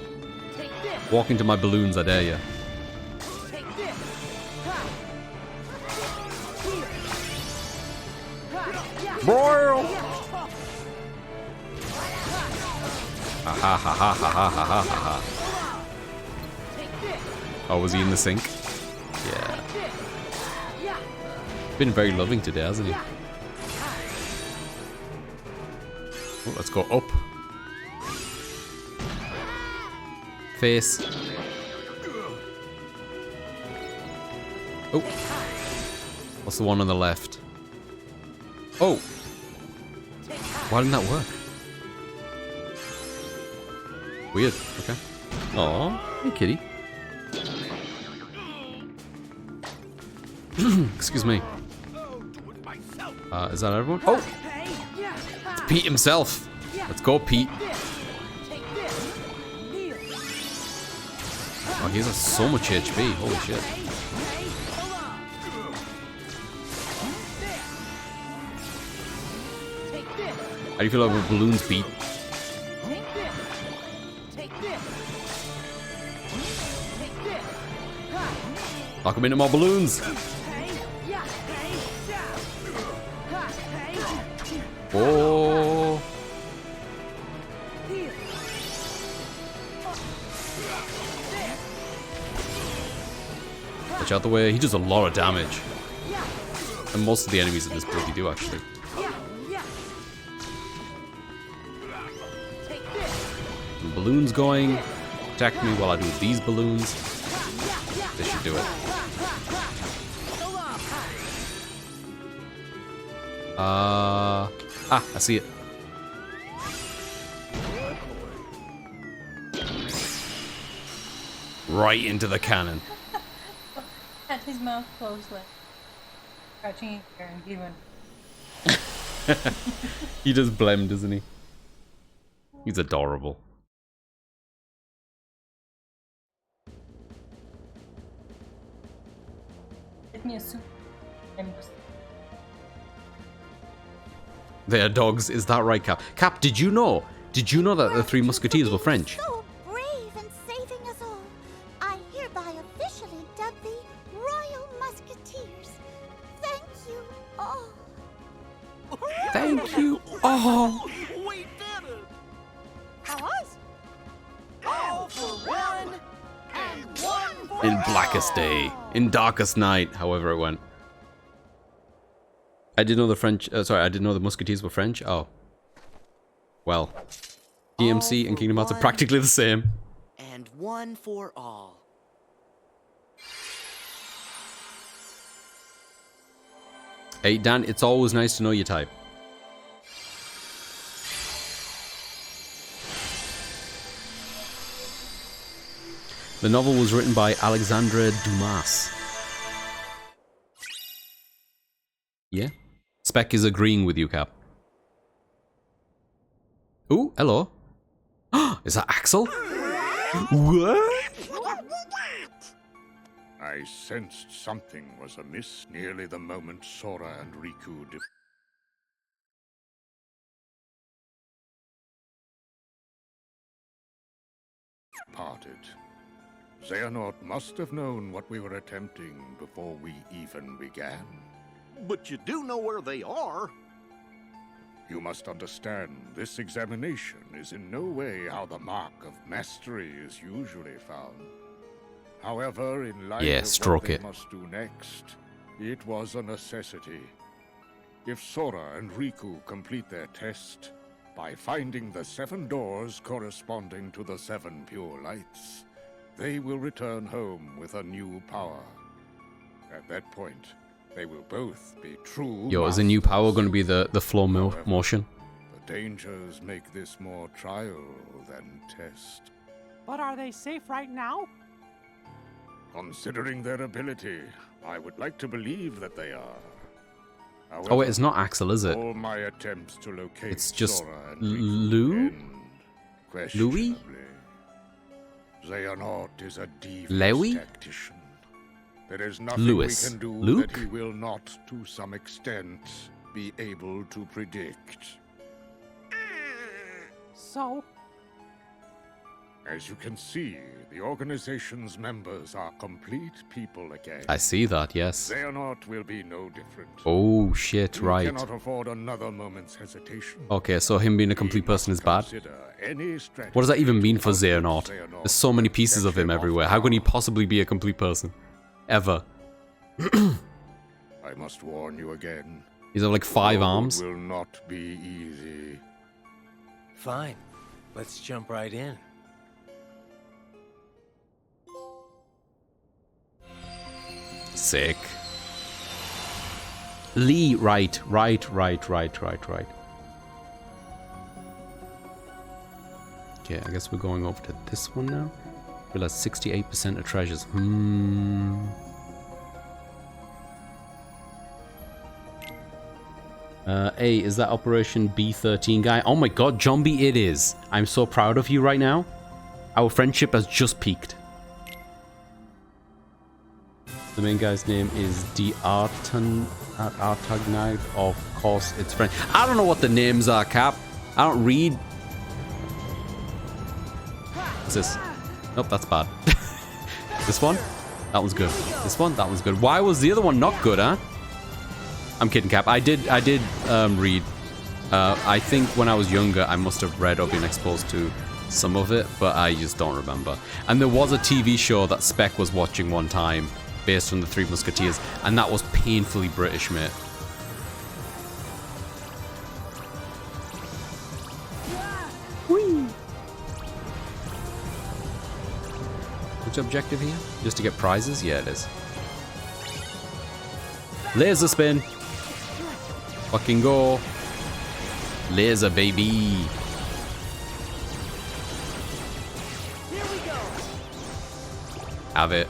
Walk into my balloons, I dare you. Broil! Ha ha ha ha ha ha ha ha. Oh, was he in the sink? Yeah. Been very loving today, hasn't he? Oh, let's go up. Face. Oh. What's the one on the left? Oh. Why didn't that work? Weird. Okay. Aw, hey kitty. Excuse me. Is that everyone? Oh! It's Pete himself. Let's go, Pete. Oh, he has so much HP. Holy shit. How do you feel about balloons, Pete? Lock him into my balloons. Oh. Watch out the way. He does a lot of damage. And most of the enemies in this build do actually. Some balloons going. Protect me while I do these balloons. This should do it. I see it. Right into the cannon. Had his mouth closed, like scratching his ear, and he went. He does blem, doesn't he? He's adorable. Get me a soup. They are dogs, is that right, Cap? Cap, did you know? Did you know that the Three Musketeers were French? So brave in saving us all. I hereby officially dub thee Royal Musketeers. Thank you all. Thank you. Oh. We did it! Us? All for one, and one for In blackest day, in darkest night, however it went. I didn't know the French. Sorry, I didn't know the Musketeers were French. Oh. Well. DMC and Kingdom Hearts are practically the same. and one for all. Hey, Dan, it's always nice to know your type. The novel was written by Alexandre Dumas. Yeah? Spec is agreeing with you, Cap. Ooh, hello. Is that Axel? What? I sensed something was amiss nearly the moment Sora and Riku departed. Xehanort must have known what we were attempting before we even began. But you do know where they are. You must understand, this examination is in no way how the mark of mastery is usually found. However, in light Yeah, of stroke what they it. must do next, it was a necessity. If Sora and Riku complete their test, by finding the 7 doors corresponding to the 7 pure lights, they will return home with a new power. At that point, they will both be true Yo, is the new power masters. going to be the flow motion? The dangers make this more trial than test. But are they safe right now? Considering their ability, I would like to believe that they are. However, Oh wait, it's not Axel, is it? all my attempts to locate It's just Sora and Lou? Riku end Louis? questionably. Xehanort is a devious Louis? tactician. There is nothing Louis? we can do Luke? that he will not, to some extent, be able to predict. So, As you can see, the organization's members are complete people again. I see that, yes. Xehanort will be no different. Oh shit, We right. cannot afford another moment's hesitation. Okay, so him being a complete person is bad. Consider any strategy What does that even mean to for outwit Xehanort? There's so many pieces of him everywhere. How can he possibly be a complete person? Ever. I must warn you again. He's have like 5 the road arms. will not be easy. Fine. Let's jump right in. Sick. Lee, right. Okay, I guess we're going over to this one now. We'll have 68% of treasures. A, is that Operation B13 guy? Oh my god, John B, it is. I'm so proud of you right now. Our friendship has just peaked. The main guy's name is Artagnag. Of course, it's French. I don't know what the names are, Cap. I don't read. What's this? Nope, that's bad. This one? That one's good. This one? That one's good. Why was the other one not good, huh? I'm kidding, Cap. I did read. I think when I was younger, I must have read or been exposed to some of it, but I just don't remember. And there was a TV show that Spec was watching one time, based on the Three Musketeers, and that was painfully British, mate. Whee! What's the objective here? Just to get prizes? Yeah, it is. Laser spin! Fucking go! Laser, baby! Here we go. Have it.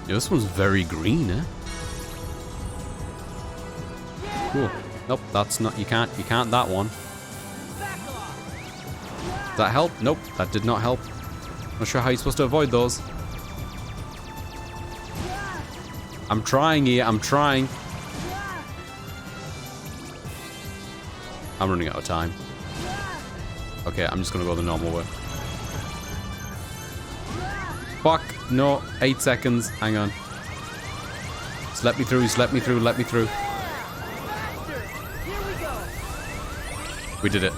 Yo, this one's very green, eh? Cool. Nope, that's not. You can't that one. Does that help? Nope, that did not help. Not sure how you're supposed to avoid those. I'm trying here, I'm trying. I'm running out of time. Okay, I'm just gonna go the normal way. Fuck, no, 8 seconds, hang on. Just let me through, just let me through, let me through. We did it.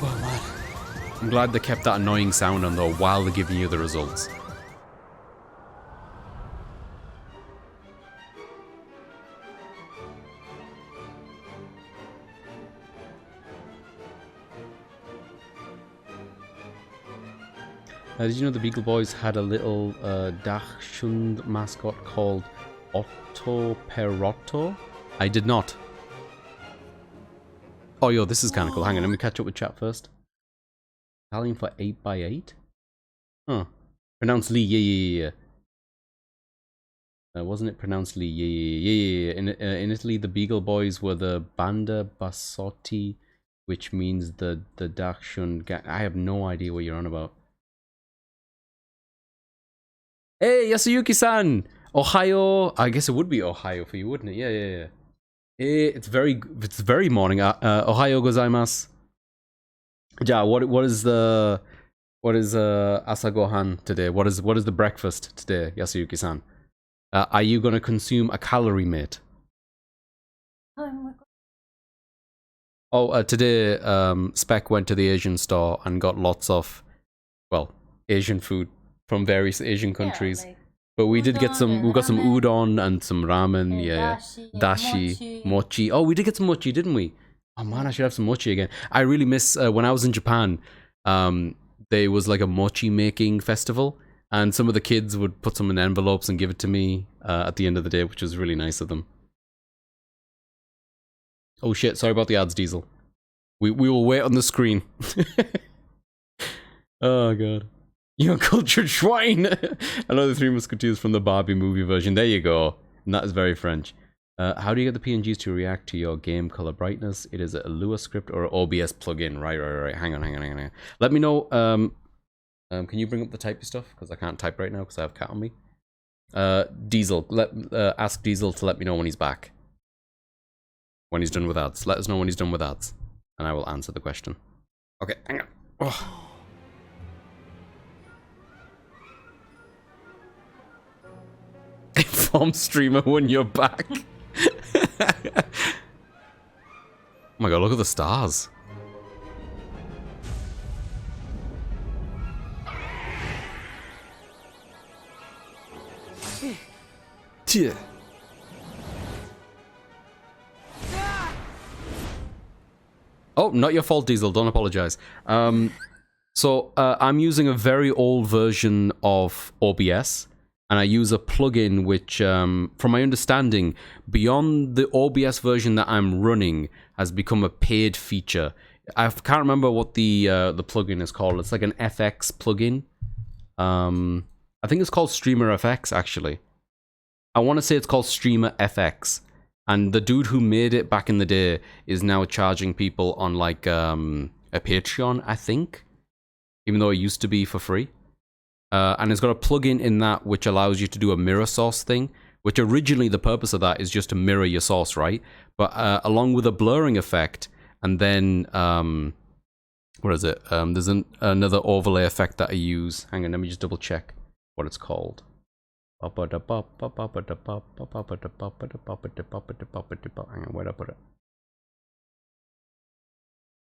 Oh, man. I'm glad they kept that annoying sound on, though, while they're giving you the results. Did you know the Beagle Boys had a little Dachshund mascot called Otto Perotto? I did not. Oh, yo, this is kind of cool. Hang on, let me catch up with chat first. Italian for 8x8? Huh. Pronounced Lee, yeah. Wasn't it pronounced Lee? Yeah. In Italy, the Beagle Boys were the Banda Bassotti, which means the Dachshund gang. I have no idea what you're on about. Hey, Yasuyuki-san! Ohio! I guess it would be Ohio for you, wouldn't it? Yeah. It's very morning. Ohio gozaimasu. Ja, what is asagohan today? What is the breakfast today, Yasuyuki-san? Are you gonna consume a calorie, mate? Oh, today Spec went to the Asian store and got lots of, well, Asian food from various Asian countries. Yeah, like but we did get some, we got some udon and some ramen, and yeah. dashi, Mochi. Oh, we did get some mochi, didn't we? Oh man, I should have some mochi again. I really miss, when I was in Japan, there was like a mochi making festival, and some of the kids would put some in envelopes and give it to me at the end of the day, which was really nice of them. Oh shit, sorry about the ads, Diesel. We will wait on the screen. Oh god. You uncultured swine! Another Three Musketeers from the Barbie movie version. There you go. And that is very French. How do you get the PNGs to react to your game color brightness? It is a Lua script or an OBS plugin. Right. Hang on. Let me know. Can you bring up the typey stuff? Because I can't type right now because I have cat on me. Diesel. Ask Diesel to let me know when he's back. When he's done with ads. Let us know when he's done with ads. And I will answer the question. Okay, hang on. Oh. Inform streamer when you're back. Oh my god, look at the stars. Oh, not your fault, Diesel. Don't apologize. So I'm using a very old version of OBS. And I use a plugin which, from my understanding, beyond the OBS version that I'm running, has become a paid feature. I can't remember what the plugin is called. It's like an FX plugin. I think it's called Streamer FX, actually. I want to say it's called Streamer FX. And the dude who made it back in the day is now charging people on like a Patreon, I think. Even though it used to be for free. And it's got a plugin in that which allows you to do a mirror source thing, which originally the purpose of that is just to mirror your source, right? But along with a blurring effect, and then, what is it? There's another overlay effect that I use. Hang on, let me just double check what it's called. Hang on, where'd I put it?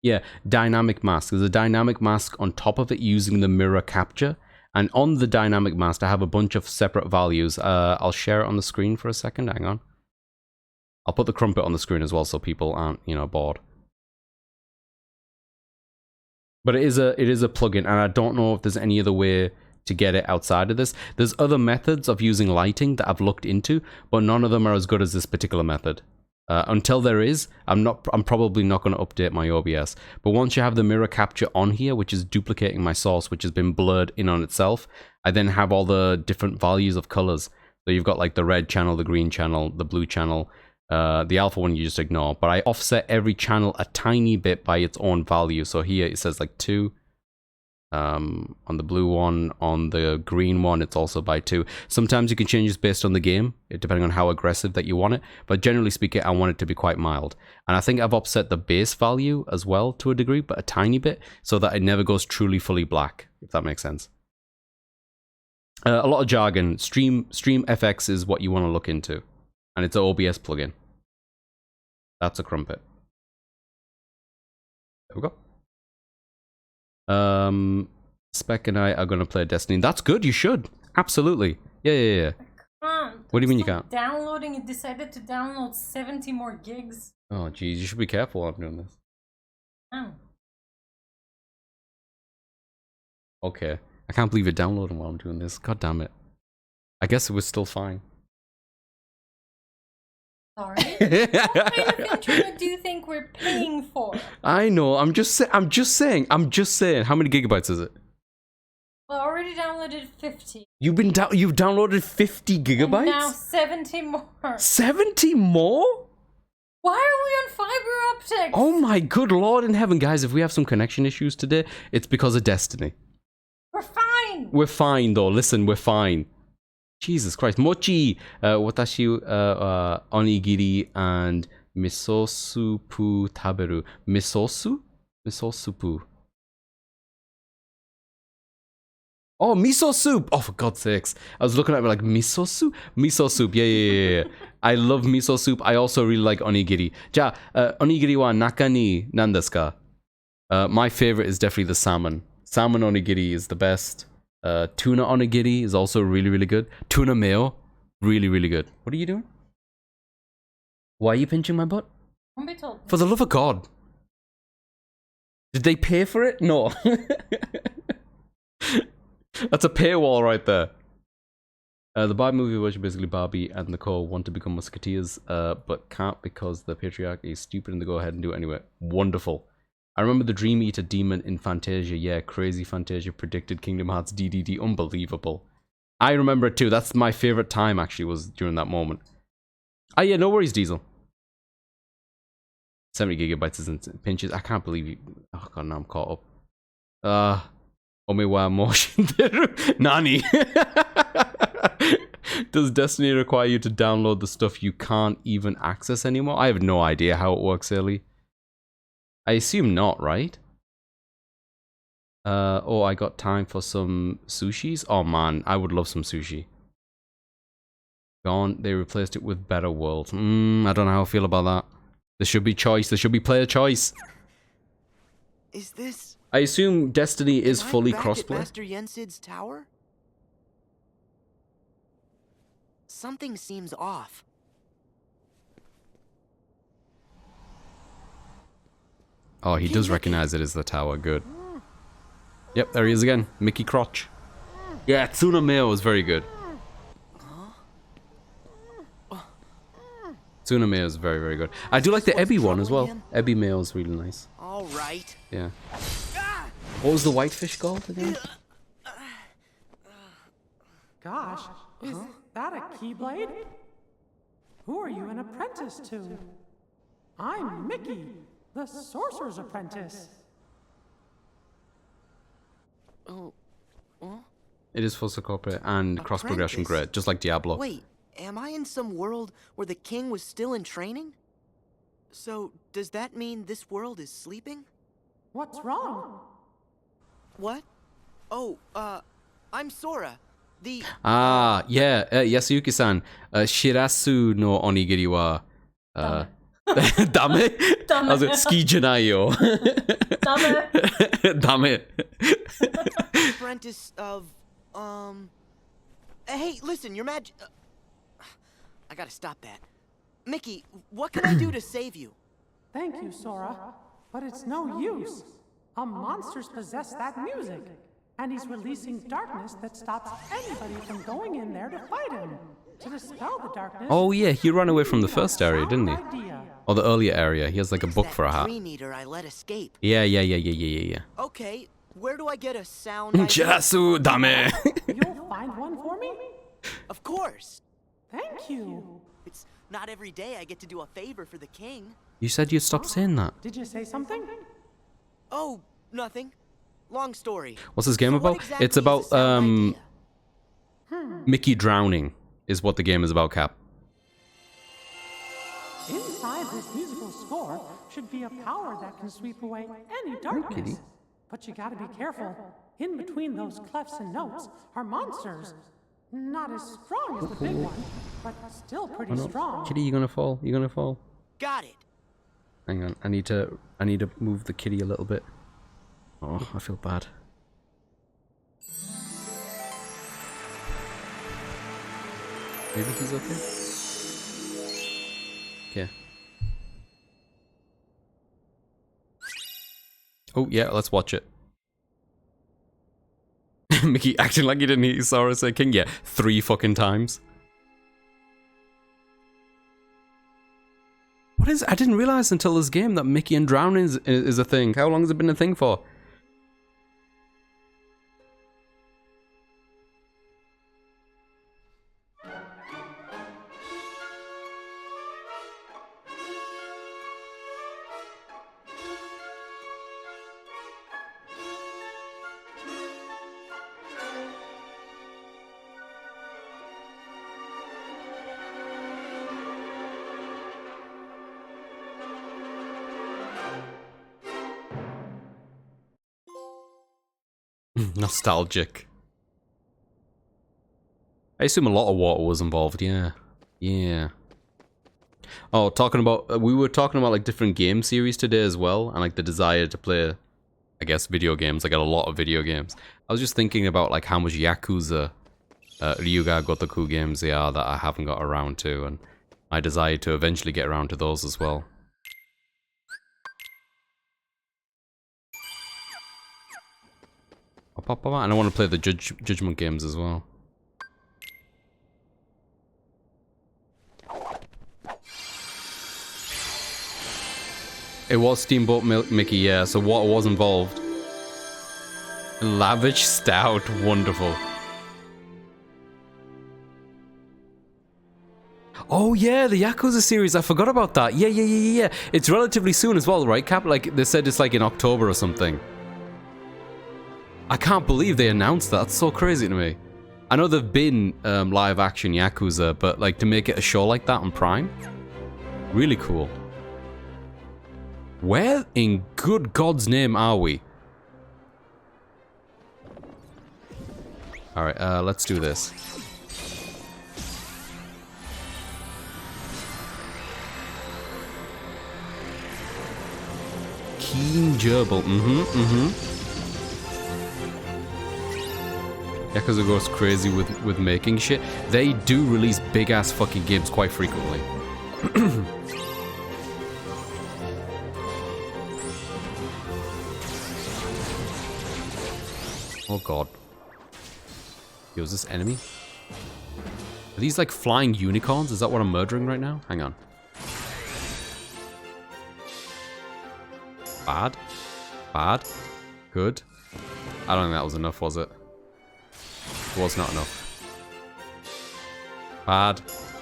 Yeah, dynamic mask. There's a dynamic mask on top of it using the mirror capture. And on the dynamic mask, I have a bunch of separate values. I'll share it on the screen for a second. Hang on. I'll put the crumpet on the screen as well so people aren't, bored. But it is a plugin, and I don't know if there's any other way to get it outside of this. There's other methods of using lighting that I've looked into, but none of them are as good as this particular method. Until there is, I'm probably not going to update my OBS. But once you have the mirror capture on here, which is duplicating my source, which has been blurred in on itself, I then have all the different values of colors. So you've got like the red channel, the green channel, the blue channel, the alpha one you just ignore. But I offset every channel a tiny bit by its own value. So here it says like 2. On the blue one, on the green one, it's also by 2. Sometimes you can change this based on the game, depending on how aggressive that you want it. But generally speaking, I want it to be quite mild. And I think I've offset the base value as well to a degree, but a tiny bit, so that it never goes truly fully black, if that makes sense. A lot of jargon. Stream FX is what you want to look into. And it's an OBS plugin. That's a crumpet. There we go. Spec and I are gonna play Destiny. That's good. You should absolutely. Yeah. Can't. What do you mean you Stop can't? Downloading. It decided to download 70 more gigs. Oh, geez, you should be careful while I'm doing this. Oh. Okay. I can't believe you're downloading while I'm doing this. God damn it. I guess it was still fine. Sorry. What kind of internet do you think we're paying for? I know. I'm just saying. How many gigabytes is it? Well, I already downloaded 50. You've downloaded 50 gigabytes? And now 70 more. 70 more? Why are we on fiber optics? Oh my good lord in heaven, guys! If we have some connection issues today, it's because of Destiny. We're fine. We're fine though. Listen, we're fine. Jesus Christ. Mochi, watashi onigiri and miso soupu taberu. Miso soup? Oh, miso soup! Oh, for God's sakes. I was looking at it like, miso soup? Miso soup, yeah. I love miso soup. I also really like onigiri. Ja, onigiri wa naka ni nan desu ka? My favorite is definitely the salmon. Salmon onigiri is the best. Tuna onigiri is also really, really good. Tuna mayo, really, really good. What are you doing? Why are you pinching my butt? Don't be told. For the love of God. Did they pay for it? No. That's a paywall right there. The Barbie movie was basically Barbie and Nicole want to become musketeers, but can't because the patriarchy is stupid and they go ahead and do it anyway. Wonderful. I remember the Dream Eater demon in Fantasia. Yeah, crazy Fantasia predicted Kingdom Hearts DDD. Unbelievable. I remember it too. That's my favorite time actually, was during that moment. Ah, yeah, no worries, Diesel. 70 gigabytes isn't pinches. I can't believe you. Oh god, now I'm caught up. Omewa Moshinderu Nani. Does Destiny require you to download the stuff you can't even access anymore? I have no idea how it works, Ellie. I assume not, right? Oh, I got time for some sushis? Oh man, I would love some sushi. Gone, they replaced it with Better World. I don't know how I feel about that. There should be choice, there should be player choice. Is this... I assume Destiny is Am I fully back at crossplay. Master Yensid's tower? Something seems off. Oh, he does recognize it as the tower. Good. Yep, there he is again. Mickey Crotch. Yeah, Tsuna Mayo was very good. Tsuna Mayo is very, very good. I do like the Ebby one as well. Ebby Mayo is really nice. All right. Yeah. What was the whitefish called again? Gosh, is that a Keyblade? Who are you an apprentice to? I'm Mickey, the Sorcerer's Apprentice. Oh, It is full corporate and cross progression Apprentice? great, just like Diablo. wait. Am I in some world where the king was still in training? So, does that mean this world is sleeping? What's wrong? What? Oh, I'm Sora. The... Ah, yeah, Yasuyuki-san. Shirasu no onigiri wa... Dame? I was like, ski janai yo. Dame. apprentice of, Hey, listen, your I gotta stop that. Mickey, what can I do to save you? Thank you, Sora. But it's no use. A monster's possessed that music. And he's releasing darkness that stops anybody from going in there to fight him. To dispel the darkness... Oh yeah, he ran away from the first area, didn't he? Or the earlier area. He has like a book for a hat. Dream Eater I let escape. Yeah. Okay, where do I get a sound idea? Shirasu, dame. You'll find one for me? Of course. Thank you. It's not every day I get to do a favor for the king. You said you'd stop saying that. Did you say something? Oh, nothing. Long story. What's this game So what about? exactly It's is a about sound idea? Mickey drowning is what the game is about, Cap. Inside this musical score should be a power that can sweep away any darkness. Kitty. But you gotta be careful. In between those clefs and notes are monsters. Not as strong as the big one, but still pretty strong. Kitty, you're gonna fall. You're gonna fall. Got it. hang on. I need to move the kitty a little bit. Oh, I feel bad. Maybe he's okay? Yeah. Oh, yeah, let's watch it. Mickey acting like he didn't hear Sora say king. Yeah, 3 fucking times. What is... I didn't realize until this game that Mickey and drowning is a thing. How long has it been a thing for? Nostalgic. I assume a lot of water was involved, yeah. Yeah. Oh, talking about... we were talking about, like, different game series today as well, and, like, the desire to play, I guess, video games. I got a lot of video games. I was just thinking about, like, how much Yakuza, Ryuga Gotoku games they are that I haven't got around to, and my desire to eventually get around to those as well. And I want to play the Judgment games as well. It was Steamboat Mickey, yeah, so water was involved. Lavish Stout, wonderful. Oh yeah, the Yakuza series, I forgot about that. Yeah. It's relatively soon as well, right, Cap? Like, they said it's like in October or something. I can't believe they announced that. That's so crazy to me. I know there've been live action Yakuza, but like to make it a show like that on Prime, really cool. Where in good God's name are we? Alright, let's do this. Keen Gerbil, Yakuza goes crazy with making shit. They do release big ass fucking games quite frequently. Oh god. Yo, is this enemy? Are these like flying unicorns? Is that what I'm murdering right now? Hang on. Bad. Bad. Good. I don't think that was enough, was it? Was not enough. Bad.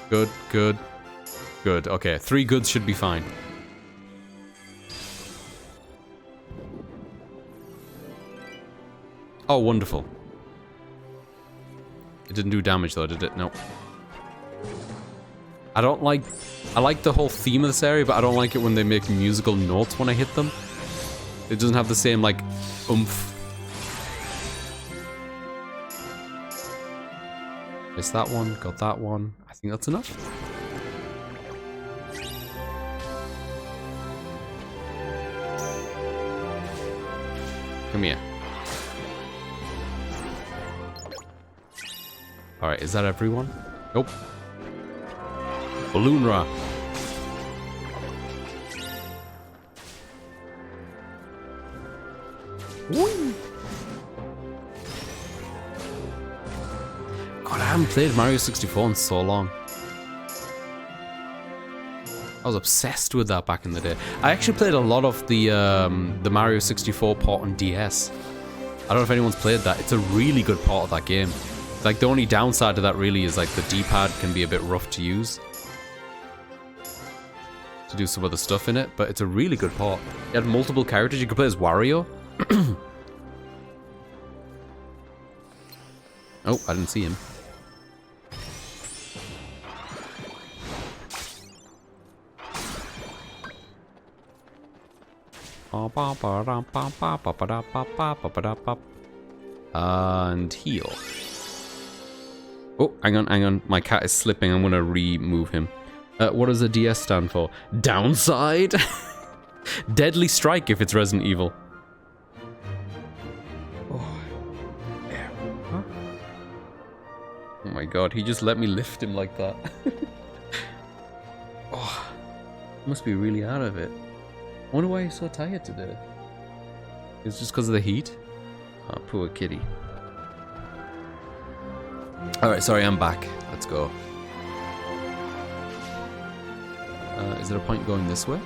Good. Good. Good. Okay, 3 goods should be fine. Oh, wonderful. It didn't do damage though, did it? Nope. I don't like... I like the whole theme of this area, but I don't like it when they make musical notes when I hit them. It doesn't have the same, like, oomph. Missed that one, got that one. I think that's enough. Come here. Alright, is that everyone? Nope. Balloonra. Whee! God, I haven't played Mario 64 in so long. I was obsessed with that back in the day. I actually played a lot of the Mario 64 port on DS. I don't know if anyone's played that. It's a really good part of that game. Like, the only downside to that really is, like, the D-pad can be a bit rough to use. To do some other stuff in it, but it's a really good port. You had multiple characters. You could play as Wario. Oh, I didn't see him. And heal. Oh, hang on. My cat is slipping. I'm gonna remove him. What does the DS stand for? Downside? Deadly Strike if it's Resident Evil. Oh, yeah. Huh? Oh my god, he just let me lift him like that. Oh, must be really out of it. I wonder why he's so tired today. It's just because of the heat? Oh, poor kitty. Alright, sorry, I'm back. Let's go. Is there a point going this way?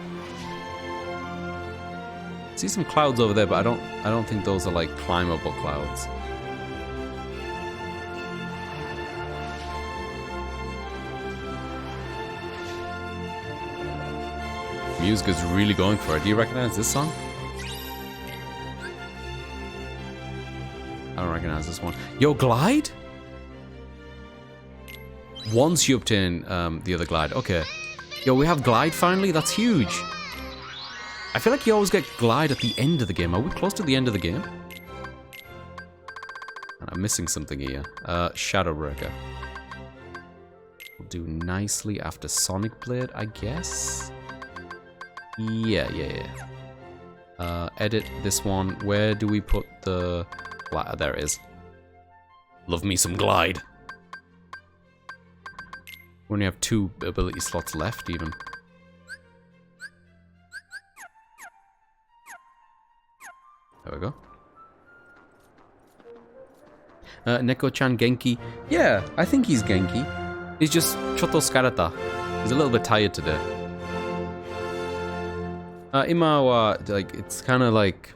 See some clouds over there, but I don't think those are like climbable clouds. Music is really going for it. Do you recognize this song? I don't recognize this one. Yo, glide? Once you obtain the other glide. Okay. Yo, we have glide finally? That's huge. I feel like you always get glide at the end of the game. Are we close to the end of the game? And I'm missing something here. Shadowbreaker. Will do nicely after Sonic Blade, I guess? Yeah. Edit this one. Where do we put the... There it is. Love me some glide. We only have 2 ability slots left, even. There we go. Neko-chan Genki. Yeah, I think he's Genki. He's just choto skarata. He's a little bit tired today. Ima wa, like, it's kind of like...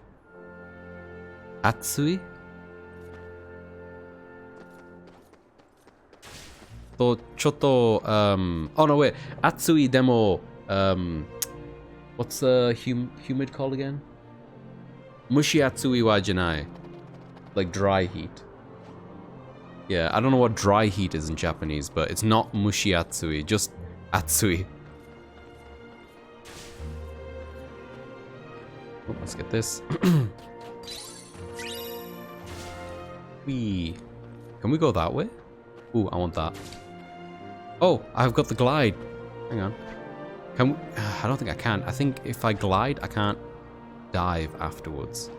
Atsui? To, choto, oh no, wait. Atsui demo, what's humid called again? Mushi atsui wa janai. Like dry heat. Yeah, I don't know what dry heat is in Japanese, but it's not mushi atsui, just atsui. Oh, let's get this. Can we go that way? Ooh, I want that. Oh, I've got the glide. Hang on. Can we? I don't think I can. I think if I glide, I can't dive afterwards.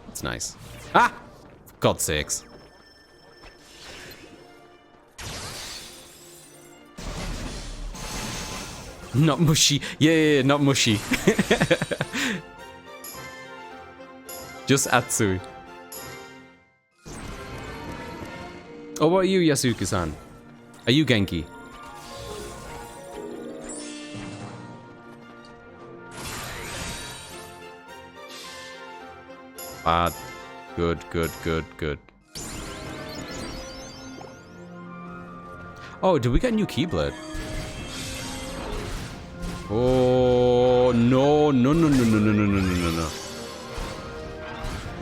That's nice. Ah! For God's sakes. Not mushy. Yeah, not mushy. Just Atsui. Oh, what are you, Yasuki-san? Are you Genki? Bad. Good. Oh, did we get a new Keyblade? Oh, no.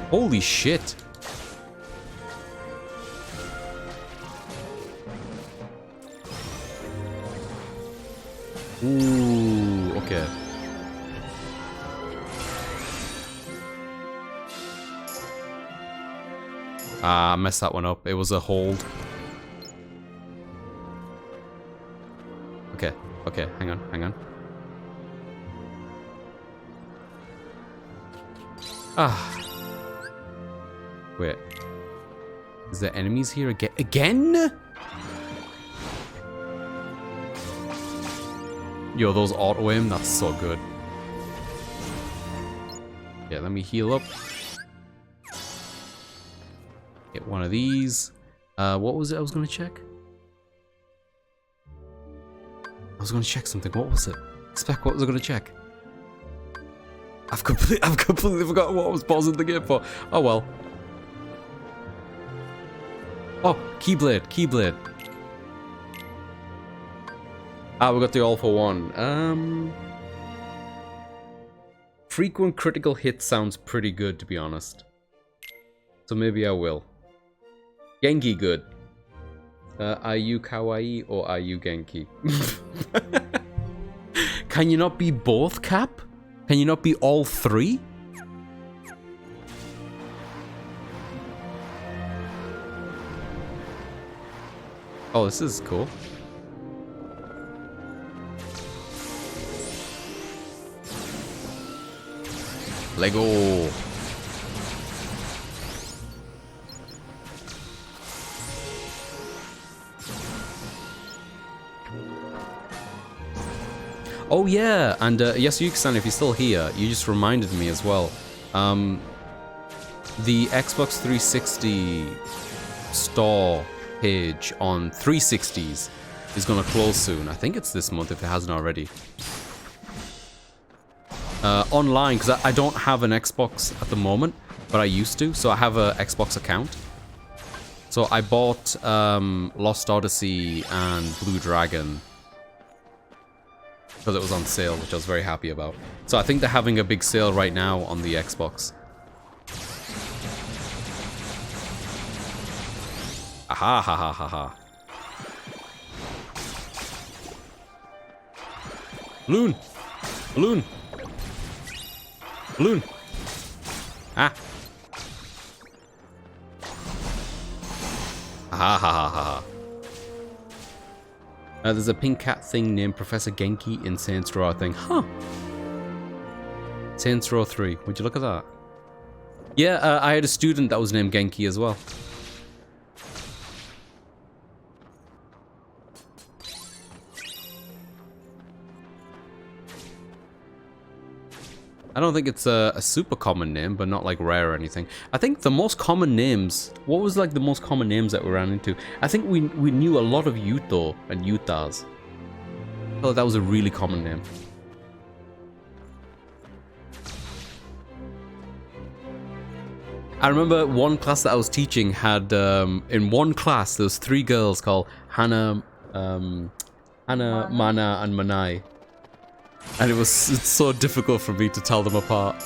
Holy shit. Ooh, okay. Ah, I messed that one up. It was a hold. Okay, hang on. Ah. Wait. Is there enemies here again? Yo, those auto aim, that's so good. Yeah, let me heal up. Get one of these. What was it I was gonna check? I was gonna check something. What was it? Spec, what was I gonna check? I've completely forgotten what I was pausing the game for. Oh well. Oh, Keyblade. Ah, we got the all for one. Frequent critical hit sounds pretty good, to be honest. So maybe I will. Genki good. Are you kawaii or are you Genki? Can you not be both, Cap? Can you not be all three? Oh, this is cool. Lego. Oh yeah, and Yasuyuki-san, if you're still here, you just reminded me as well. The Xbox 360 store page on 360s is gonna close soon. I think it's this month if it hasn't already. Online, because I don't have an Xbox at the moment, but I used to, so I have an Xbox account. So I bought Lost Odyssey and Blue Dragon because it was on sale, which I was very happy about. So I think they're having a big sale right now on the Xbox. Aha ha ha ha ha. Balloon! Balloon! Balloon! Ah! Ha ha ha ha. There's a pink cat thing named Professor Genki in Saints Row, I think. Huh. Saints Row 3. Would you look at that? Yeah, I had a student that was named Genki as well. I don't think it's a super common name, but not like rare or anything. I think the most common names... What was like the most common names that we ran into? I think we knew a lot of Yuto and Yutas. I thought that was a really common name. I remember one class that I was teaching had... in one class, there was 3 girls called Hana, Mana, and Manai. And it's so difficult for me to tell them apart.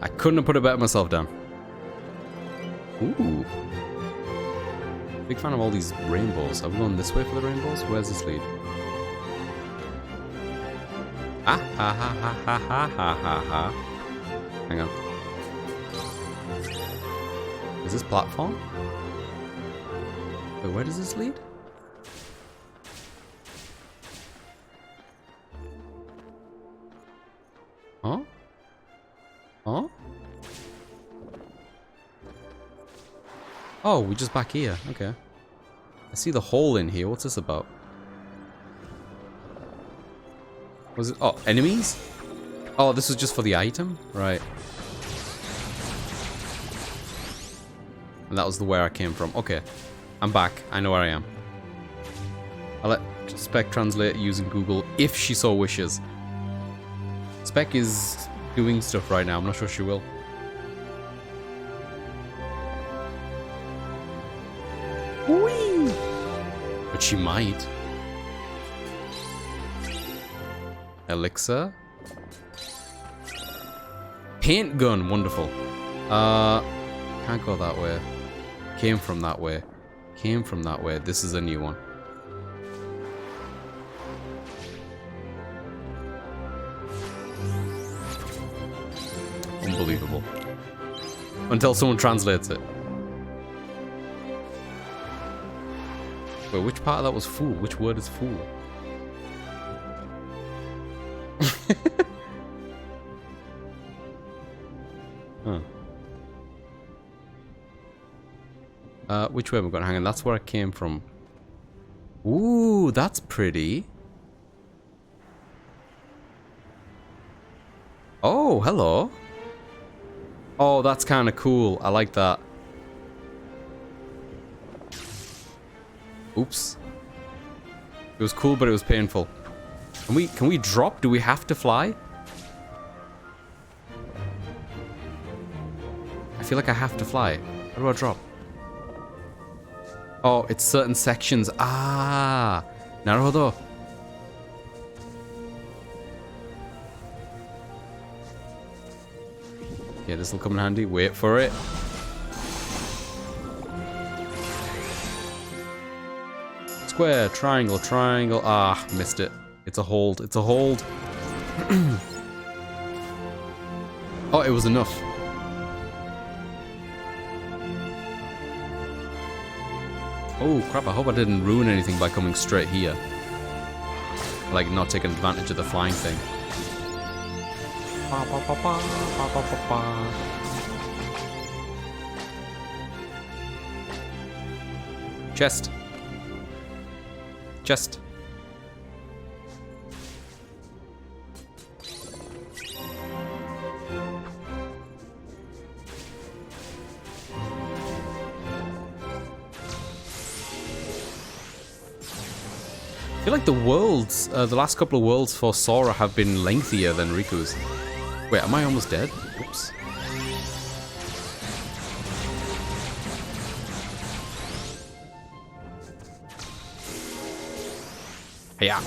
I couldn't have put it better myself down. Ooh. Big fan of all these rainbows. Are we going this way for the rainbows? Where's this lead? Ah ha ha ha ha ha ha ha ha. Hang on. Is this platform? Wait, where does this lead? Huh? Huh? Oh, we're just back here. Okay. I see the hole in here. What's this about? Was it? Oh, enemies? Oh, this was just for the item? Right. And that was the where I came from. Okay. I'm back. I know where I am. I'll let Spec translate using Google if she so wishes. Spec is doing stuff right now. I'm not sure she will. Whee! But she might. Elixir. Paint gun. Wonderful. Can't go that way. Came from that way. Came from that way. This is a new one. Unbelievable. Until someone translates it. Wait, which part of that was fool? Which word is fool? Huh. Which way we're going? Hang on, that's where I came from. Ooh, that's pretty. Oh, hello. Oh, that's kind of cool. I like that. Oops. It was cool, but it was painful. Can we drop? Do we have to fly? I feel like I have to fly. How do I drop? Oh, it's certain sections. Ah, naruhodo. Okay, this will come in handy. Wait for it. Square, triangle, triangle. Ah, missed it. It's a hold. It's a hold. Oh, it was enough. Oh crap, I hope I didn't ruin anything by coming straight here. Like not taking advantage of the flying thing. Ba, ba, ba, ba, ba, ba, ba, ba. Chest. Chest. I feel like the worlds, the last couple of worlds for Sora have been lengthier than Riku's. Wait, am I almost dead? Oops. Yeah.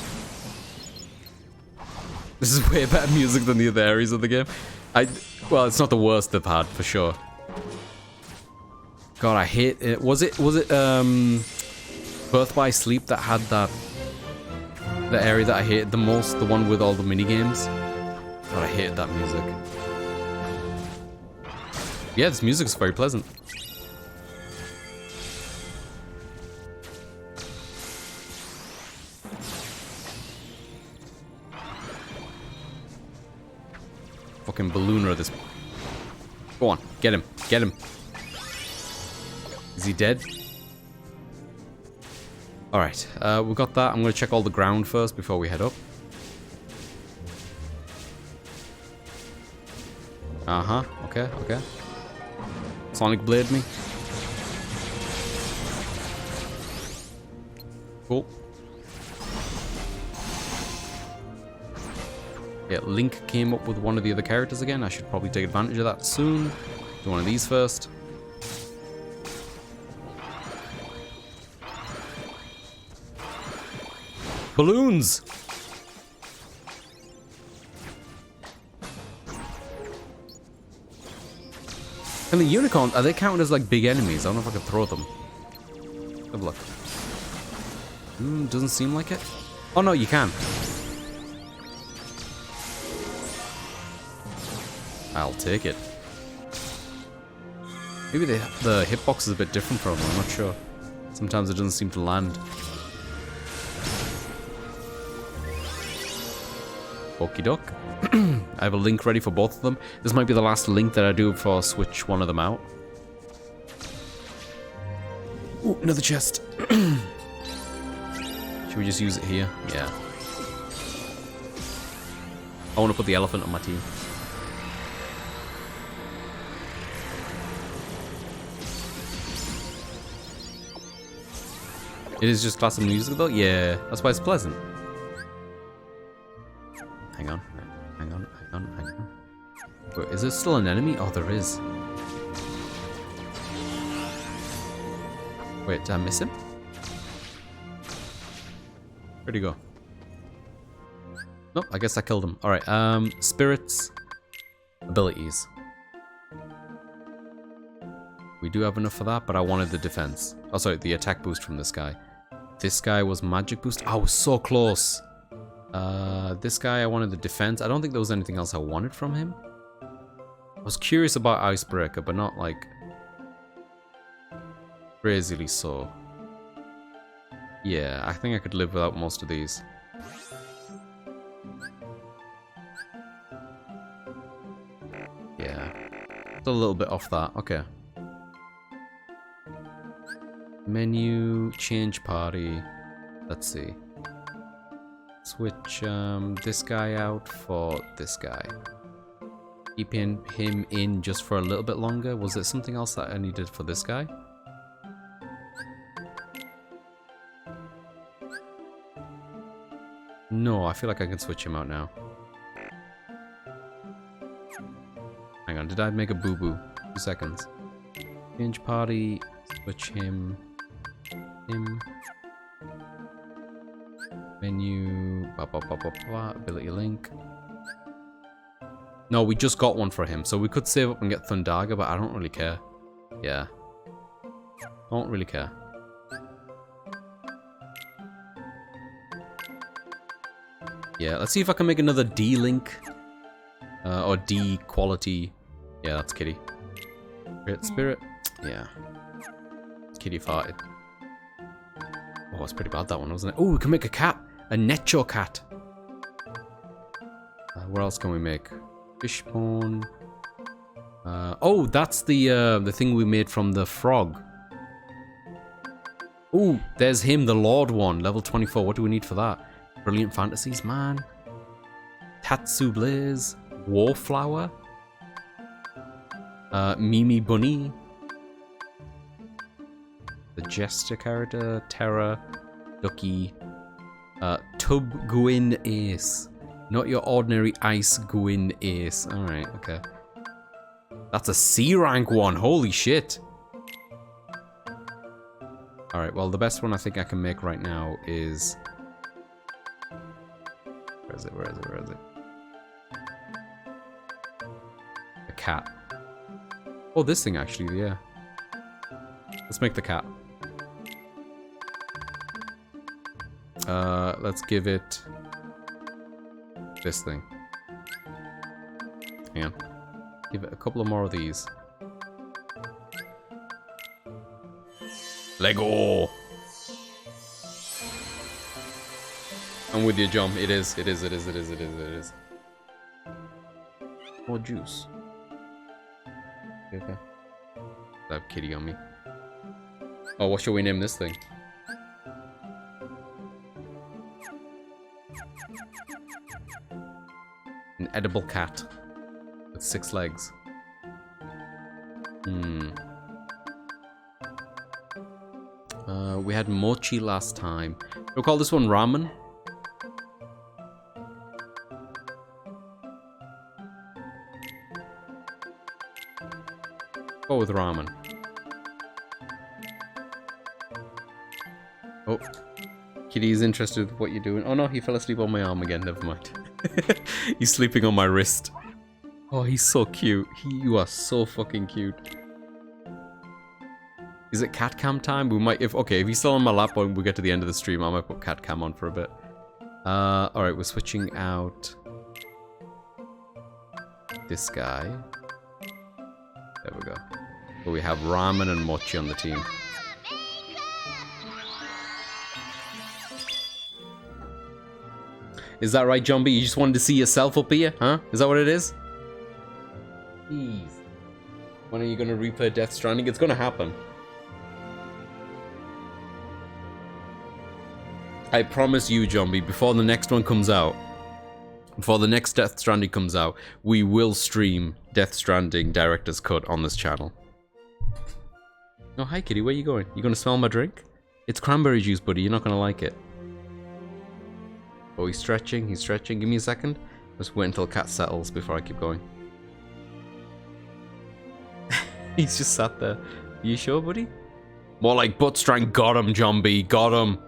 This is way better music than the other areas of the game. Well, it's not the worst they've had, for sure. God, I hate it. Was it Birth by Sleep that had that the area that I hated the most, the one with all the mini games? God, I hated that music. Yeah, this music's very pleasant. Fucking ballooner this. Go on, get him, get him. Is he dead? Alright, we got that. I'm gonna check all the ground first before we head up. Uh-huh, okay, okay. Sonic Blade me. Cool. Yeah, Link came up with one of the other characters again. I should probably take advantage of that soon. Do one of these first. Balloons! And the unicorns, are they counted as like big enemies? I don't know if I can throw them. Good luck. Doesn't seem like it. Oh no, you can. I'll take it. Maybe the hitbox is a bit different from them, I'm not sure. Sometimes it doesn't seem to land. Okie doke. I have a link ready for both of them. This might be the last link that I do before I switch one of them out. Ooh, another chest. Should we just use it here? Yeah. I want to put the elephant on my team. It is just classic music though? Yeah, that's why it's pleasant. Hang on, hang on, hang on, hang on. Wait, is there still an enemy? Oh, there is. Wait, did I miss him? Where'd he go? Nope, I guess I killed him. Alright, spirits, abilities. We do have enough for that, but I wanted the defense. Oh, sorry, the attack boost from this guy. This guy was magic boost. I was so close. This guy, I wanted the defense. I don't think there was anything else I wanted from him. I was curious about Icebreaker, but not like crazily so. Yeah, I think I could live without most of these. Yeah, it's a little bit off that. Okay. Menu, change party. Let's see. Switch this guy out for this guy. Keeping him in just for a little bit longer. Was there something else that I needed for this guy? No, I feel like I can switch him out now. Hang on, did I make a boo-boo? 2 seconds. Change party, switch him. Menu, ability link. No, we just got one for him, so we could save up and get Thundaga, but I don't really care. Yeah. Don't really care. Yeah, let's see if I can make another D-Link. Or D-Quality. Yeah, that's Kitty. Great Spirit. Yeah. Kitty farted. Oh, it's pretty bad, that one, wasn't it? Oh, we can make a cat. A Necho cat. What else can we make? Fish pawn. Oh, that's the thing we made from the frog. Oh, there's him, the Lord one, level 24. What do we need for that? Brilliant Fantasies, man. Tatsu Blaze. Warflower. Mimi Bunny. The Jester character. Terra. Ducky. Tub Gwyn Ace. Not your ordinary Ice Gwyn Ace. Alright, okay. That's a C rank one. Holy shit. Alright, well, the best one I think I can make right now is... Where is it? Where is it? Where is it? A cat. Oh, this thing actually, yeah. Let's make the cat. Let's give it this thing. Hang on. Give it a couple of more of these. Lego! I'm with you, John. It is. It is. It is. It is. It is. It is. More juice. Okay. I have kitty on me. Oh, what shall we name this thing? An edible cat with 6 legs. We had mochi last time. We'll call this one ramen. Go with ramen. Oh, Kitty's interested with what you're doing. Oh no, he fell asleep on my arm again. Never mind. He's sleeping on my wrist. Oh, he's so cute. You are so fucking cute. Is it cat cam time? We might, if he's still on my lap when we get to the end of the stream, I might put cat cam on for a bit. Alright, we're switching out this guy. There we go. So we have ramen and mochi on the team. Is that right, John B? You just wanted to see yourself up here, huh? Is that what it is? Jeez. When are you gonna replay Death Stranding? It's gonna happen. I promise you, John B, before the next one comes out, before the next Death Stranding comes out, we will stream Death Stranding Director's Cut on this channel. Oh, hi, kitty. Where you going? You gonna smell my drink? It's cranberry juice, buddy. You're not gonna like it. Oh, he's stretching. He's stretching. Give me a second. Just wait until cat settles before I keep going. He's just sat there. You sure, buddy? More like butt strang. Got him, John B. Got him.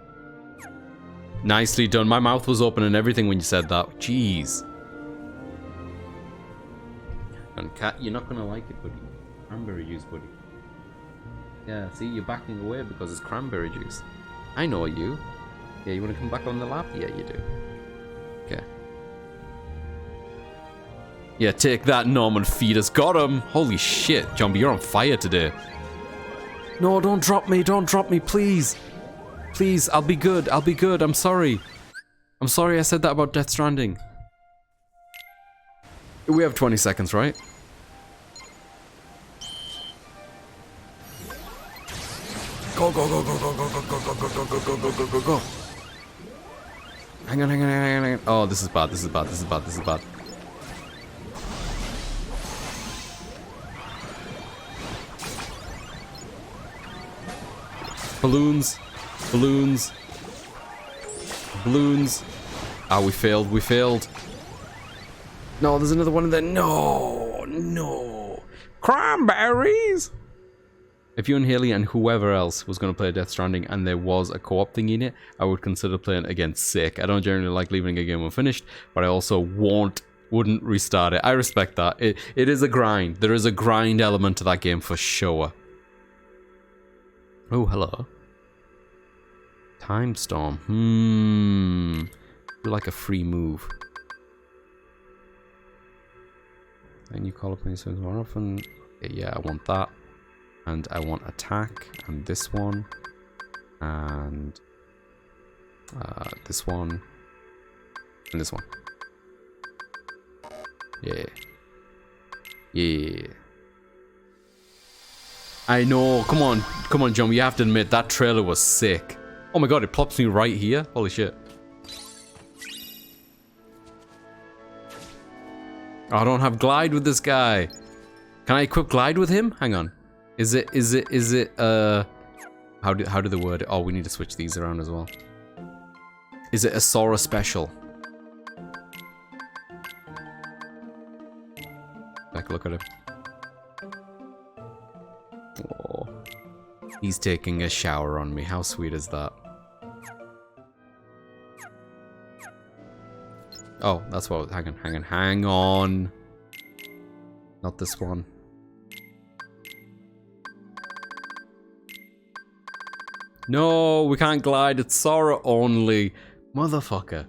Nicely done. My mouth was open and everything when you said that. Jeez. And cat, you're not gonna like it, buddy. Cranberry juice, buddy. Yeah, see, you're backing away because it's cranberry juice. I know you. Yeah, you wanna come back on the lap? Yeah, you do. Okay. Yeah, take that, Norman Fetus. Got him! Holy shit, Jumpy, you're on fire today. No, don't drop me, please. Please, I'll be good, I'm sorry. I'm sorry I said that about Death Stranding. We have 20 seconds, right? Go, go, go, go, go, go, go, go, go, go, go, go, go, go, go, go. Hang on, hang on, hang on, hang on. Oh, this is bad, this is bad, this is bad, this is bad. Balloons. Balloons. Balloons. Ah, we failed, we failed. No, there's another one in there. No, no. Cranberries! If you and Haley and whoever else was going to play Death Stranding and there was a co-op thing in it, I would consider playing against Sick. I don't generally like leaving a game unfinished, but I also wouldn't restart it. I respect that. It is a grind. There is a grind element to that game for sure. Oh, hello. Time Storm. Feel like a free move. And you call up any songs more often. Okay, yeah, I want that. And I want attack. And this one. And This one. And this one. Yeah. Yeah. I know. Come on, John. You have to admit that trailer was sick. Oh my god, it plops me right here. Holy shit. I don't have glide with this guy. Can I equip glide with him? Hang on. Is it how do they word it? Oh, we need to switch these around as well. Is it a Sora special? Take a look at him. Oh. He's taking a shower on me. How sweet is that? Oh, that's what. Hang on. Not this one. No, we can't glide. It's Sora only. Motherfucker.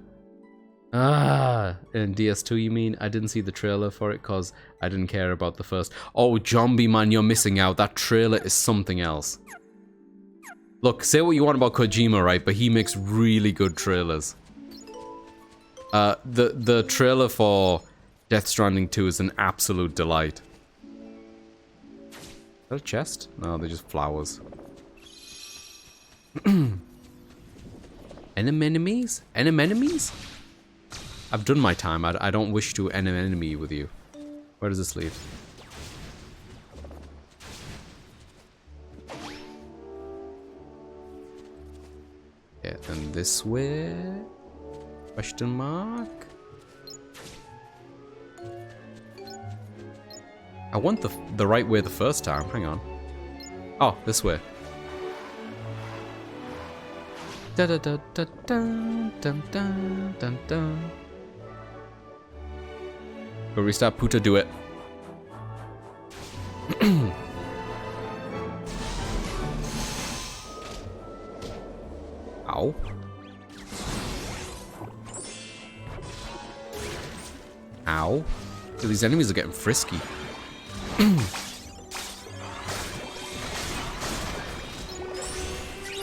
Ah, in DS2 you mean? I didn't see the trailer for it because I didn't care about the first. Oh, Zombie man, you're missing out. That trailer is something else. Look, say what you want about Kojima, right? But he makes really good trailers. The trailer for Death Stranding 2 is an absolute delight. Is that a chest? No, they're just flowers. Enemies? Enemies? I've done my time. I don't wish to enemy with you. Where does this lead? Yeah, and this way? Question mark? I went the right way the first time. Hang on. Oh, this way. Da da da da dun dun dun dun dun. Go restart Puta, do it. Ow. Ow. Dude, these enemies are getting frisky.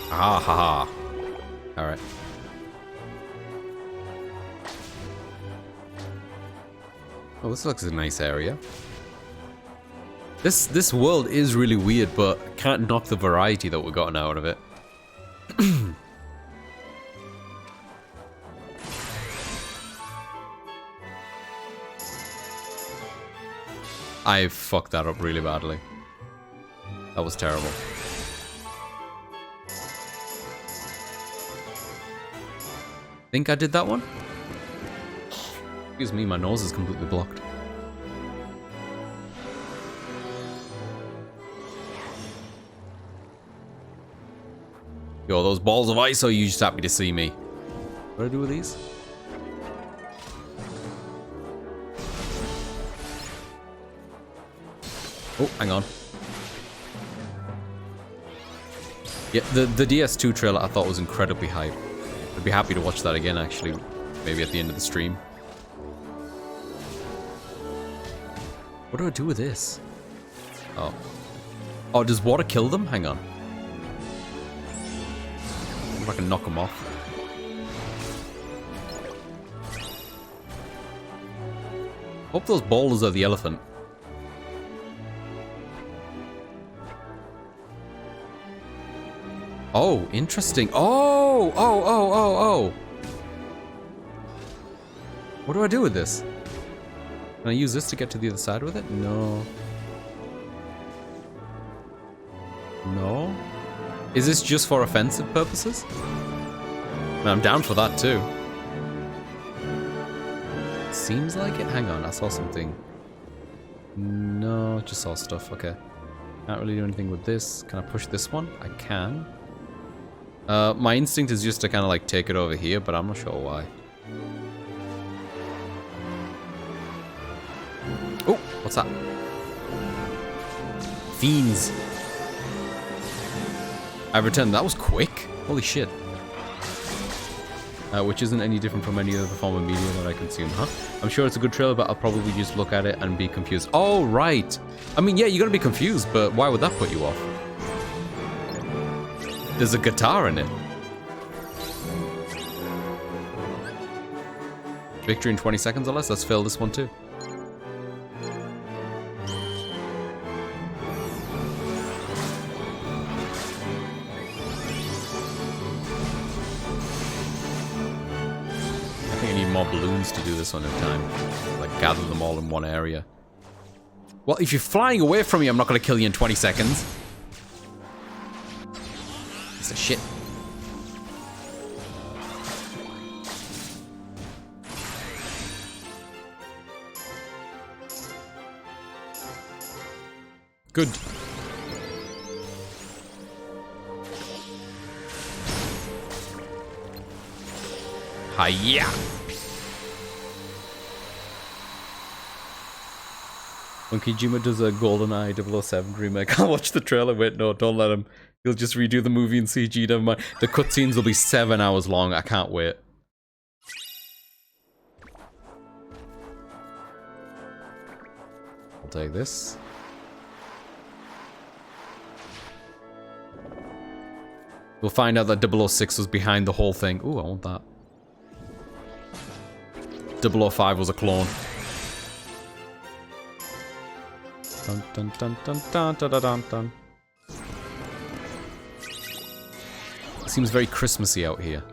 Ah ha ha. Alright. Oh, this looks like a nice area. This world is really weird, but can't knock the variety that we've gotten out of it. I fucked that up really badly. That was terrible. Think I did that one? Excuse me, my nose is completely blocked. Yo, those balls of ice, or you just happy to see me? What do I do with these? Oh, hang on. Yeah, the DS2 trailer I thought was incredibly hype. I'd be happy to watch that again, actually. Maybe at the end of the stream. What do I do with this? Oh. Oh, does water kill them? Hang on. I wonder if I can knock them off. Hope those boulders are the elephant. Oh, interesting. Oh! What do I do with this? Can I use this to get to the other side with it? No. No? Is this just for offensive purposes? I'm down for that too. Seems like it. Hang on, I saw something. No, just saw stuff. Okay. Can't really do anything with this. Can I push this one? I can. My instinct is just to kind of like take it over here, but I'm not sure why. Oh, what's that? Fiends. I returned. That was quick. Holy shit. Which isn't any different from any other form of media that I consume, huh? I'm sure it's a good trailer, but I'll probably just look at it and be confused. Oh, right. I mean, yeah, you're gonna be confused, but why would that put you off? There's a guitar in it. Victory in 20 seconds or less. Let's fill this one too. I think I need more balloons to do this one in time. Like, gather them all in one area. Well, if you're flying away from me, I'm not going to kill you in 20 seconds. Piece of shit. Good. Hiya! When Kojima does a GoldenEye 007 remake, I'll watch the trailer. Wait, no, don't let him. He'll just redo the movie in CG, never mind. The cutscenes will be 7 hours long. I can't wait. I'll take this. We'll find out that 006 was behind the whole thing. Ooh, I want that. 005 was a clone. Dun dun dun dun dun dun dun dun. It seems very Christmassy out here.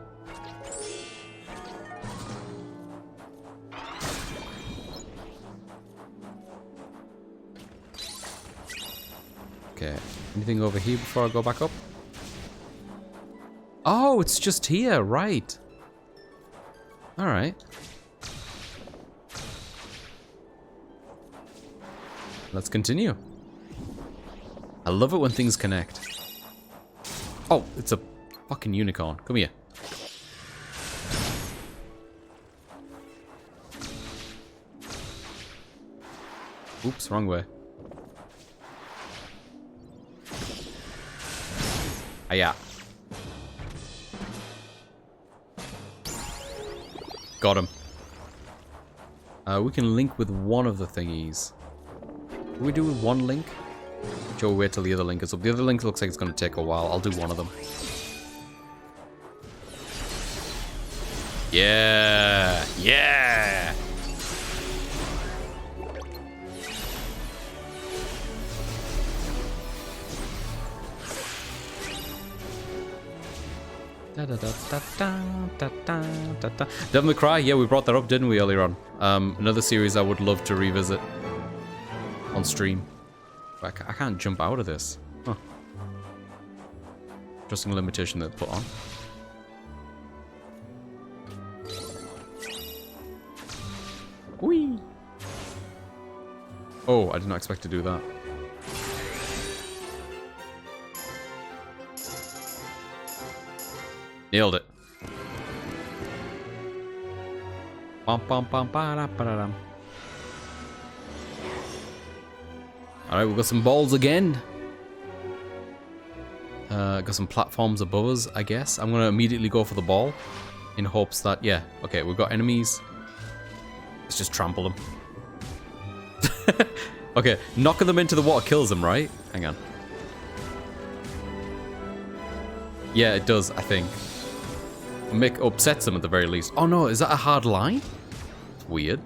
Okay. Anything over here before I go back up? Oh, it's just here, right. Alright. Let's continue. I love it when things connect. Oh, it's a fucking unicorn. Come here. Oops, wrong way. Hiya. Got him. We can link with one of the thingies. Can we do with one link? Joe, wait till the other link is up. The other link looks like it's going to take a while. I'll do one of them. Yeah! Yeah! Da, da, da, da, da, da, da, da. Devil May Cry, yeah, we brought that up, didn't we, earlier on? Another series I would love to revisit on stream. I can't jump out of this. Huh. Interesting limitation that put on. Whee! Oh, I did not expect to do that. Nailed it. Bum, bum, bum, ba, da, ba, da, dum. Alright, we've got some balls again. Got some platforms above us, I guess. I'm gonna immediately go for the ball in hopes that, yeah, okay, we've got enemies. Let's just trample them. Okay, knocking them into the water kills them, right? Hang on. Yeah, it does, I think. Upsets them at the very least. Oh no, is that a hard line? It's weird.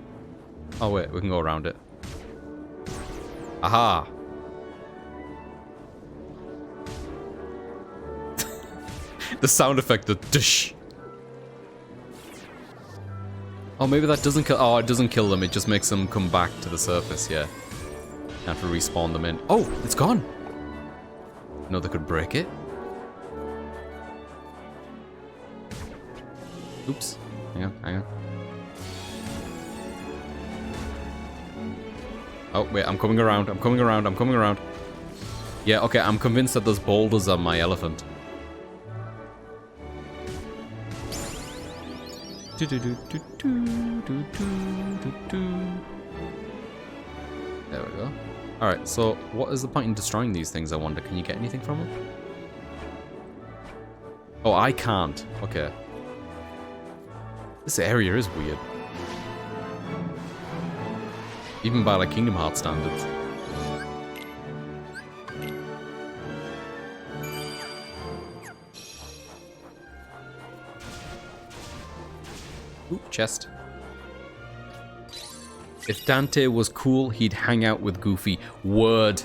Oh wait, we can go around it. Aha! The sound effect, the dish. Oh, maybe that doesn't kill. Oh, it doesn't kill them. It just makes them come back to the surface. Yeah. You have to respawn them in. Oh, it's gone. No, they could break it. Oops. Hang on, hang on. Oh, wait, I'm coming around. I'm coming around. I'm coming around. Yeah, okay, I'm convinced that those boulders are my elephant. There we go. Alright, so what is the point in destroying these things, I wonder? Can you get anything from them? Oh, I can't. Okay. This area is weird. Even by, like, Kingdom Hearts standards. Ooh, chest. If Dante was cool, he'd hang out with Goofy. Word.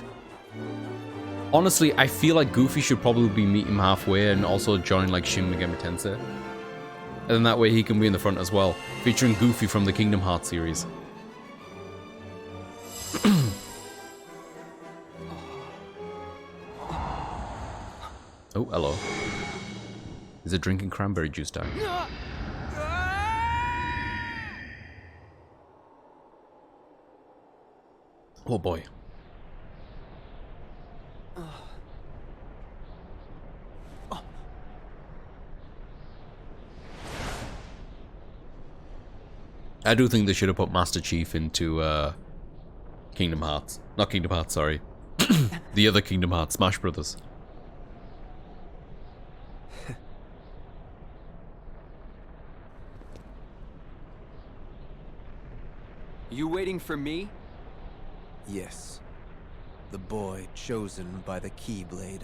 Honestly, I feel like Goofy should probably meet him halfway and also join like Shin Megami Tensei. And then that way he can be in the front as well, featuring Goofy from the Kingdom Hearts series. Oh, hello. Is it drinking cranberry juice time? Oh boy. I do think they should have put Master Chief into Kingdom Hearts. Not Kingdom Hearts, sorry. The other Kingdom Hearts, Smash Brothers. You waiting for me? Yes. The boy chosen by the Keyblade.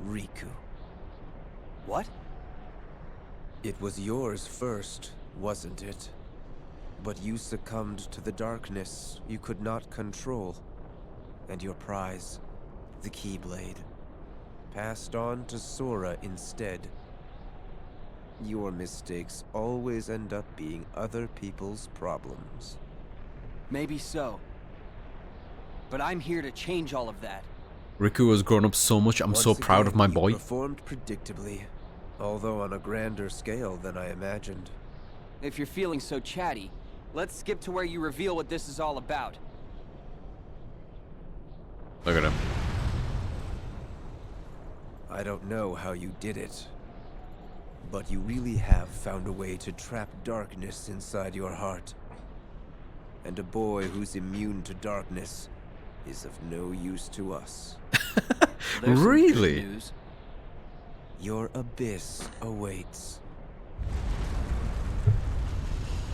Riku. What? It was yours first, wasn't it? But you succumbed to the darkness you could not control. And your prize, the Keyblade, passed on to Sora instead. Your mistakes always end up being other people's problems. Maybe so. But I'm here to change all of that. Riku has grown up so much. I'm so proud of my boy. You performed predictably, although on a grander scale than I imagined. If you're feeling so chatty, let's skip to where you reveal what this is all about. Look at him. I don't know how you did it, but you really have found a way to trap darkness inside your heart. And a boy who's immune to darkness is of no use to us. Really? Your abyss awaits.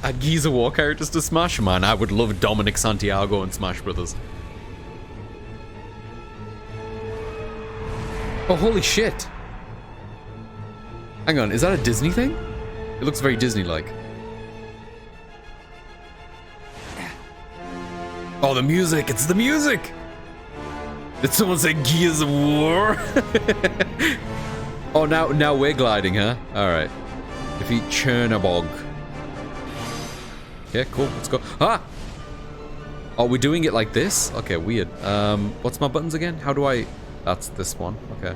Add Gears of War characters to Smash? Man, I would love Dominic Santiago in Smash Brothers. Oh, holy shit. Hang on, is that a Disney thing? It looks very Disney-like. Oh, the music! It's the music! Did someone say Gears of War? Oh, now we're gliding, huh? Alright. Defeat Chernabog. Okay, cool. Let's go. Ah! Oh, we're doing it like this? Okay, weird. What's my buttons again? How do I... That's this one. Okay.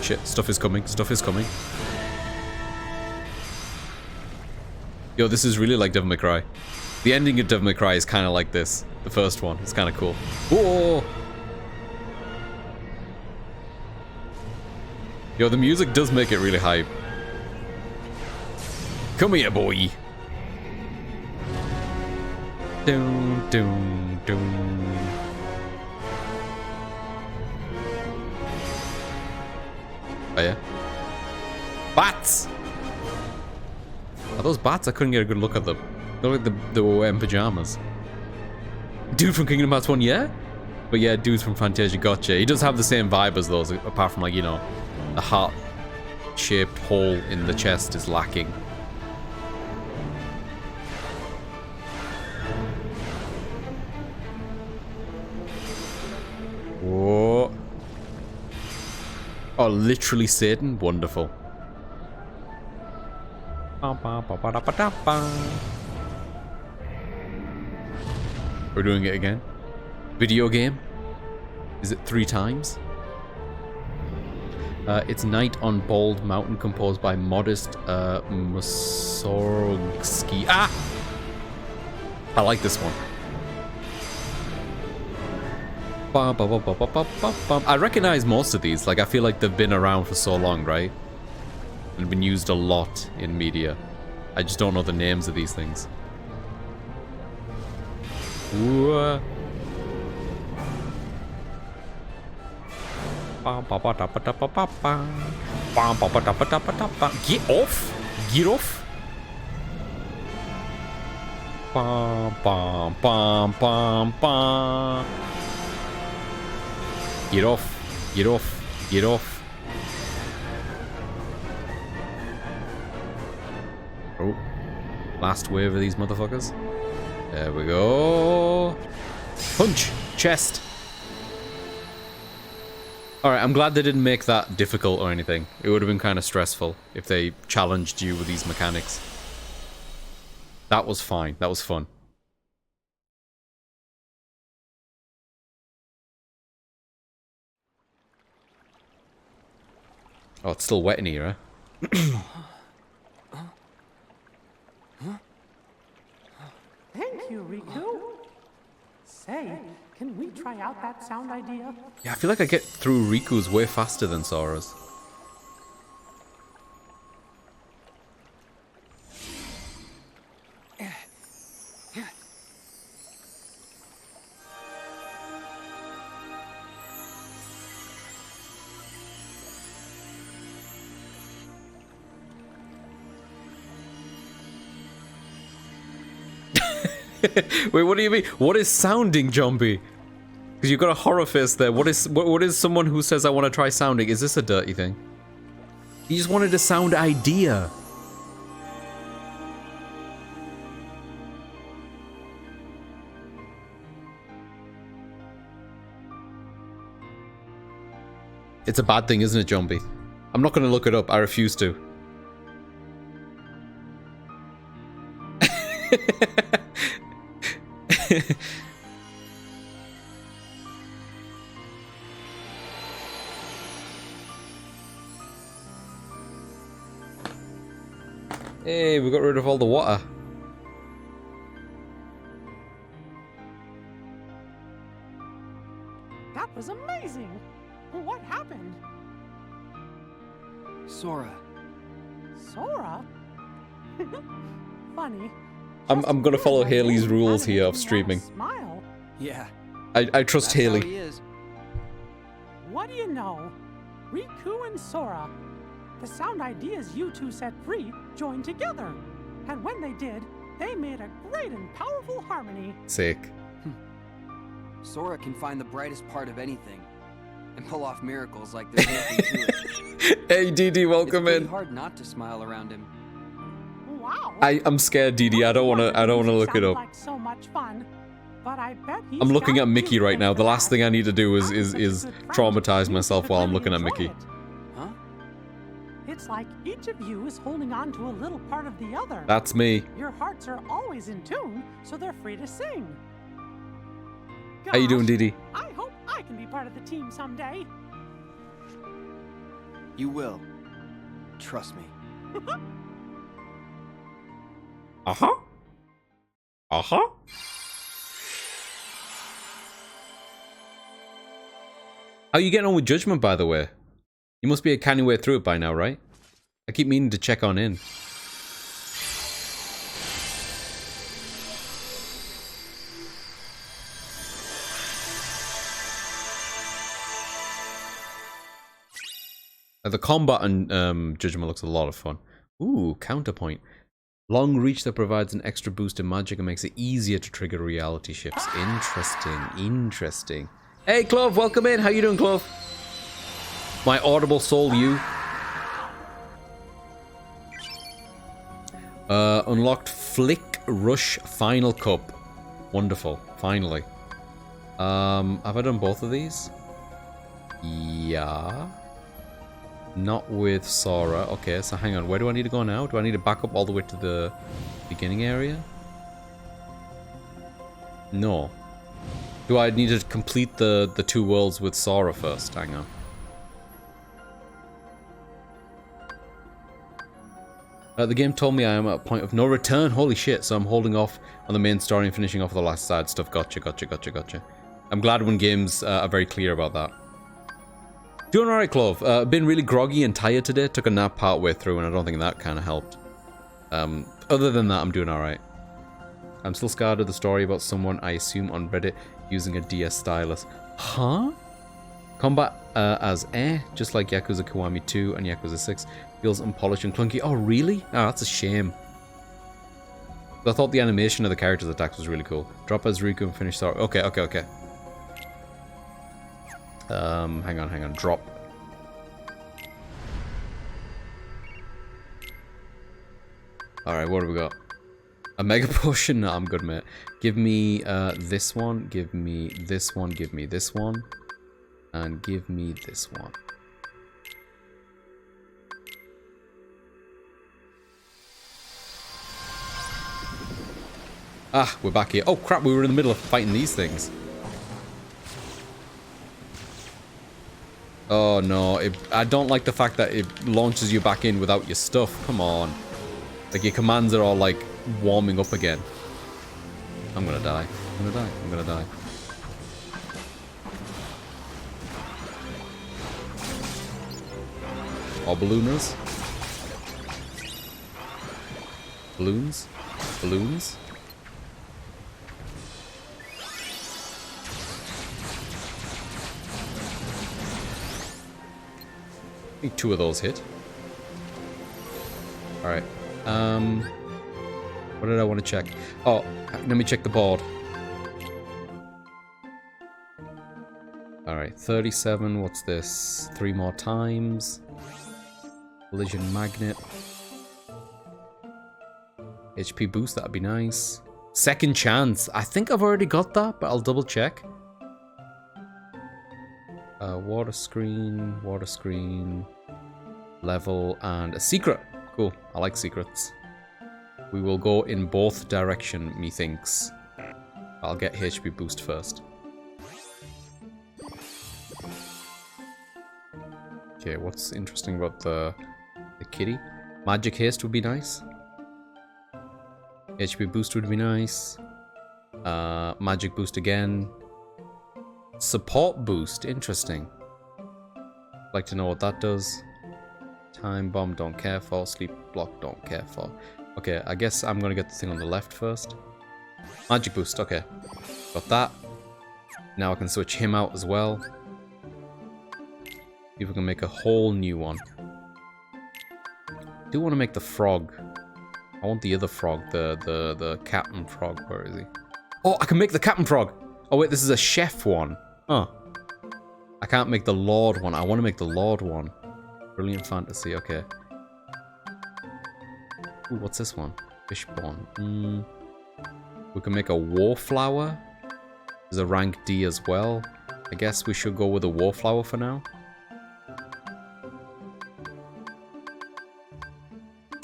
Shit, stuff is coming. Stuff is coming. Yo, this is really like Devil May Cry. The ending of Devil May Cry is kind of like this. The first one. It's kind of cool. Whoa! Yo, the music does make it really hype. Come here, boy. Doom, doom, doom. Oh yeah. Bats! Are those bats? I couldn't get a good look at them. They look like they were wearing pajamas. Dude from Kingdom Hearts 1, yeah? But yeah, dudes from Fantasia, gotcha. He does have the same vibe as those, apart from like, you know, the heart-shaped hole in the chest is lacking. Whoa. Oh, literally Satan? Wonderful. We're doing it again. Video game? Is it 3 times? It's Night on Bald Mountain, composed by Modest Mussorgsky. Ah! I like this one. I recognize most of these. Like, I feel like they've been around for so long, right? And been used a lot in media. I just don't know the names of these things. Ooh. Get off! Get off! Get off! Get off! Get off! Oh. Last wave of these motherfuckers. There we go. Punch! Chest! Alright, I'm glad they didn't make that difficult or anything. It would have been kind of stressful if they challenged you with these mechanics. That was fine. That was fun. Oh, it's still wet in here, huh? Thank you, Riku. Say, can we try out that sound idea? Yeah, I feel like I get through Riku's way faster than Sora's. Wait, what do you mean? What is sounding, Jumpy? Because you've got a horror face there. What is someone who says I want to try sounding? Is this a dirty thing? He just wanted a sound idea. It's a bad thing, isn't it, Jumpy? I'm not going to look it up. I refuse to. Hey, we got rid of all the water. That was amazing. What happened? Sora. Sora? Funny. I'm gonna follow Haley's rules here of streaming. Smile. Yeah. I trust That's Haley. how he is. What do you know? Riku and Sora. The sound ideas you two set free joined together. And when they did, they made a great and powerful harmony. Sick. Sora can find the brightest part of anything and pull off miracles like there's nothing to it. Hey, Didi, welcome It's in. pretty hard not to smile around him. Wow. I'm scared, Didi. I don't wanna look it up. Like so much fun, but I bet I'm looking at Mickey right now. The last thing I need to do is traumatize myself while I'm looking at Mickey. Huh? It's like each of you is holding on to a little part of the other. That's me. Your hearts are always in tune, so they're free to sing. How you doing, Gosh, Didi? I hope I can be part of the team someday. You will. Trust me. Uh-huh. Uh-huh. How you getting on with Judgment, by the way? You must be a canny way through it by now, right? I keep meaning to check on in. The combat and Judgment looks a lot of fun. Ooh, counterpoint. Long reach that provides an extra boost in magic and makes it easier to trigger reality shifts. Interesting, interesting. Hey, Clove, welcome in. How you doing, Clove? My audible soul, you. Unlocked Flick Rush Final Cup. Wonderful, finally. Have I done both of these? Yeah. Not with Sora. Okay, so hang on. Where do I need to go now? Do I need to back up all the way to the beginning area? No. Do I need to complete the two worlds with Sora first? Hang on. The game told me I am at a point of no return. Holy shit, so I'm holding off on the main story and finishing off the last side stuff. Gotcha, gotcha, gotcha, gotcha. I'm glad when games are very clear about that. Doing alright, Clove. Been really groggy and tired today. Took a nap part way through and I don't think that kind of helped. Other than that, I'm doing alright. I'm still scarred of the story about someone, I assume, on Reddit using a DS stylus. Huh? Combat as just like Yakuza Kiwami 2 and Yakuza 6, feels unpolished and clunky. Oh, really? Oh, that's a shame. I thought the animation of the characters' attacks was really cool. Drop as Riku and finish Sora. Okay, okay, okay. Hang on. Drop. Alright, what do we got? A mega potion? No, I'm good, mate. Give me this one. Give me this one. Give me this one. And give me this one. Ah, we're back here. Oh crap, we were in the middle of fighting these things. Oh no, I don't like the fact that it launches you back in without your stuff. Come on. Like your commands are all like warming up again. I'm gonna die. I'm gonna die. I'm gonna die. Or ballooners. Balloons? Balloons? I think 2 of those hit. Alright. What did I want to check? Oh, let me check the board. Alright, 37. What's this? 3 more times. Collision magnet. HP boost, that'd be nice. Second chance. I think I've already got that, but I'll double check. Water screen, level, and a secret. Cool, I like secrets. We will go in both direction, methinks. I'll get HP boost first. Okay, what's interesting about the kitty? Magic haste would be nice. HP boost would be nice. Magic boost again. Support boost, interesting. Like to know what that does. Time bomb, don't care for. Sleep block, don't care for. Okay, I guess I'm gonna get the thing on the left first. Magic boost, okay. Got that. Now I can switch him out as well. See if we can make a whole new one. I do want to make the frog. I want the other frog, the captain frog. Where is he? Oh, I can make the captain frog! Oh wait, this is a chef one. Huh. I can't make the lord one. I want to make the lord one. Brilliant fantasy, okay. Ooh, what's this one? Fishbone. We can make a warflower. There's a rank D as well. I guess we should go with a warflower for now.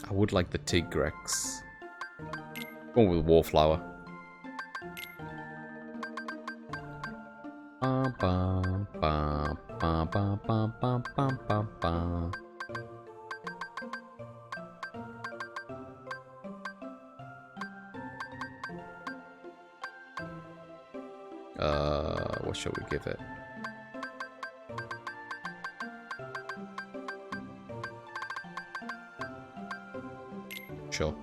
I would like the Tigrex. Going with warflower. What shall we give it? Sure.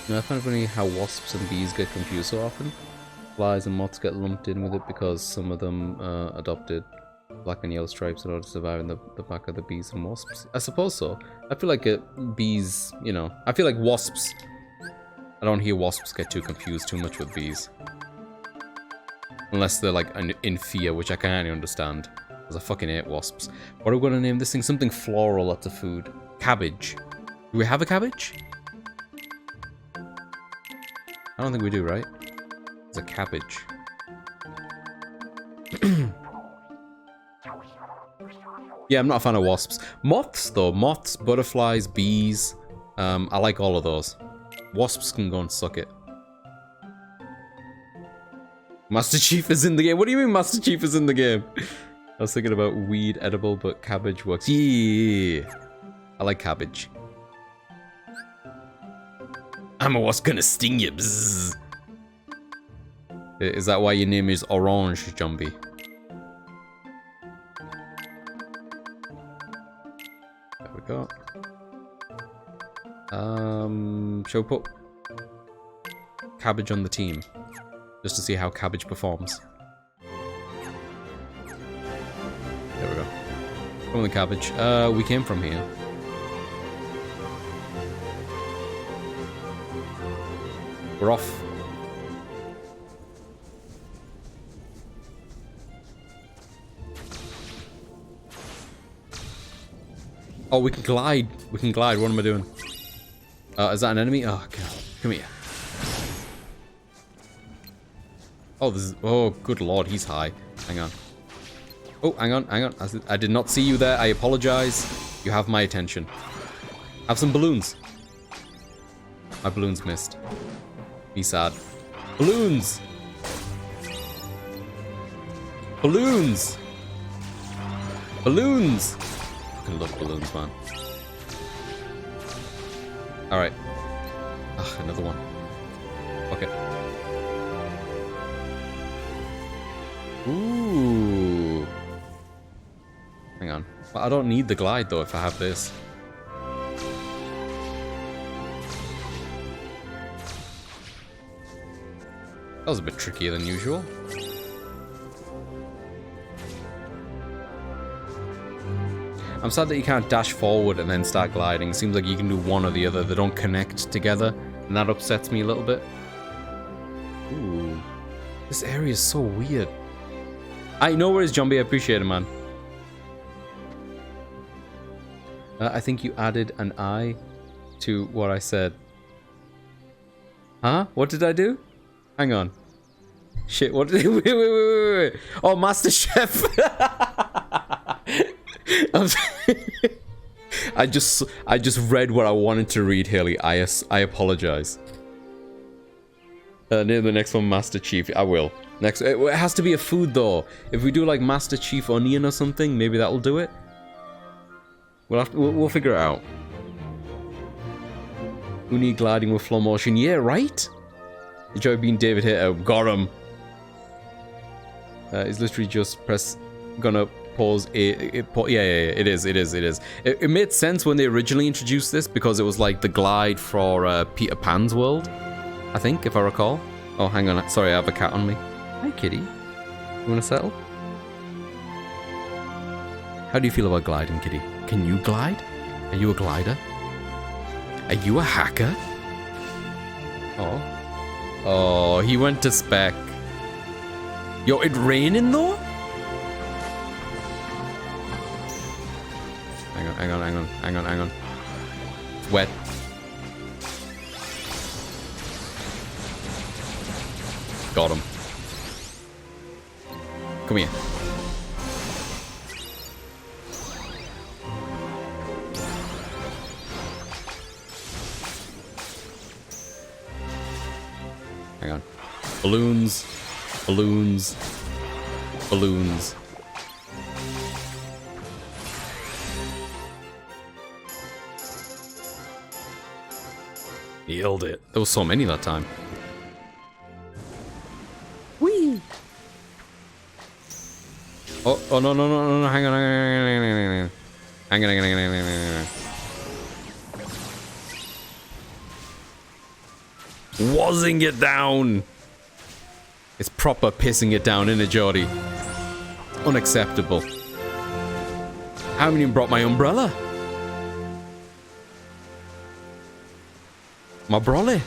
I find it funny how wasps and bees get confused so often. Flies and moths get lumped in with it because some of them adopted black and yellow stripes in order to survive in the back of the bees and wasps. I suppose so. I feel like bees, you know, I feel like wasps. I don't hear wasps get too confused too much with bees. Unless they're like in fear, which I can't understand. Because I fucking hate wasps. What are we going to name this thing? Something floral, lots of food. Cabbage. Do we have a cabbage? I don't think we do, right? It's a cabbage. Yeah, I'm not a fan of wasps. Moths, though. Moths, butterflies, bees. I like all of those. Wasps can go and suck it. Master Chief is in the game. What do you mean Master Chief is in the game? I was thinking about weed edible, but cabbage works. Yeah, I like cabbage. I'm a wasp gonna sting you. Bzzz. Is that why your name is Orange, Jumbie? There we go. Shall we put cabbage on the team? Just to see how cabbage performs. There we go. Come on the cabbage. We came from here. We're off. Oh, we can glide. We can glide. What am I doing? Is that an enemy? Oh, God. Come here. Oh, this is... Oh, good lord. He's high. Hang on. Oh, hang on. Hang on. I did not see you there. I apologize. You have my attention. Have some balloons. My balloons missed. Be sad. Balloons! Balloons! Balloons! I fucking love balloons, man. Alright. Ah, another one. Okay. Ooh. Hang on. But I don't need the glide, though, if I have this. That was a bit trickier than usual. I'm sad that you can't dash forward and then start gliding. It seems like you can do one or the other. They don't connect together, and that upsets me a little bit. Ooh. This area is so weird. I know where is Zombie. I appreciate it, man. I think you added an I to what I said. Huh? What did I do? Hang on. Shit, what did wait. Oh, Master Chef. I just read what I wanted to read, Haley. I apologize. Name the next one Master Chief. I will. Next, it has to be a food though. If we do like Master Chief Onion or something, maybe that'll do it. We'll figure it out. Uni gliding with flow motion. Yeah, right? Enjoy being David Hitter. Got him. It's literally just press. Gonna pause. Yeah, it is. It made sense when they originally introduced this because it was like the glide for Peter Pan's world. I think, if I recall. Oh, hang on. Sorry, I have a cat on me. Hi, kitty. You wanna settle? How do you feel about gliding, kitty? Can you glide? Are you a glider? Are you a hacker? Oh. Oh, he went to spec. Yo, it raining though? Hang on. It's wet. Got him. Come here. Hang on. Balloons. Balloons. Balloons. Nailed it. There was so many that time. Whee! Oh, no, hang on. Hang on. Wazzing it down! It's proper pissing it down, innit, Jordy? Unacceptable. I haven't even brought my umbrella. My brolly.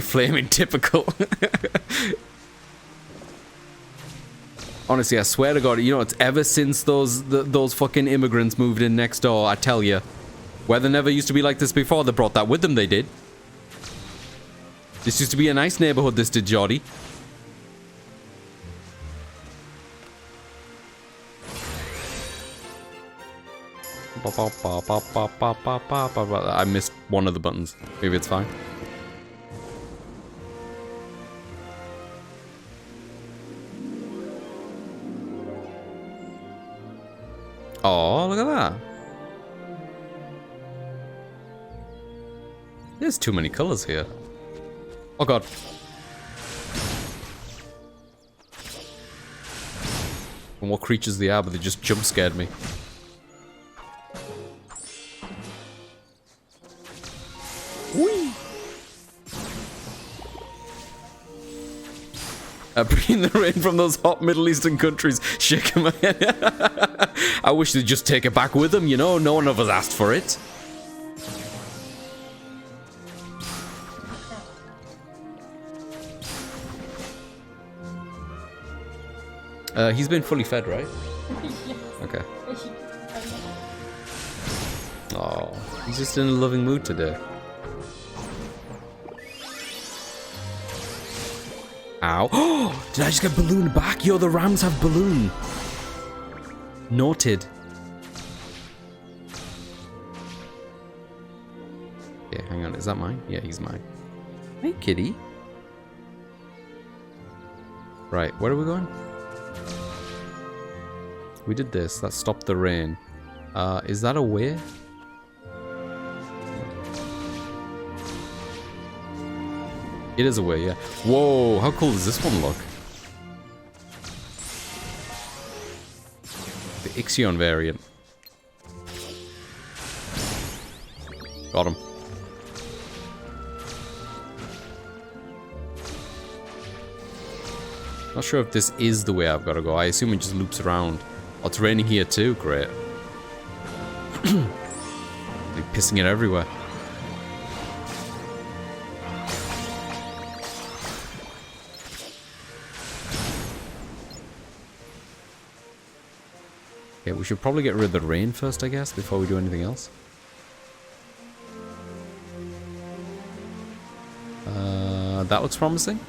Flaming typical. Honestly, I swear to God, you know, it's ever since those fucking immigrants moved in next door, I tell you. Weather never used to be like this before. They brought that with them, they did. This used to be a nice neighborhood, this did, Jordy. I missed one of the buttons. Maybe it's fine. Oh, look at that. There's too many colors here. Oh God. And what creatures they are, but they just jump scared me. Whee! Bringing the rain from those hot Middle Eastern countries, shaking my head. I wish they'd just take it back with them, you know? No one of us asked for it. He's been fully fed, right? Okay. Oh, he's just in a loving mood today. Ow. Oh, did I just get balloon back? Yo, the Rams have balloon. Noted. Okay, hang on. Is that mine? Yeah, he's mine. Hey, kitty. Right, where are we going? We did this. That stopped the rain. Is that a way? It is a way, yeah. Whoa, how cool does this one look? The Ixion variant. Got him. Not sure if this is the way I've got to go. I assume it just loops around. Oh, it's raining here too. Great. Like pissing it everywhere. Okay, we should probably get rid of the rain first, I guess, before we do anything else. That looks promising.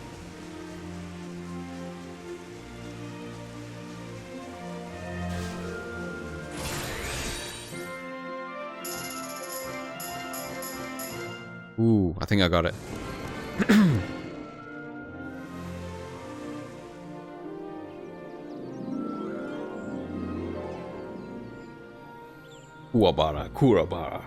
Ooh, I think I got it. Kuwabara, Kurabara.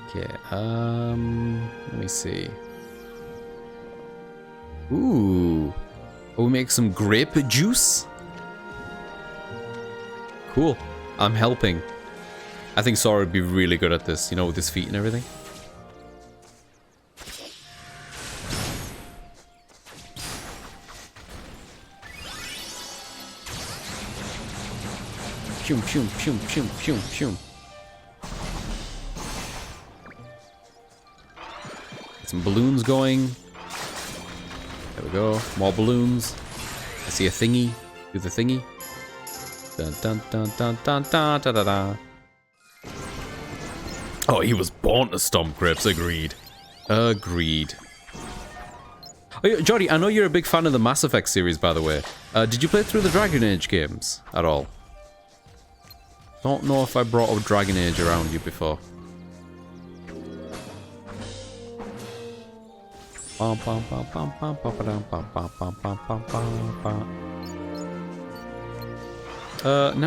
Okay, let me see. Ooh. Oh, we make some grape juice? Cool. I'm helping. I think Sora would be really good at this, you know, with his feet and everything. Shum, shum, shum, shum, shum, shum. Get some balloons going. There we go. More balloons. I see a thingy. Do the thingy. Dun dun dun dun dun dun da da da. Oh, he was born to stomp grapes. Agreed. Agreed. Oh, yeah, Jody, I know you're a big fan of the Mass Effect series, by the way. Did you play through the Dragon Age games at all? Don't know if I brought up Dragon Age around you before. Now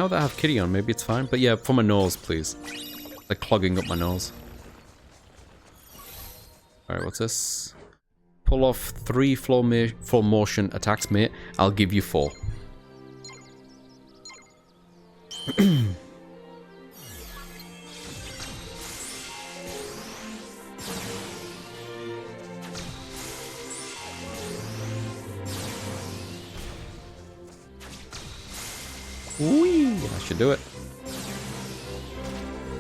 that I have Kitty on, maybe it's fine. But yeah, for my nose, please. Like clogging up my nose. Alright, what's this? Pull off 3 full motion attacks, mate. I'll give you 4. Whee! I should do it.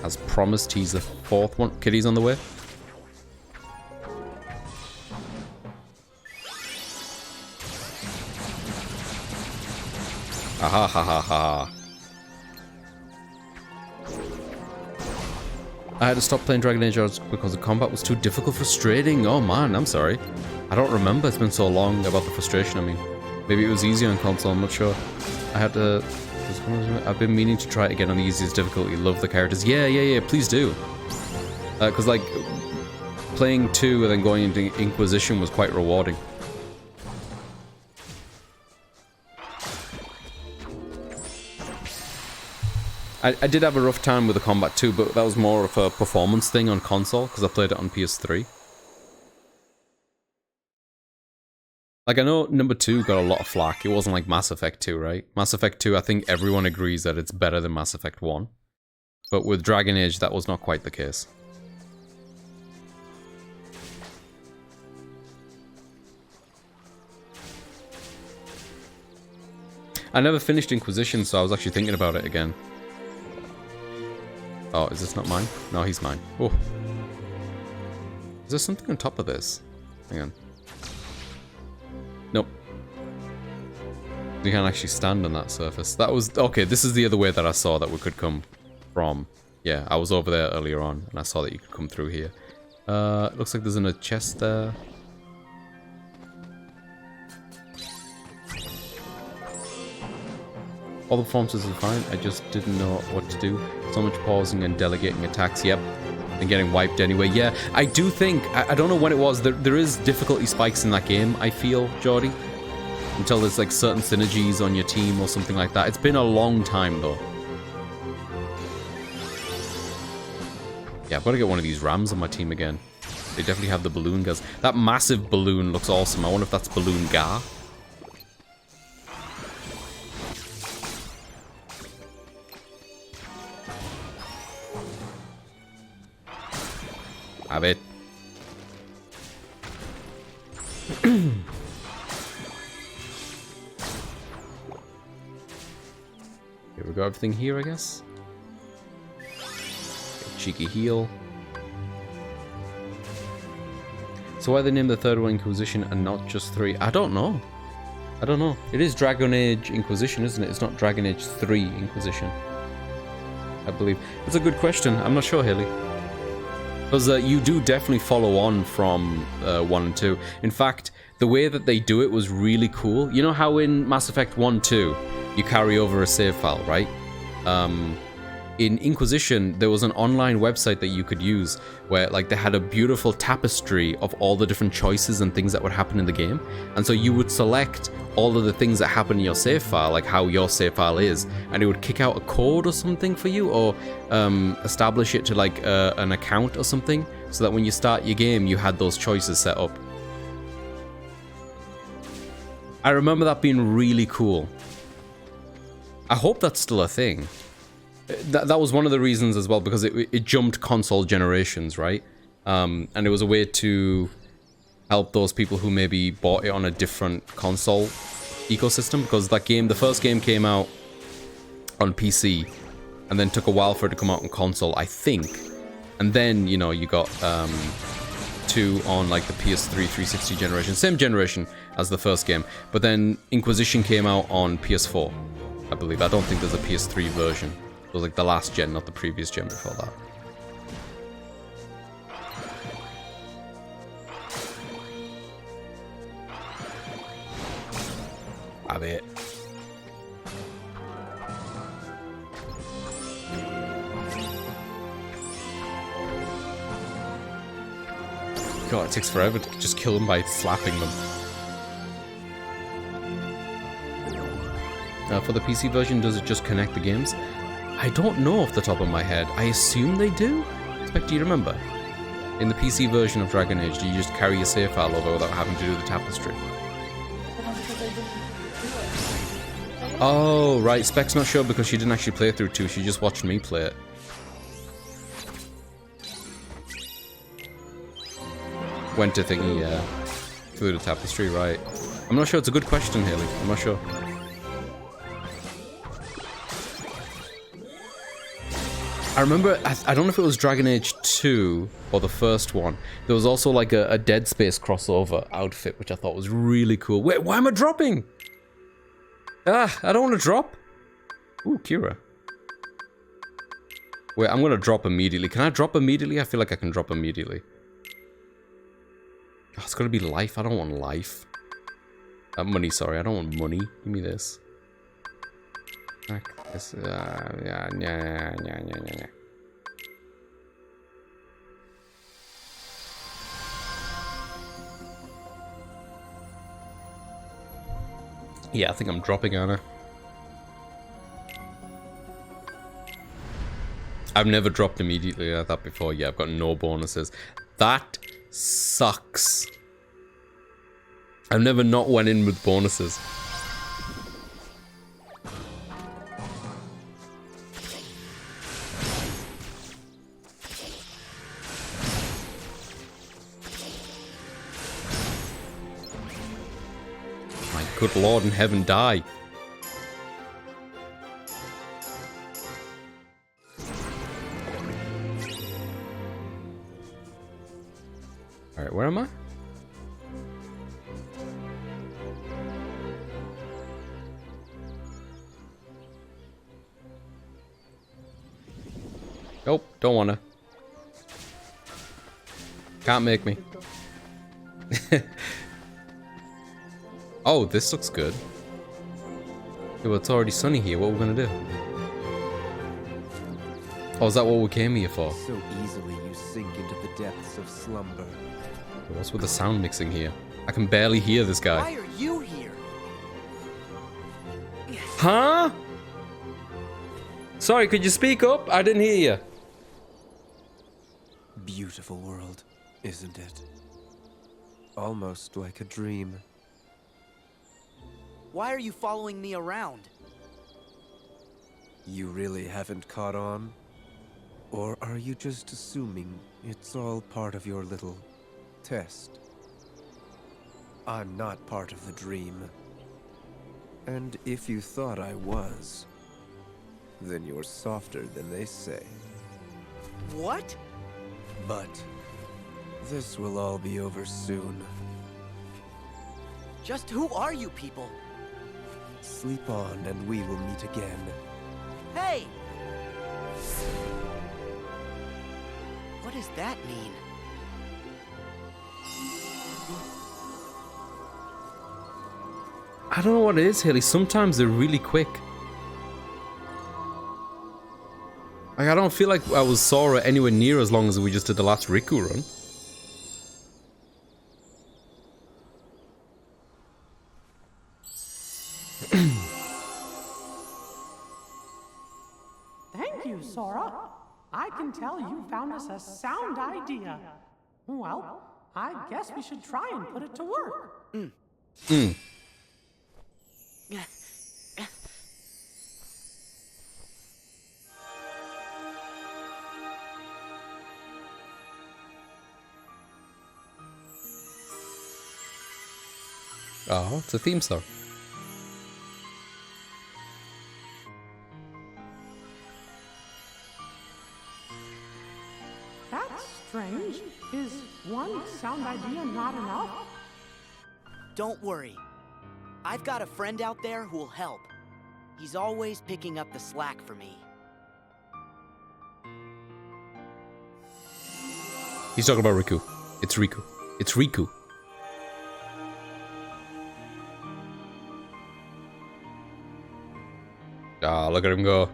As promised, he's the 4th one. Kitty's on the way. Aha ha ha ha. I had to stop playing Dragon Age because the combat was too difficult, frustrating. Oh man, I'm sorry. I don't remember. It's been so long about the frustration. I mean, maybe it was easier on console. I'm not sure. I had to. I've been meaning to try it again on the easiest difficulty. Love the characters. Yeah. Please do. Because like playing 2 and then going into Inquisition was quite rewarding. I did have a rough time with the combat too, but that was more of a performance thing on console because I played it on PS3. Like, I know number 2 got a lot of flack. It wasn't like Mass Effect 2, right? Mass Effect 2, I think everyone agrees that it's better than Mass Effect 1. But with Dragon Age, that was not quite the case. I never finished Inquisition, so I was actually thinking about it again. Oh, is this not mine? No, he's mine. Oh. Is there something on top of this? Hang on. Nope. You can't actually stand on that surface. That was... Okay, this is the other way that I saw that we could come from. Yeah, I was over there earlier on, and I saw that you could come through here. Looks like there's a chest there. All the performances are fine, I just didn't know what to do. So much pausing and delegating attacks, yep. And getting wiped anyway. Yeah, I do think... I don't know when it was. There is difficulty spikes in that game, I feel, Jordy. Until there's like certain synergies on your team or something like that. It's been a long time though. Yeah, I've got to get one of these rams on my team again. They definitely have the balloon guys. That massive balloon looks awesome. I wonder if that's Balloon Gar. Have it. Here we go, everything here, I guess. Okay, cheeky heal. So why they named the third one Inquisition and not just 3? I don't know. I don't know. It is Dragon Age Inquisition, isn't it? It's not Dragon Age 3 Inquisition, I believe. It's a good question. I'm not sure, Haley. Because you do definitely follow on from 1 and 2. In fact, the way that they do it was really cool. You know how in Mass Effect 1, 2, you carry over a save file, right? In Inquisition, there was an online website that you could use where like they had a beautiful tapestry of all the different choices and things that would happen in the game. And so you would select all of the things that happen in your save file, like how your save file is, and it would kick out a code or something for you, or establish it to like an account or something, so that when you start your game, you had those choices set up. I remember that being really cool. I hope that's still a thing. That was one of the reasons as well, because it jumped console generations, right? And it was a way to help those people who maybe bought it on a different console ecosystem, because that game, the first game came out on PC, and then took a while for it to come out on console, I think. And then, you know, you got 2 on like the PS3 360 generation, same generation as the first game. But then Inquisition came out on PS4, I believe. I don't think there's a PS3 version. It was like the last gen, not the previous gen before that. Have it. God, it takes forever to just kill them by slapping them. For the PC version, does it just connect the games? I don't know off the top of my head. I assume they do? Expect, do you remember? In the PC version of Dragon Age, do you just carry your save file over without having to do the tapestry? Oh, right. Spec's not sure because she didn't actually play through 2. She just watched me play it. Went to thingy, yeah. Through the tapestry, right. I'm not sure. It's a good question, Haley. I'm not sure. I remember, I don't know if it was Dragon Age 2 or the first one. There was also like a Dead Space crossover outfit, which I thought was really cool. Wait, why am I dropping? Ah, I don't want to drop. Ooh, Kira. Wait, I'm going to drop immediately. Can I drop immediately? I feel like I can drop immediately. Oh, it's got to be life. I don't want life. Money, sorry. I don't want money. Give me this. This, yeah. Yeah, I think I'm dropping Anna. I've never dropped immediately like that before. Yeah, I've got no bonuses. That sucks. I've never not went in with bonuses. Good Lord in heaven, die. Alright, where am I? Nope, don't wanna. Can't make me. Oh, this looks good. Yeah, well, it's already sunny here. What are we gonna do? Oh, is that what we came here for? So easily you sink into the depths of slumber. What's with the sound mixing here? I can barely hear this guy. Why are you here? Huh? Sorry, could you speak up? I didn't hear you. Beautiful world, isn't it? Almost like a dream. Why are you following me around? You really haven't caught on? Or are you just assuming it's all part of your little test? I'm not part of the dream. And if you thought I was, then you're softer than they say. What? But this will all be over soon. Just who are you people? Sleep on and we will meet again. Hey! What does that mean? I don't know what it is, Haley. Sometimes they're really quick. Like, I don't feel like I was Sora anywhere near as long as we just did the last Riku run. Thank you, Sora. I can tell you found us a sound idea. Well, I guess we should try and put it to work. Oh, it's a theme song. That's strange. Is one sound idea not enough? Don't worry. I've got a friend out there who'll help. He's always picking up the slack for me. He's talking about Riku. It's Riku. It's Riku. Ah, look at him go.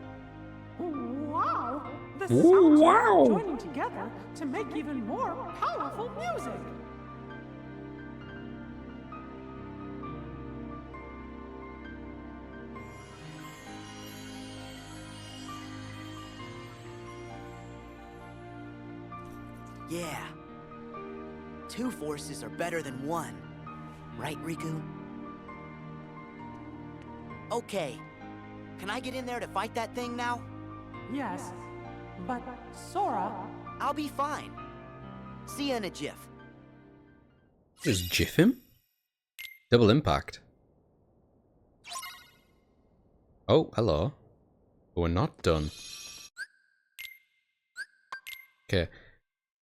Wow! The Ooh, sounds wow. are joining together to make even more powerful music. Yeah. Two forces are better than one. Right, Riku? Okay. Can I get in there to fight that thing now? Yes, but Sora, I'll be fine. See you in a jiff. Just jiff him? Double impact. Oh, hello. But we're not done. Okay.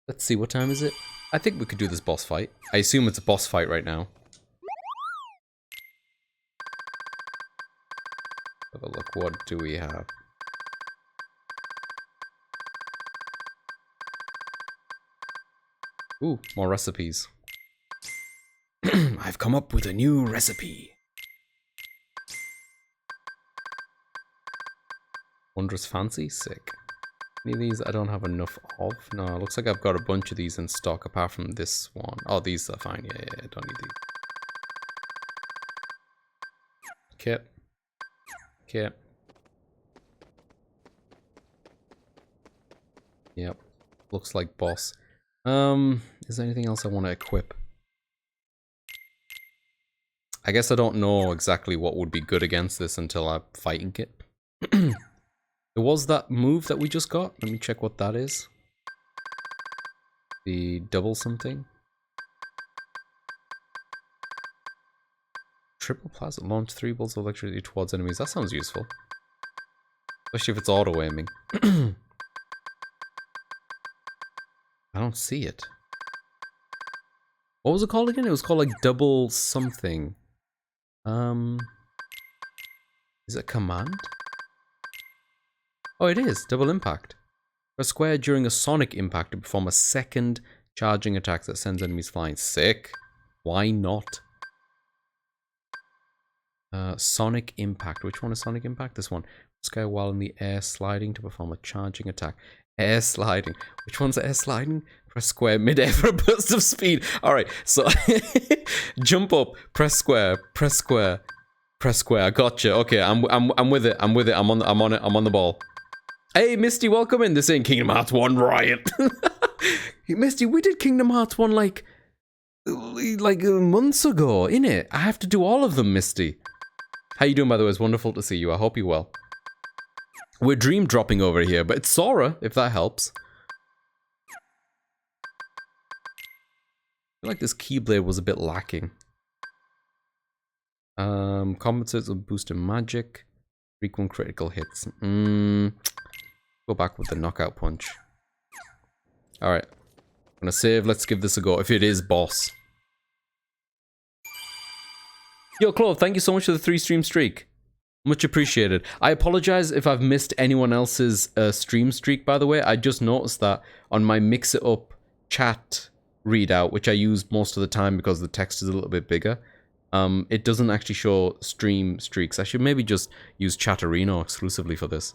Let's see, what time is it? I think we could do this boss fight. I assume it's a boss fight right now. Have a look, what do we have? Ooh, more recipes. I've come up with a new recipe. Wondrous Fancy? Sick. Any of these I don't have enough of? No, it looks like I've got a bunch of these in stock apart from this one. Oh, these are fine. Yeah, I don't need these. Okay. Okay. Yep. Looks like boss. Is there anything else I want to equip? I guess I don't know exactly what would be good against this until I'm fighting it. It was that move that we just got. Let me check what that is. The double something. Triple plasma. Launch 3 bolts of electricity towards enemies. That sounds useful. Especially if it's auto-aiming. I don't see it. What was it called again? It was called like double something. Is it command? Oh, it is. Double impact. Press square during a sonic impact to perform a second charging attack that sends enemies flying. Sick. Why not? Sonic impact. Which one is sonic impact? This one. Square while in the air sliding to perform a charging attack. Air sliding. Which one's air sliding? Press square mid-air for a burst of speed. Alright, so jump up, press square, press square, press square. I gotcha. Okay, I'm with it. I'm with it. I'm on it. I'm on the ball. Hey, Misty, welcome in. This ain't Kingdom Hearts 1 Riot. Misty, we did Kingdom Hearts 1 like months ago, innit? I have to do all of them, Misty. How you doing, by the way? It's wonderful to see you. I hope you're well. We're dream dropping over here, but it's Sora, if that helps. I feel like this Keyblade was a bit lacking. Compensates with boosted magic. Frequent critical hits. Go back with the knockout punch. Alright. I'm gonna save. Let's give this a go. If it is boss. Yo, Claude, thank you so much for the 3-stream streak. Much appreciated. I apologize if I've missed anyone else's stream streak, by the way. I just noticed that on my Mix It Up chat readout, which I use most of the time because the text is a little bit bigger, it doesn't actually show stream streaks. I should maybe just use Chatterino exclusively for this.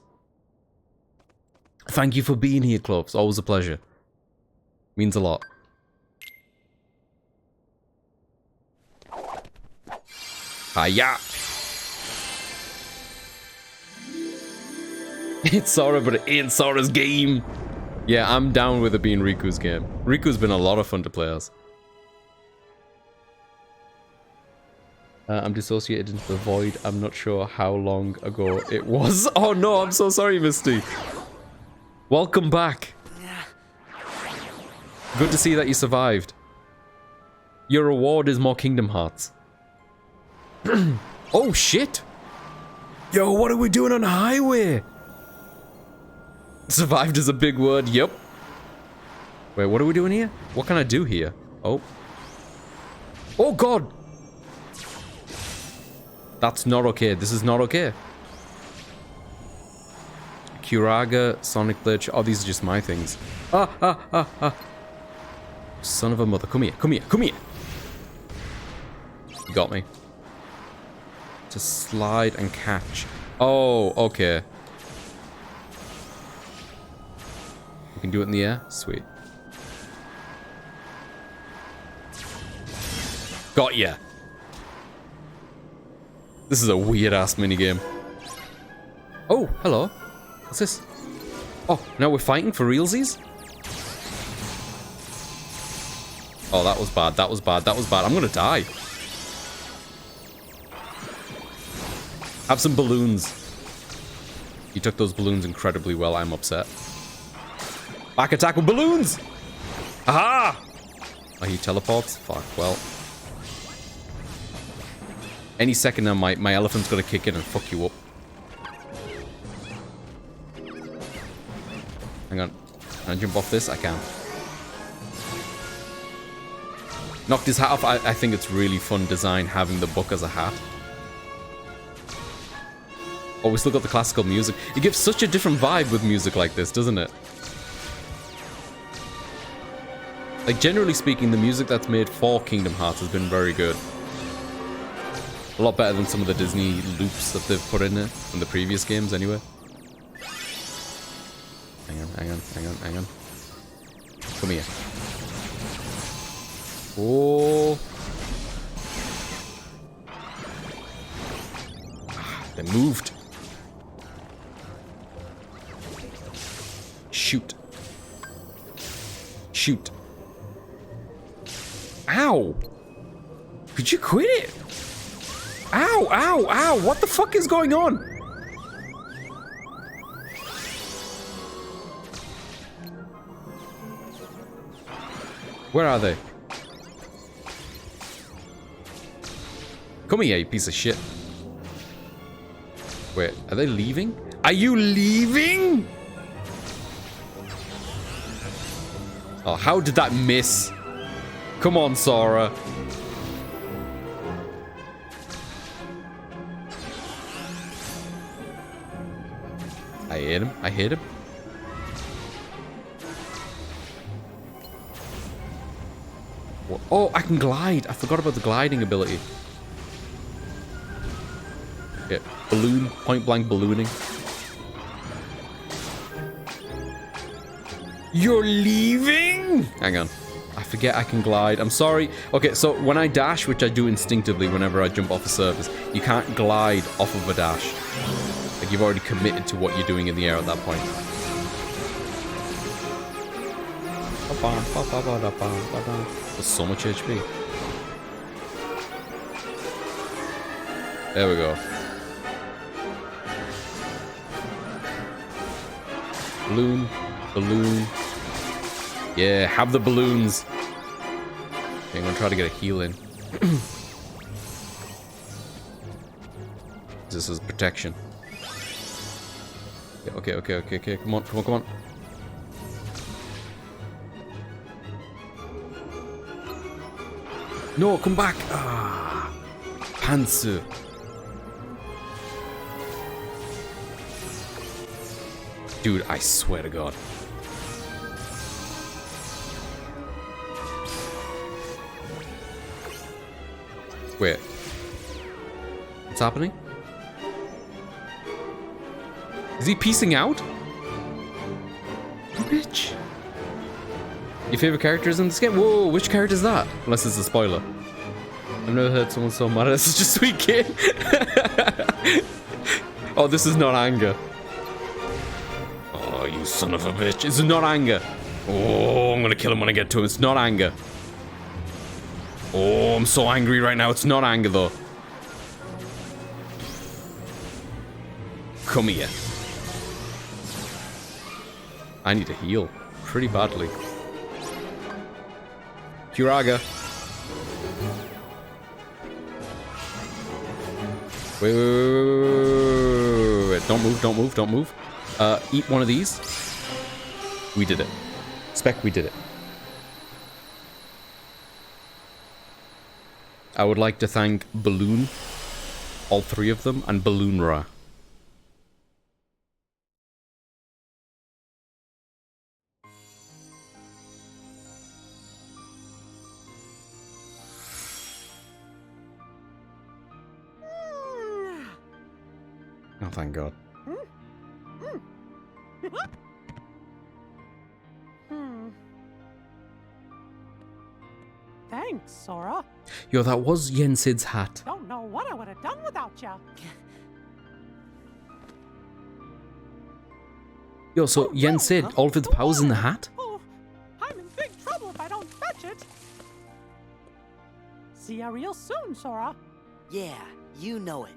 Thank you for being here, Claude. It's always a pleasure. Means a lot. Hiya! It's Sora, but it ain't Sora's game. Yeah, I'm down with it being Riku's game. Riku's been a lot of fun to play as. I'm dissociated into the void. I'm not sure how long ago it was. Oh no, I'm so sorry, Misty. Welcome back. Good to see that you survived. Your reward is more Kingdom Hearts. Oh shit! Yo, what are we doing on the highway? Survived is a big word, yep. Wait, what are we doing here? What can I do here? Oh. Oh god! That's not okay. This is not okay. Curaga, Sonic Blade. Oh, these are just my things. Son of a mother. Come here, come here, come here. You got me. To slide and catch. Oh, okay. We can do it in the air? Sweet. Got ya. This is a weird-ass minigame. Oh, hello. What's this? Oh, now we're fighting for realsies? Oh, that was bad. That was bad. That was bad. I'm gonna die. Have some balloons. You took those balloons incredibly well. I'm upset. Back attack with balloons! Aha! Oh, he teleports? Fuck, well. Any second now, my elephant's gonna kick in and fuck you up. Hang on. Can I jump off this? I can. Knocked his hat off. I think it's really fun design having the book as a hat. Oh, we still got the classical music. It gives such a different vibe with music like this, doesn't it? Like, generally speaking, the music that's made for Kingdom Hearts has been very good. A lot better than some of the Disney loops that they've put in it in the previous games, anyway. Hang on, hang on, hang on, hang on. Come here. Oh. They moved. Shoot. Shoot. Ow! Could you quit it? Ow, ow, ow! What the fuck is going on? Where are they? Come here, you piece of shit. Wait, are they leaving? Are you leaving? Oh, how did that miss? Come on, Sora. I hit him. I hit him. Oh, I can glide. I forgot about the gliding ability. Okay, balloon, point blank ballooning. You're leaving? Hang on. I forget I can glide. I'm sorry. Okay, so when I dash, which I do instinctively whenever I jump off a surface, you can't glide off of a dash. Like, you've already committed to what you're doing in the air at that point. There's so much HP. There we go. Balloon. Balloon. Yeah, have the balloons. Okay, I'm gonna try to get a heal in. This is protection. Okay. Come on. No, come back. Ah, Pantsu. Dude, I swear to God. Wait. What's happening? Is he piecing out? Bitch. Your favorite characters in this game? Whoa, which character is that? Unless it's a spoiler. I've never heard someone so mad at such a sweet kid. Oh, this is not anger. Oh, you son of a bitch. It's not anger. Oh, I'm gonna kill him when I get to him. It's not anger. Oh, I'm so angry right now. It's not anger, though. Come here. I need to heal pretty badly. Curaga. Wait. Don't move. Eat one of these. We did it. Spec, we did it. I would like to thank Balloon, all three of them, and Balloonra. Oh, thank God. Thanks, Sora. Yo, that was Yensid's hat. Don't know what I would have done without you. Yo, so Yensid, all of its powers in the hat? Oh, I'm in big trouble if I don't fetch it. See ya real soon, Sora. Yeah, you know it.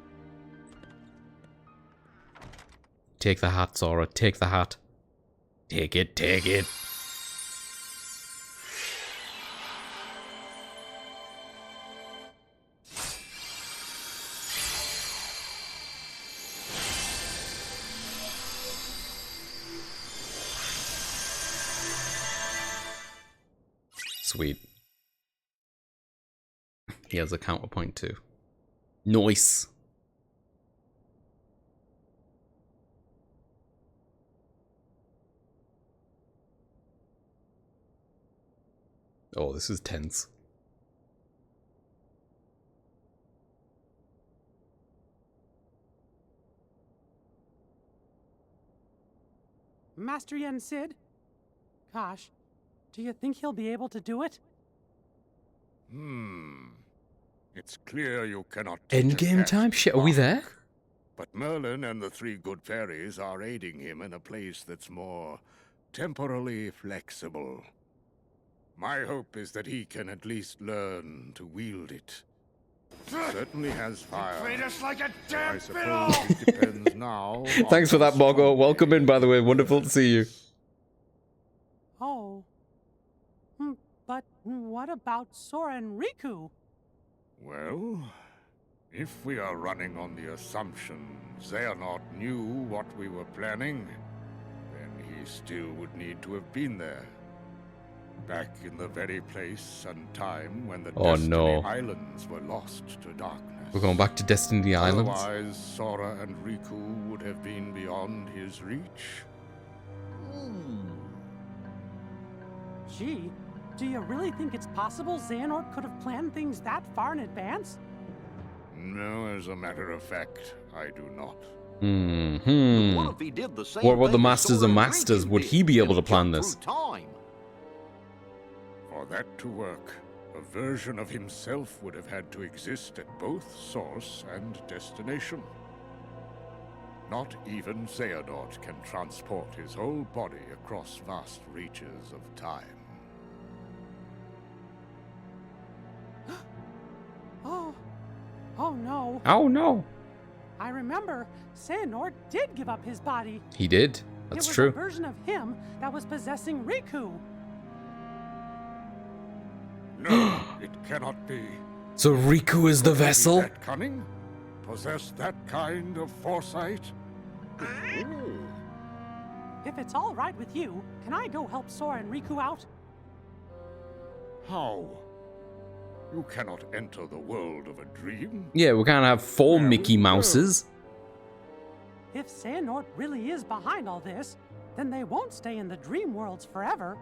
Take the hat, Sora. Take the hat. Take it. Sweet. He has a counterpoint too. Nice. Oh, this is tense. Master Yensid? Gosh, do you think he'll be able to do it? It's clear you cannot teach a Endgame cat time? to Shit, are we bark. there? But Merlin and the three good fairies are aiding him in a place that's more temporally flexible. My hope is that he can at least learn to wield it. He certainly has fire. Treat us like a I damn suppose it depends now. Thanks for that, Mogo. Welcome in, by the way. Wonderful to see you. Oh. But what about Sora and Riku? Well, if we are running on the assumption Xehanort knew what we were planning, then he still would need to have been there. Back in the very place and time when the Destiny Islands were lost to darkness. We're going back to Destiny Islands? Otherwise, Sora and Riku would have been beyond his reach. Gee, Do you really think it's possible Xehanort could have planned things that far in advance? No, as a matter of fact, I do not. What if he did the same What about the thing Masters Sora of and Masters? Riku Would did he be able and to plan jump this? through time? For that to work, a version of himself would have had to exist at both source and destination. Not even Xehanort can transport his whole body across vast reaches of time. Oh no. Oh no. I remember Xehanort did give up his body. He did. It That's was true. a version of him that was possessing Riku. No, it cannot be. So Riku is the Could he be vessel? that cunning? Possess that kind of foresight? If it's all right with you, can I go help Sora and Riku out? How? You cannot enter the world of a dream. Yeah, we can't have 4 Mickey Mouses. If Xehanort really is behind all this, then they won't stay in the dream worlds forever.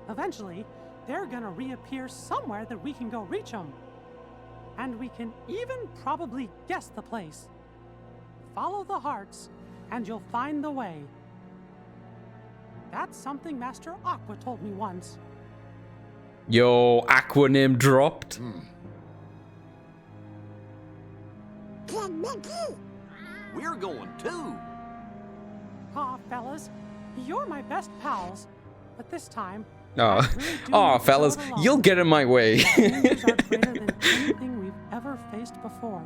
Eventually, they're gonna reappear somewhere that we can go reach them. And we can even probably guess the place. Follow the hearts, and you'll find the way. That's something Master Aqua told me once. Yo, Aqua name dropped. Can Mickey? We're going too. Aw, fellas, you're my best pals. But this time, Oh, I really do oh, need to fellas, go it alone. you'll get in my way. Dangers are greater than anything we've ever faced before.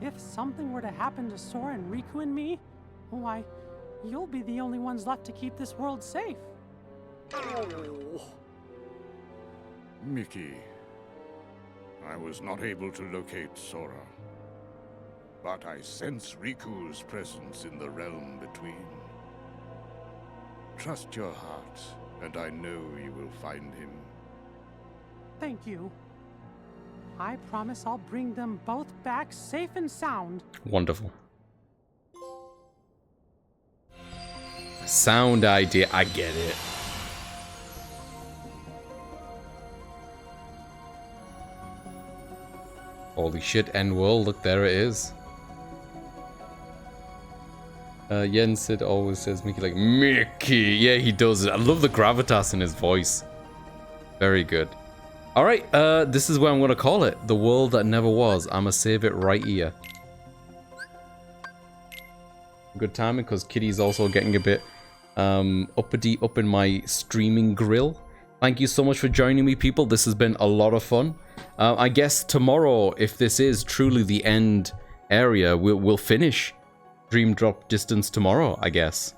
If something were to happen to Sora and Riku and me, why, you'll be the only ones left to keep this world safe. Mickey, I was not able to locate Sora, but I sense Riku's presence in the realm between. Trust your heart, and I know you will find him. Thank you. I promise I'll bring them both back safe and sound. Wonderful. Sound idea, I get it. Holy shit, end world, look, there it is. Jens Sid always says Mickey like, Mickey! Yeah, he does. I love the gravitas in his voice. Very good. Alright, this is where I'm gonna call it. The world that never was. I'ma save it right here. Good timing, because Kitty's also getting a bit uppity up in my streaming grill. Thank you so much for joining me, people. This has been a lot of fun. I guess tomorrow, if this is truly the end area, we'll finish Dream Drop Distance tomorrow, I guess.